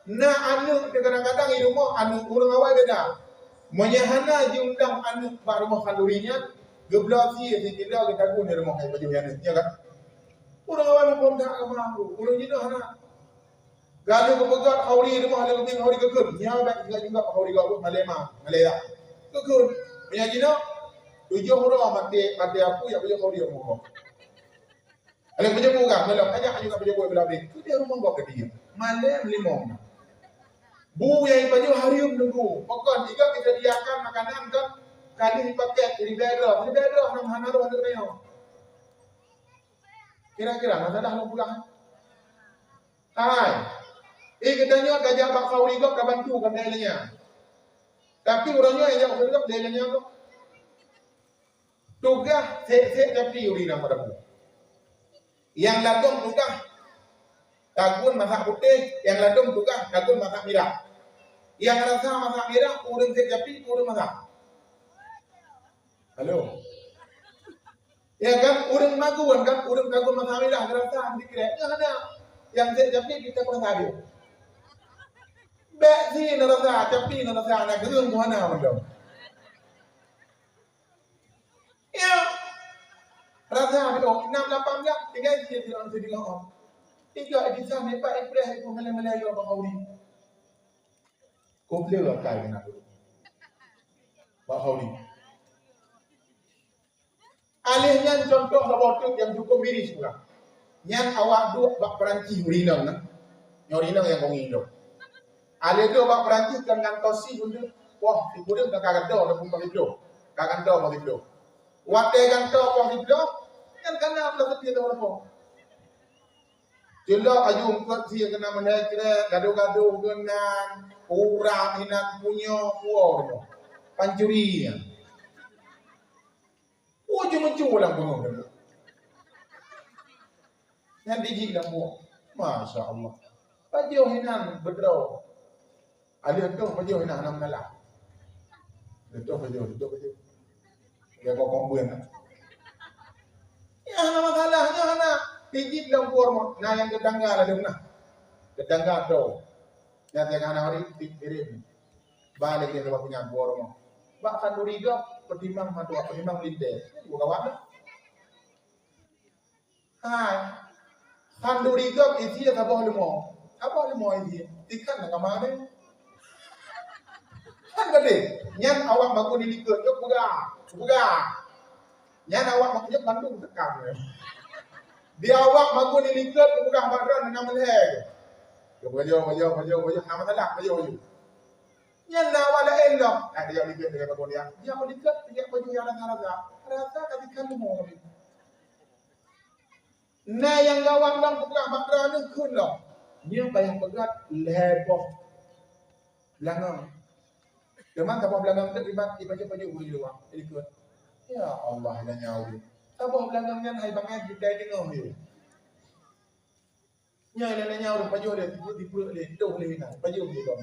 na anu kadang-kadang di rumah anu urang awal beda. Menyahana diundang anu pak rumah kandurinya geblasi kita guna di rumah kai baju yang ya kan. Urang awal pun tak mampu. Urang jidah hana gaduh kepegat khauri rumah ada lebih khauri kekun. Nya dak juga khauri gak Malaya. Kekun. Punya jina tujuh orang mati aku ya punya khauri rumah. Ada punya bukan belum aja juga punya buat belum. Itu dia rumah gak dia. Malam limong. Bu yang baju harium nunggu. Pokok jika kita diakan makanan kan kali dipakai di daerah nama hanaru ada neo. Kira-kira masa dah lu pulang. Hai. Katanya gajah bak khauri kau bantu kan daerahnya. Tapi orangnya yang berdekat daerahnya tu. Tugas sek tapi urina padaku. Yang ladong tugas tagun masak putih, yang ladong tugas tagun masak merah. Yang rasa masak merah urang sek tapi urang masak. Halo. Ya kan urang maguan kan urang tagun masak merah rasa dikira. Ada yang sek tapi kita kurang tahu. Bek si narasa tapi narasa nak gerung mana mandom. Ya. Rasa itu 6 8 jam tinggal dia orang sedih orang. Tiga edisan ni pak Ibrahim itu Malay yo Bakhauri. Komplain lah kai kena dulu. Bakhauri. Alihnya contoh laboratorium yang cukup miris pula. Yang awak duk bak Perancis urinang nah. Urinang yang kong Indo. Alih tu bak Perancis kan tosi dulu. Wah, ibu dia dah kagak dah pun pakai do. Kagak dah pakai do. Waktu kan dah pakai do, kan kena apa dia tahu apa. Jelak aju ungkut si kena menekre gaduh-gaduh dengan orang hinan punya puau pancurinya. Cuma dalam penuh dulu. Yang dijik dalam puau. Masya Allah. Pajau hinan berdraw. Alih tu pajau hinan enam nalah. Itu pajau. Dia kok komplain. Ya, masalahnya anak. pijit dalam bormo na yang gedangga la dem na gedangga do ya dengan hari pikirin balik dia punya bormo bahkan duriga pertimbang matua pertimbang linde gua kawan hai kan duriga isi ya kabah limo isi tikan na kamane kan gede nyan awak baku dilikut yo buga nyan awak baku Bandung tekan dia awak baku dilikut buga badran na meleh yo bajo nama talak bajo nyan na wala endo dia likut dengan baku dia melikut dia bajo yang rasa katikan mo na yang gawang lang buga badranนึงขึ้นหรอกเนี่ยไปyang berat leboh langang teman tabah belangang terlibat ibadah baju luar ikut ya Allah dan nyawa tabah belangangnya hai bangai bidai dengar you nya dan nyawa baju dia tipu dia doh le na baju dia dom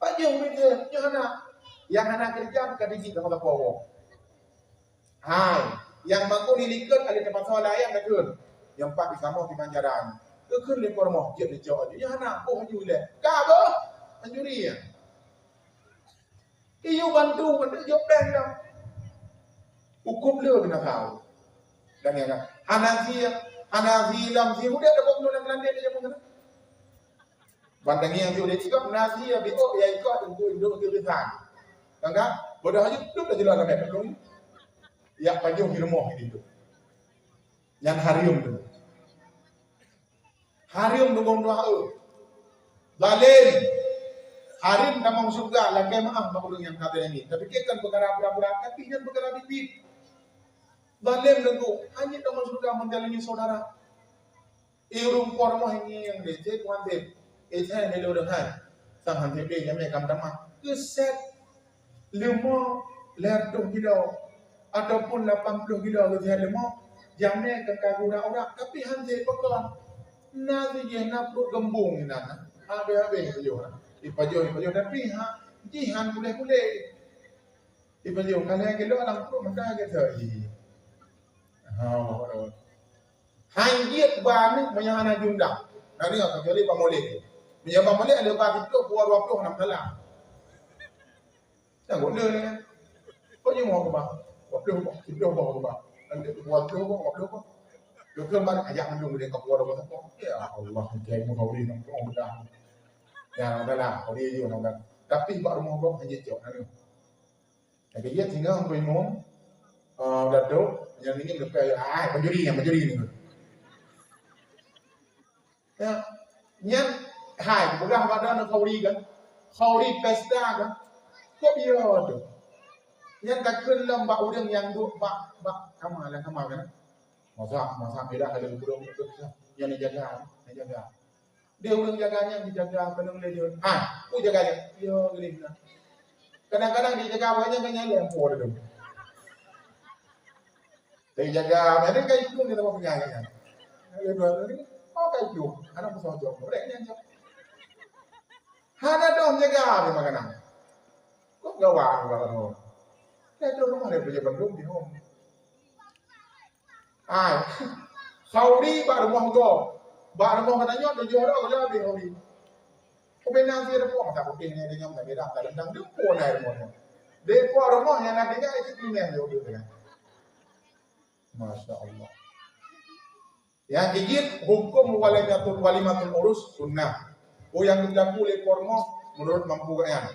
baju dia yang anak kerja ke digi sama tapowo hai yang maku dilikut ada tempat solat yang nakun yang pak di kamu di Banjaran ke le pormo je le jo nya anak boh you le ka bo anjuri ya iyo bantu benda job dan dah hukum dia kena tahu dan yang Hanafi lam si udah ada pokok dalam Belanda dia pun kena bandang yang dia cakap Hanafi ya bio ya ikut untuk kebesaran kan bodoh aja tu dah jelas nak belum ya pagi hirmoh itu yang harium dugong doa zalim Harim namang surga lagi maaf makulung yang kata ini. Tapi kita perkara pura-pura, tapi jangan perkara bibit. Zalim lagu, hanya namang surga menjalani saudara. Irum pormo ini yang leceh kuantit. Saya ni lo dengan sang hantu dia yang mereka damah. Keset 5 ler 2 kilo ataupun 80 kilo keset 5 yang ni kekaguna orang. Tapi hantu pekon nasi je nak perut gembung ni nana. Habis tujuh. Ipajo tapi jihan boleh ipajo kalau yang kelo alang tu maka ke thai hanjit ban menyana jundang nani ka kali pamole menyapa mole ada ka itu buat 26 dalam tak guna ni kau je mau ba 20 ba nanti buat 20 ba lu ke mana ajak mendung dia ka buat apa ya Allah kayak mau kau ni nak mudah yang adalah orang dia orang tapi baru mau hanya jauh nanti. Jadi dia tinggal sampai mau datuk yang ini lepas majuri ni. Ya, nyan hai bukan badan kauri kan, kauri pesta kan, kok biar tu. Nyan tak kenal mbak udang yang duk mbak kamar kan. Masa beda kalau udang itu yang dijaga. Dia orang jaganya dijaga penuh dia. Aku jaganya. Yo gini nah. Kadang-kadang dijaga banyak kan yang lempor tu. Dia jaga, mereka kayak itu dia tak punya kan. Dia dua ni, kayak itu. Anak besar jauh, mereka yang jauh. Hana dong jaga di makanan. Kok gawang kalau. Dia tu rumah dia punya bandung di home. Saudi baru monggo. Baru mau katanya ada juara kalau dia hobi. Kebenaran dia pun tak boleh ni dengan tak beda tak tentang dia pun air mana. Dia pun rumah yang nanti kan itu punya dia kan. Masya Allah. Yang gigit hukum walimatul urus sunnah. Yang berlaku oleh kormo menurut mampu kan.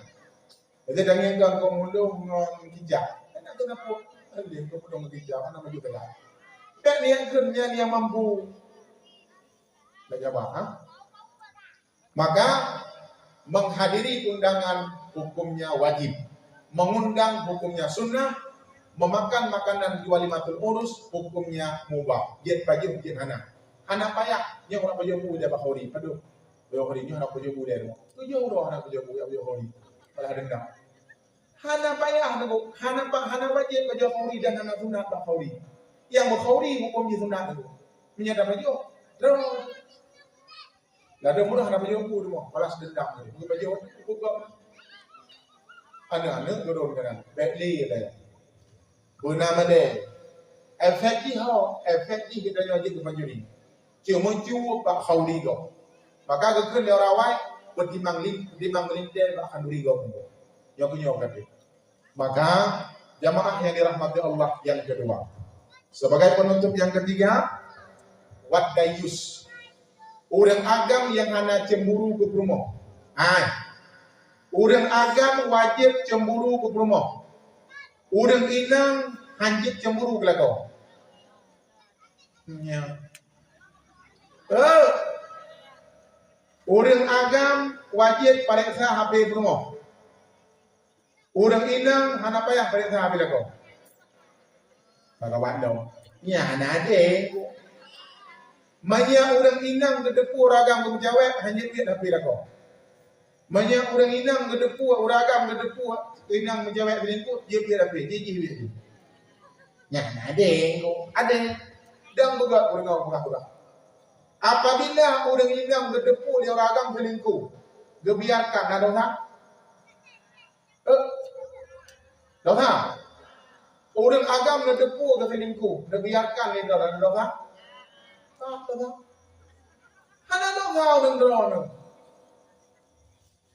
Jadi dengan gang komando mengijak. Enak kenapa? Dia komando mengijak mana maju ke dalam. Dan yang kerja dia mampu. Maka menghadiri undangan hukumnya wajib, mengundang hukumnya sunnah, memakan makanan di walimatul urus hukumnya mubah. Jet pagi mungkin anak payah yang orang pejabu dia bakhori, aduh, bakhori ni anak pejabu dia, tujuh orang anak pejabu yang bakhori, malah dendam. Anak payah anak wajib bakhori dan anak sunat bakhori. Yang bakhori hukumnya sunat itu, menyadap baju, terus. Ada murah nak baju aku semua, balas dendam ni. Bagi baju aku kau. Anak-anak dorong kan, badly ada. Bernama dia. Efek kita wajib ke baju ni. cuma cu pak khaurigo maka kekeun dia rawai bertimbang melinte pak khaurigo yang punya kata maka jamaah yang dirahmati Allah yang kedua sebagai penutup yang ketiga wadayus urang agam yang hana cemburu ke rumah urang agam wajib cemburu ke rumah urang inang hanjit cemburu ke kau urang agam wajib pariksa HP rumah urang inang hana payah pariksa HP kau kawan dong nya hana ade manya urang inang gedepu ragam kejawab hanjit dia HP kau manya urang inang gedepu ragam gedepu inang menjawab selingkuh dia HP dia nya hana ade ade dan juga urang buka apabila urang inang gedepu dia ragam selingkuh gebiarkan ada dosa urang agam gedepu ke selingkuh gebiarkan ni dosa hana dosa urang drone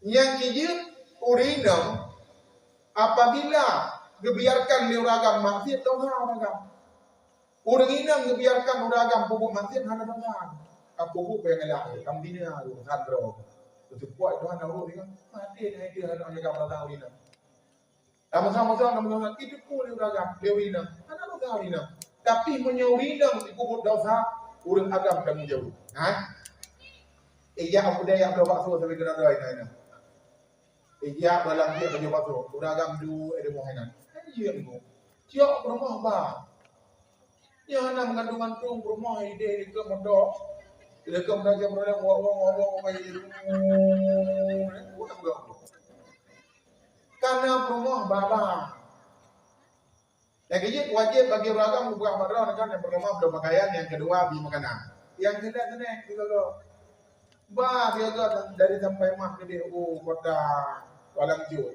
yang kijil urinam apabila gebiarkan dia ragam maksiat dosa ragam urang inang gebiarkan ragam pupuk maksiat hana dosa pupuk yang lain kambina sandro itu kuat Tuhan tahu ni kan mati dia ada yang kamu tahu ni nak sama-sama itu pun ragam deurina hana dosa urina tapi menyaurinam dikubur dosa urang agam dan menjauh iya aku dah yang berapa so sampai kena doa ini iya dalam dia berapa so uragam du ada mohenan iya ni ciok rumah ba ya hana mengandung rumah ide ke mondok lekam raja berada wong mai karena rumah baba yang kejip wajib bagi ragam buka madrasah kan yang pertama berpakaian yang kedua beli makanan yang kedua juga ba dia dari sampai mah ke kota Walangju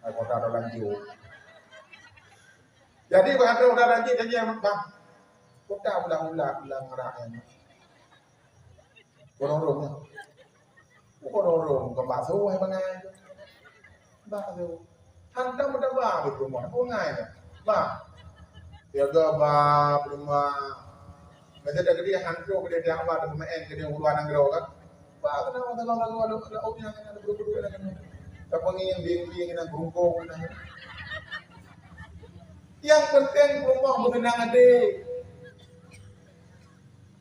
kota Walangju jadi berkata udah lagi saja bang kota ulang rakyat korong ke bakso hay bangai bakso hantam udah ba rumah ngai ba dia ba rumah macam dah gede hantu gede dia ba rumah gede uluan angro kan ba kenapa kalau ada yang ada berdua kan tapi yang biang yang berungkung yang penting rumah mengenang ade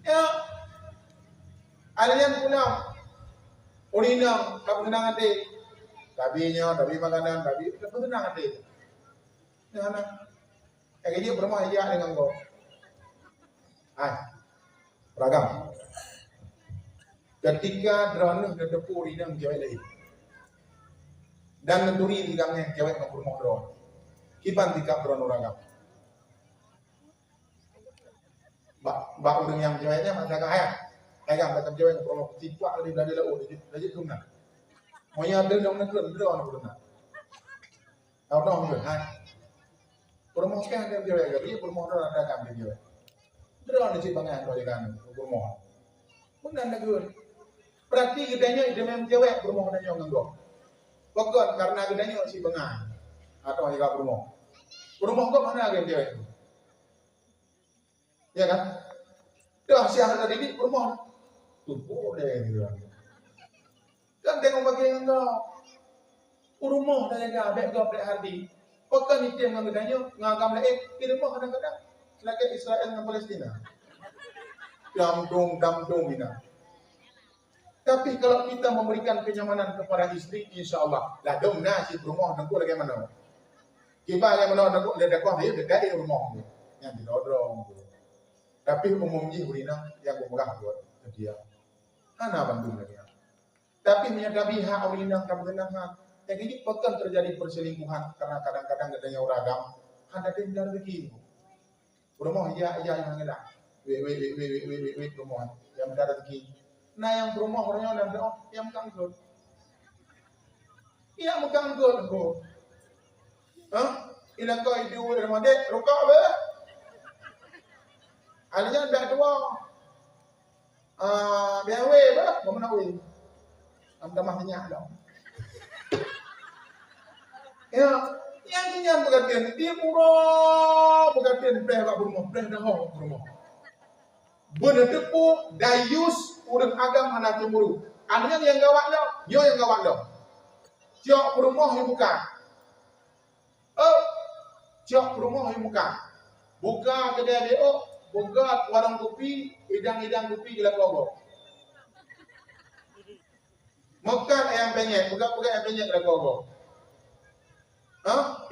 ya alian pulang urina mengenang ade tapi makanan tapi mengenang ade ya anak kayak dia berumah ya dengan kau beragam ketika drone dedepu urina cewek lain dan nenturi di gamnya cewek ke rumah drone kiban tikap drone uragam bak urang yang ceweknya masa kaya ayam macam cewek kalau tipak dari laut jadi tunang monya ada dong negeri drone benar tahu dong benar rumah kan dia cewek dia rumah drone ada kan dia cewek drone di bangan kalau kan rumah benar negeri berarti gedanya itu memang cewek rumah gedanya nganggo pokok karena gedanya si bangan atau jika rumah kok mana yang cewek ya kan dah siang tadi di rumah tu boleh gitu kan tengok bagian kau rumah dah jaga abek kau abek hardi pakai item dengan gedanya ngagam lain di rumah kadang-kadang lagi Israel dengan Palestina damdung bina tapi kalau kita memberikan kenyamanan kepada istri insyaallah lah dong nasi rumah nangku lagi mana kita yang mana nangku ada kuah dia dekat di rumah yang didorong tapi umumnya urina yang bermegah buat dia hana bandung dia tapi menyadari hak urina kebenangan yang ini bahkan terjadi perselingkuhan karena kadang-kadang adanya uragam ada tindak rezeki rumah ya yang ngedak rumah yang ada rezeki nah yang rumah orangnya dan yang menganggur iya menganggur kok ila kau itu rumah dek rokok be Alanya dah tua. Biar we bah, mau mana we? Anda mahnya dah. Ya, yang kenyan bergantian dia murah bergantian preh kat rumah, preh dah hong rumah. Benar tepu dayus urang agam anak cemburu. Alanya yang gawat dah, yo yang gawat dah. Ciok rumah yang buka. Ciok rumah yang buka. Buka kedai dia, buka warung kopi, idang-idang kopi gila kogok. Makan ayam penyet, buka ayam penyet gila kogok.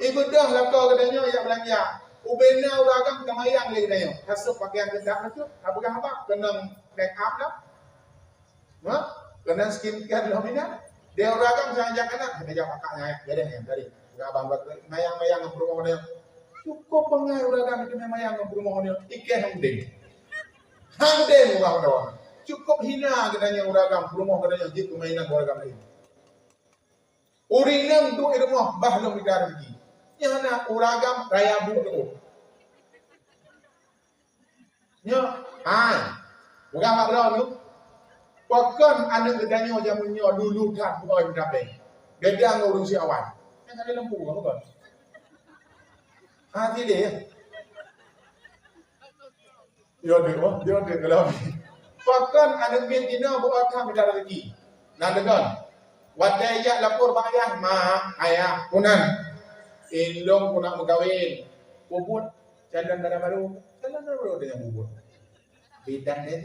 Ibadah lah kau kedainya yang belanja. Ubena uragam kemayang lagi kedainya. Hasuk pakaian kedap itu, apa? Kena make up lah. Kena skincare lah mina. Dia uragam jangan anak, kita jawab kakaknya ya. Jadi tadi. Abang mayang-mayang ke rumah dia. Cukup pengai uragam itu mayang ke rumah dia. Ike hangden uragam. Cukup hina kedainya uragam ke rumah kedainya jitu mainan uragam ini. Urinam tu rumah bahlum bidar lagi. Yang nak uragam raya bu tu. Nya, bukan mak dah tu. Pakon anak kedanya jamunya dulu tak buat berapa. Gedang urus si awal. Yang ada lembu apa kan? Hati dia. Dia kalau. Pakon anak betina buat tak bidar lagi. Nak dengar. Wadaya lapor bang ayah, mak, ayah, kunan. Ilong kunak megawin. Bubut, jalan darah baru dengan bubut. Bidang dia.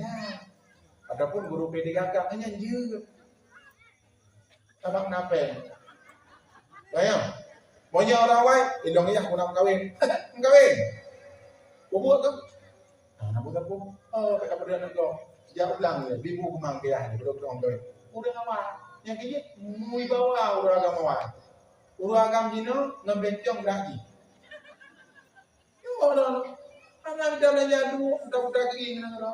Adapun guru PDKK hanya je. Abang napen. Bayang. Maunya orang wai, ilong ayah kunak megawin. Megawin. Bubut tu. Nak buat apa? Kat kapal dia nak kau. Jauh ulang dia. Bibu kemang ke ayah. Betul-betul kau. Udah awak. Yang kaya mui bawa uragam awal. Uragam jino ngebencong lagi. Yo dah. Anak kita belajar dulu, budak-budak lagi kena.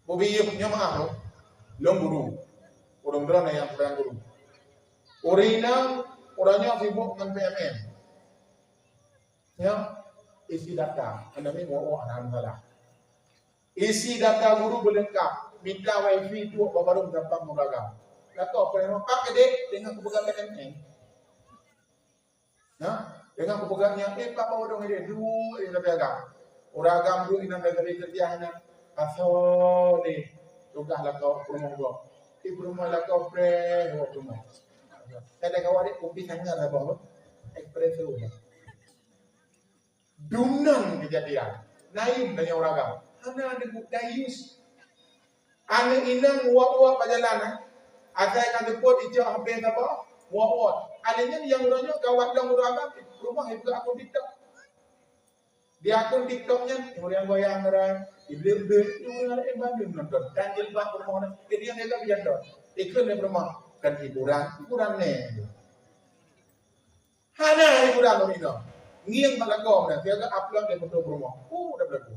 Bobiyuk nya maaf. Lom guru. Urang drone yang pedang guru. Urinang orangnya sibuk dengan PMN. Ya, isi data. Anda ni mau anak salah. Isi data guru berlengkap. Minta wifi tu baru dapat muragam. Laku apa yang pak kedek dengan kepegang PMN. Dengan kepegangnya pak bawa dong dia dulu ini dapat uragam dulu ini dapat kerjanya. Asal ni tugas lakau rumah gua. Di rumah lakau pre rumah. Saya kawan dia kopi sangat lah bawa espresso. Dunan kejadian. Naim dari uragam. Hana ada dayus. Ane inang uap-uap perjalanan. Ada yang jemput ijak habis apa? Uap-uap. Alenya yang urangnya kawan dan uragam rumah itu akun TikTok. Di akun TikToknya goyang-goyang orang, iblis-iblis, orang yang banding nonton. Dan jilbab rumah orang. Jadi yang mereka biar dong. Ikut di rumah kan hiburan ni. Hana hiburan tu ni. Ngiang malagom dah. Dia ke upload di foto rumah. Dah berlaku.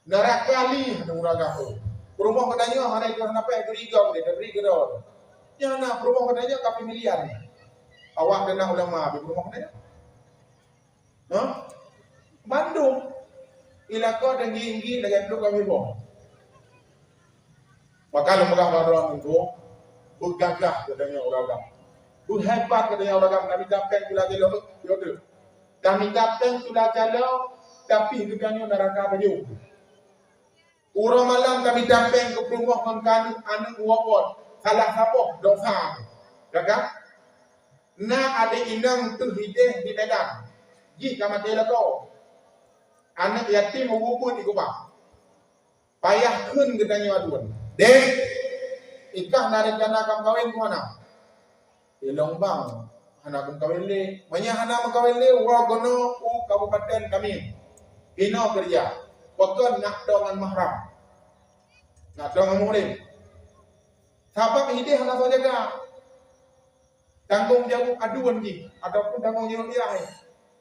Narak kali ada uragam tu. Rumah katanya hari itu apa yang teriga dia. Yang nak rumah katanya kapi miliar ni. Awak kena ulama di rumah katanya. Bandung ilaka dan tinggi dengan dulu kami boh. Maka lembaga baruan itu bergagah katanya uragam. Berhebat katanya uragam. Kami dapat sudah jalan yaudah. Kami dapat sudah jalan tapi katanya neraka baju. Urang malam kami dapat ke rumah mengkani anak uap-uap. Salah siapa dosa. Kakak. Na ada inang tu hideh di Medan. Jika mati lakau. Anak yatim mengumpul di kubah. Payah kun katanya aduan. Dek. Ikah narikana kam kawin ke mana? Di Longbang. Anak kam kawin le. Banyak anak kawin le. Wagono kabupaten kami. Ino kerja. Pokok nak dengan mahram. Nak dengan muhrim. Sabab ini hendak saya jaga. Tanggung jawab aduan ni. Ataupun tanggung jawab dia.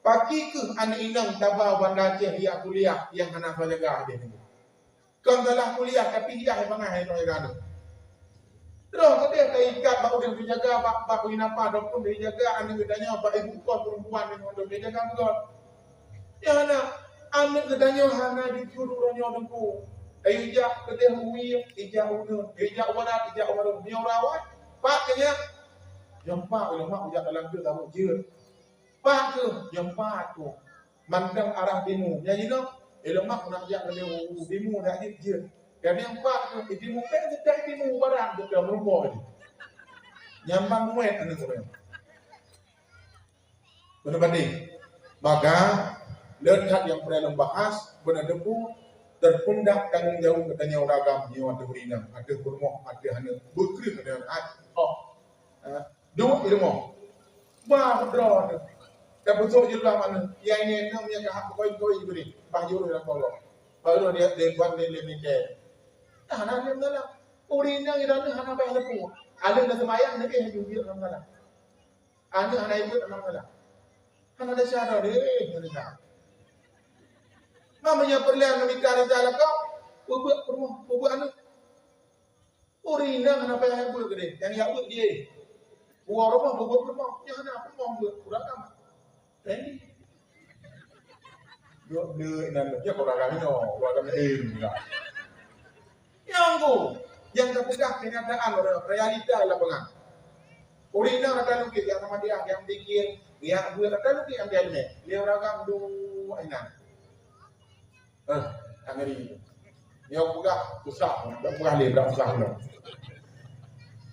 Pagi ke anak inang tabah bandar dia kuliah yang hendak saya jaga dia ni. Kau telah kuliah tapi dia yang mengahi saya jaga. Terus dia tak ikat baru dia dijaga. Bapak inapa ataupun dia jaga anak gedanya. Bapak ibu kau perempuan yang untuk dia jaga betul. Ya na, anak kedanya hana di cururnya dengku. Ijak kedeh uwi, ijak una, ijak warat, ijak warum. Ni rawat, pak kenya. Yang pak ulama ujak dalam tu tahu je. Pak ke, yang pak tu. Mandang arah timu. Yang ini, ulama nak ijak dalam timu dah je. Dan yang pak tu, timu kan sedang timu barang tu dah merumpah ni. Nyambang muat anak orang. Benar banding. Maka lekat yang pernah membahas benar debu terpundak tanggung jawab katanya ragam nyawa ada berina ada bermoh ada hanya berkri katanya dua ilmu bah berdua dan betul juga mana yang ini namanya kahak koi beri baju dalam kolong baru dia buat dia limite hana dia dalam urina ira ni hana bayar lepu ada dah semayang ni ke juga dalam dalam ada hana ibu dalam dalam hana ada syara dia ni namanya perlian meminta rezeki kau, buat rumah, buat anak. Urina kenapa yang buat gede? Yang yang buat dia. Buat rumah, yang anak rumah buat kurang amat. Ini, dia nanti dia kurang kami enggak. Yang terpegang kenyataan orang realita lapangan. Urina kata lukis yang sama dia, yang bikin, yang buat kata lukis yang dia ni. Dia orang dua inan. Angeri. Yang pegah susah, tak pegah dia berapa susah dah.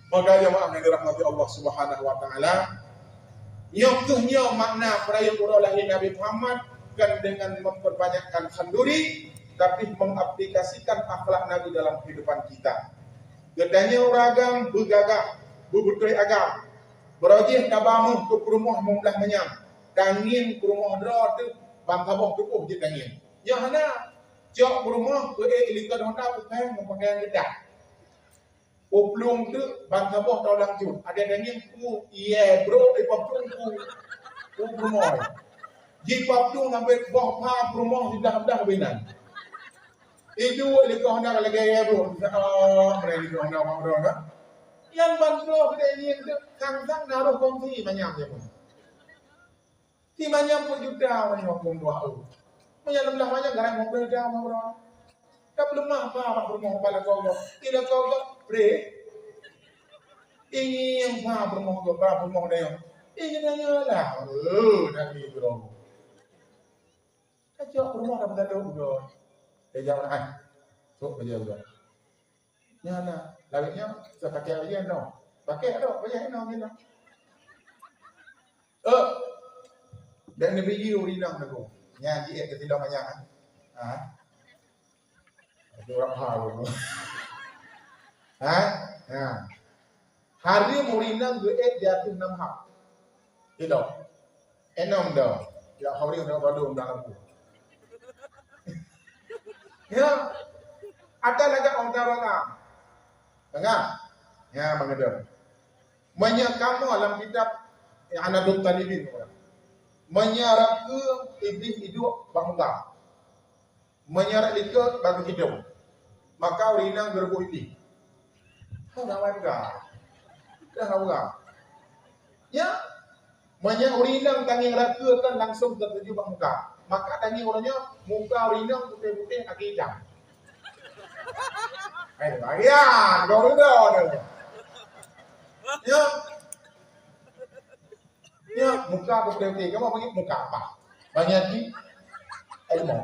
Maka jemaah yang dirahmati Allah Subhanahu wa taala, yang makna perayaan urang lahir Nabi Muhammad bukan dengan memperbanyakkan sanduri, tapi mengaplikasikan akhlak Nabi dalam kehidupan kita. Gedanya ragam bergagah, berbutuh agam, berajih tabamu ke rumah membelah menyam, dangin ke rumah dra tu bangkabah tukuh je dangin. Yang mana jauh rumah ke ilika honda bukan memakai gedak. Uplung tu bangkabah tau lanjut. Ada dangin ku iya bro papung ku rumah. Ji papung sampai bawah pa rumah dah binan. Itu ilika honda lagi ya bro. Mereka ilika honda bro kan. Yang bandro ke ini tu kang-kang naruh kongsi manyam je pun. Si manyam pun juta manyam pun 2 Menyalam lah banyak garang mobil dah orang. Tak lemah apa bermoh pada kau. Tidak kau pre. Ini yang bermoh dia. Ini nanya lah. Nanti bro. Kacau rumah dah berada bro. Jangan ai. Sok aja bro. Nyana, lawitnya saya pakai aja no. Pakai ada banyak no ni no. Dan ni biji urinang aku. Nyanyi ke tidak banyak itu orang hal hari murinang duit jatuh 6 hak tidak enam dah ya hari dah baru dalam aku ya ada lagi orang dengar ya mengajar banyak kamu dalam kitab yang Anadul Talibin menyarak ke iblis hidup bangga menyarak ke bagi hidup maka urina gerbu iblis dah warga ya menyarak urina tanging raka kan langsung tertuju bangga maka tanging orangnya muka urina putih-putih kaki hitam bagian dorong ya muka aku putih-putih kamu bagi muka apa banyak di ilmu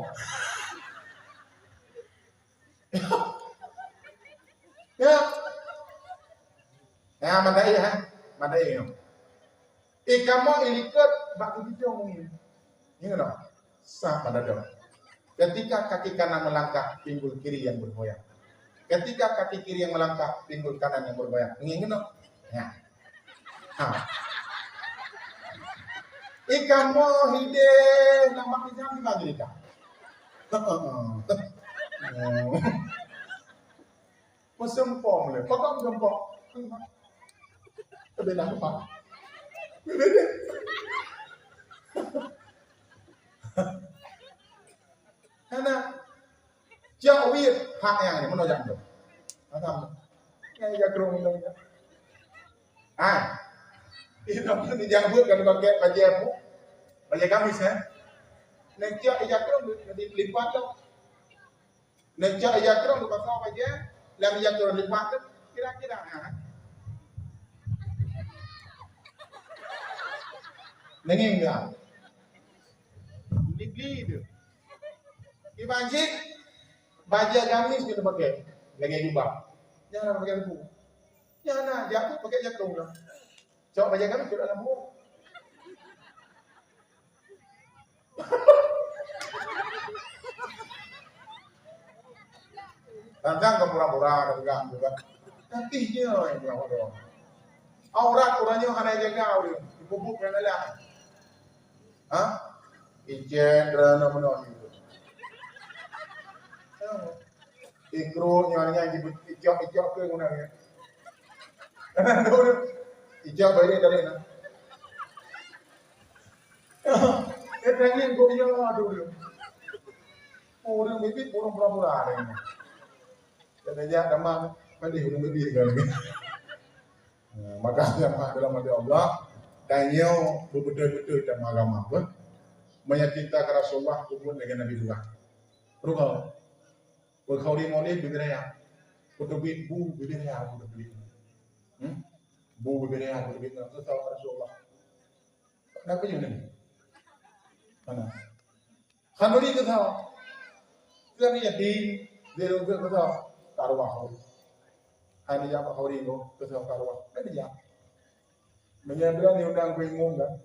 ya mandai kamu ilikat bak begitu ngomongin ini kan sah pada dong ketika kaki kanan melangkah pinggul kiri yang bergoyang ketika kaki kiri yang melangkah pinggul kanan yang bergoyang ingin ya ikan mo hide nama kita di bagi ikan. Mesempong le, kau sempong. Beda apa? Beda. Karena jauh hak yang ini mana jangan tu. Apa? Yang jagrung itu. Ini namanya jangan buat kalau pakai baju Kamis Nejak ijakron lipat tu. Nejak ijakron tu pasal apa je? Lam ijakron lipat tu kira-kira Nenging enggak? Ligli tu. Imagine baju gamis kita pakai lagi jubah. Jangan pakai lembu. Jangan jatuh pakai jatung lah. Coba baju gamis kita lembu. Tantang ke murah-murah dan juga. Nanti dia yang murah-murah. Aurat orangnya hanya jaga dia. Dibubuk dan lelah. Ijen rana menon itu. Ikro nyanyi icok ke gunanya. Icok balik dari mana? Tanya kau dia aduh. Orang bibit orang pura-pura ni. Jadi demam pada orang bibit kan. Maka jemaah dalam hati Allah tanya betul-betul dan agama pun menyakinta ke Rasulullah pun dengan Nabi Buah. Rukau. Berkau di molek bibiraya. Kutubit bu bibiraya kutubit. Bu bibiraya kutubit. Itu tahu Rasulullah. Kenapa je ni? Mana? Khanduri ke tahu? Kita ni jadi dia ke tahu taruah kau. Hari yang kau rindu ke tahu taruah. Ada dia. Menyandera ni undang kuingung kan?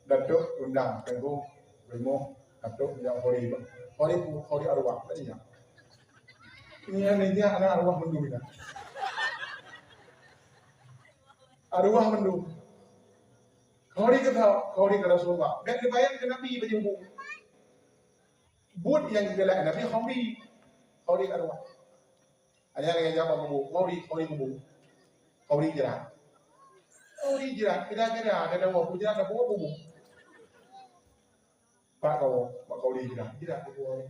Datuk undang kuingung. Bimo atau yang hori arwah tadi ya. Ini dia anak arwah mendu kan. Arwah mendu. Hori ke Rasulullah. Dan dibayang ke Nabi baju bu. Bud yang digelak Nabi hori arwah. Ada yang jawab bu. Hori bu. Hori jerat. Kira-kira ada waktu jerat ada bu. Pak kau di tidak kau.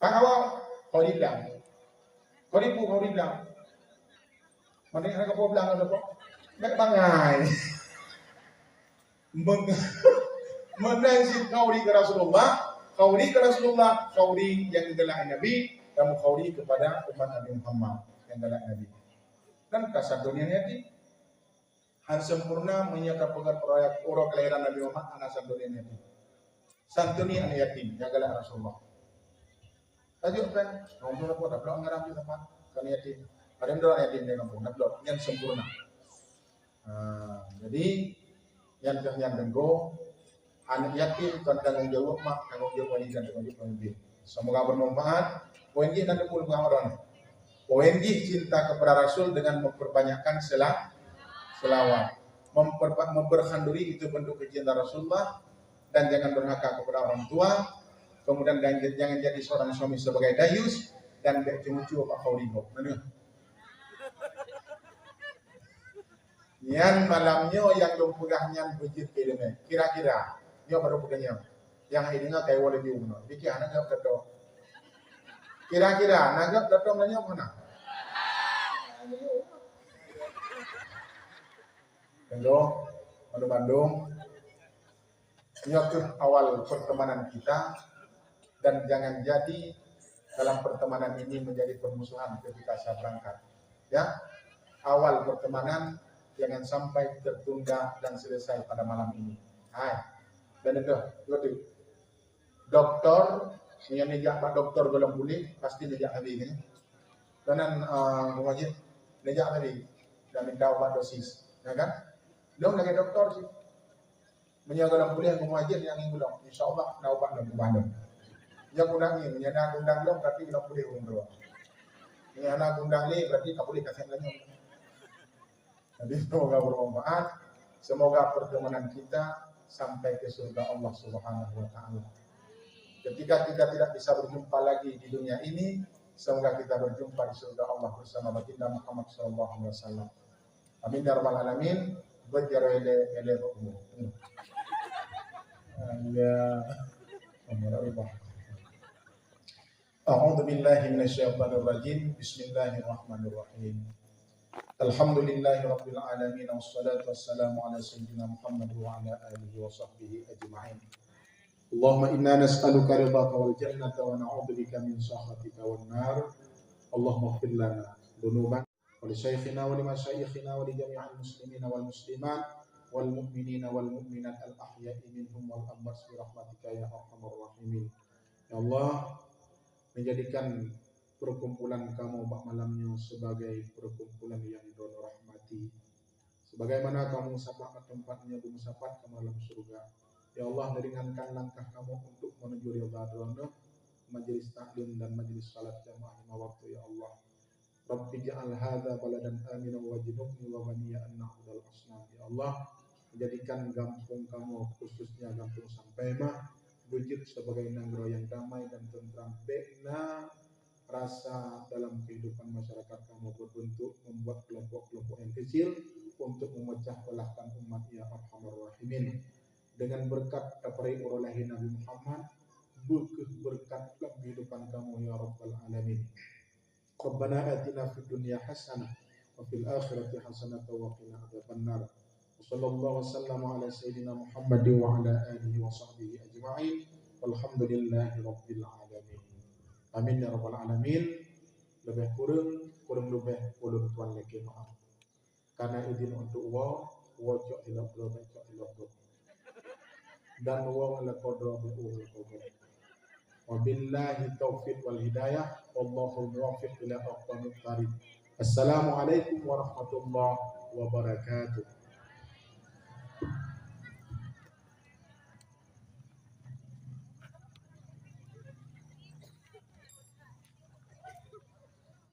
Pak kau di bilang, kau di bilang. Mana kau bilang apa? Mek bangai. Mengenai kau di Rasulullah, kau di yang digelar Nabi, kamu kau di kepada umat Nabi Muhammad yang digelar Nabi. Dan kasar dunia ni han sempurna menyatakan proyek orang kelahiran Nabi Muhammad anak dunia ni. Santuni anak yatim yang galak Rasulullah. Tajuk kan, ngomong apa tak belum ngaram di tempat kan yatim. Ada yang yatim di kampung, tak belum yang sempurna. Jadi yang tenggo anak yatim kan tanggung jawab mak, tanggung jawab wali dan tanggung jawab pemimpin. Semoga bermanfaat. Poin G dan depul pengamaran. Poin G cinta kepada Rasul dengan memperbanyakkan selawat. Memperkhanduri itu bentuk kecintaan Rasulullah. Dan jangan durhaka kepada orang tua, kemudian jangan jadi seorang suami sebagai dayus dan bercemucu apa kau ribo. Yang malamnya yang dong pegahnya bujit kedeme. Kira-kira dia baru pegahnya. Yang hidungnya kayak wala diuno. Dikira anak gak dato. Kira-kira nagap dato nanya mana? Bandung. Nyokut awal pertemanan kita dan jangan jadi dalam pertemanan ini menjadi permusuhan ketika saya berangkat. Ya, awal pertemanan jangan sampai tertunda dan selesai pada malam ini. Hai, dan itu dokter yang nejak pak dokter belum pulih pasti nejak tadi ni. Kanan wajib nejak tadi dan minta obat dosis, ya kan? Belum lagi dokter sih. Menjaga dalam kuliah mengajar yang belum, insyaAllah nak ubat dalam Bandung. Yang undang ni, menyana undang belum berarti belum boleh umroh. Menyana undang ni berarti tak boleh kasih lagi. Jadi semoga bermanfaat, semoga pertemanan kita sampai ke surga Allah Subhanahu Wa Taala. Ketika kita tidak bisa berjumpa lagi di dunia ini, semoga kita berjumpa di surga Allah bersama baginda Muhammad Sallallahu Alaihi Wasallam. Amin ya rabbal alamin. Berjarah ele umum. Ya, A'udzu billahi minasyaitonir rajim. Bismillahirrahmanirrahim. Alhamdulillahirabbil alamin wassalatu wassalamu ala sayyidina Muhammad wa ala alihi wa sahbihi ajma'in. Allahumma inna nas'aluka ridhaka wal jannata wa na'udzubika min sakhatika wan nar. Allahumma ighfir lana dzunubana wa li syaikhina wa li masyayikhina wa li jami'il muslimina wal muslimat wal mu'minina wal mu'minat al ahya'i minhum wal amwat bi rahmatika ya arhamar rahimin. Ya Allah, menjadikan perkumpulan kamu malamnya sebagai perkumpulan yang Engkau rahmati. Sebagaimana kamu sapat tempatnya bermusapat ke malam surga. Ya Allah, meringankan langkah kamu untuk menuju ridha-Mu, majelis taklim dan majelis salat jamaah lima waktu ya Allah. Rabbi ja'al hadza baladan aminan wajnubni wa baniya an na'budal asnam. Ya Allah, menjadikan kampung kamu khususnya kampung Sampaimah wujud sebagai negara yang damai dan tentram. Bina rasa dalam kehidupan masyarakat kamu berbentuk membuat kelompok-kelompok yang kecil untuk memecah belahkan umat ya arhamar rahimin. Dengan berkat kepada urulahi Nabi Muhammad, berkat dalam kehidupan kamu ya rabbal alamin. Rabbana atina fid dunya hasanah wa fil akhirati hasanah wa qina adzabannar. Wassallallahu wasallam ala sayyidina Muhammad wa ala alihi wa sahbihi ajma'in. Walhamdulillahi rabbil alamin. Amin ya rabbal alamin. Lebih kurang lebih ulun tuan lagi maaf. Karena izin untuk cok hilap cok hilap dan ala qadra bi qadra. Wabillahi taufiq wal hidayah. Wallahul muwaffiq ila aqwamit thariq. Assalamualaikum warahmatullahi wabarakatuh.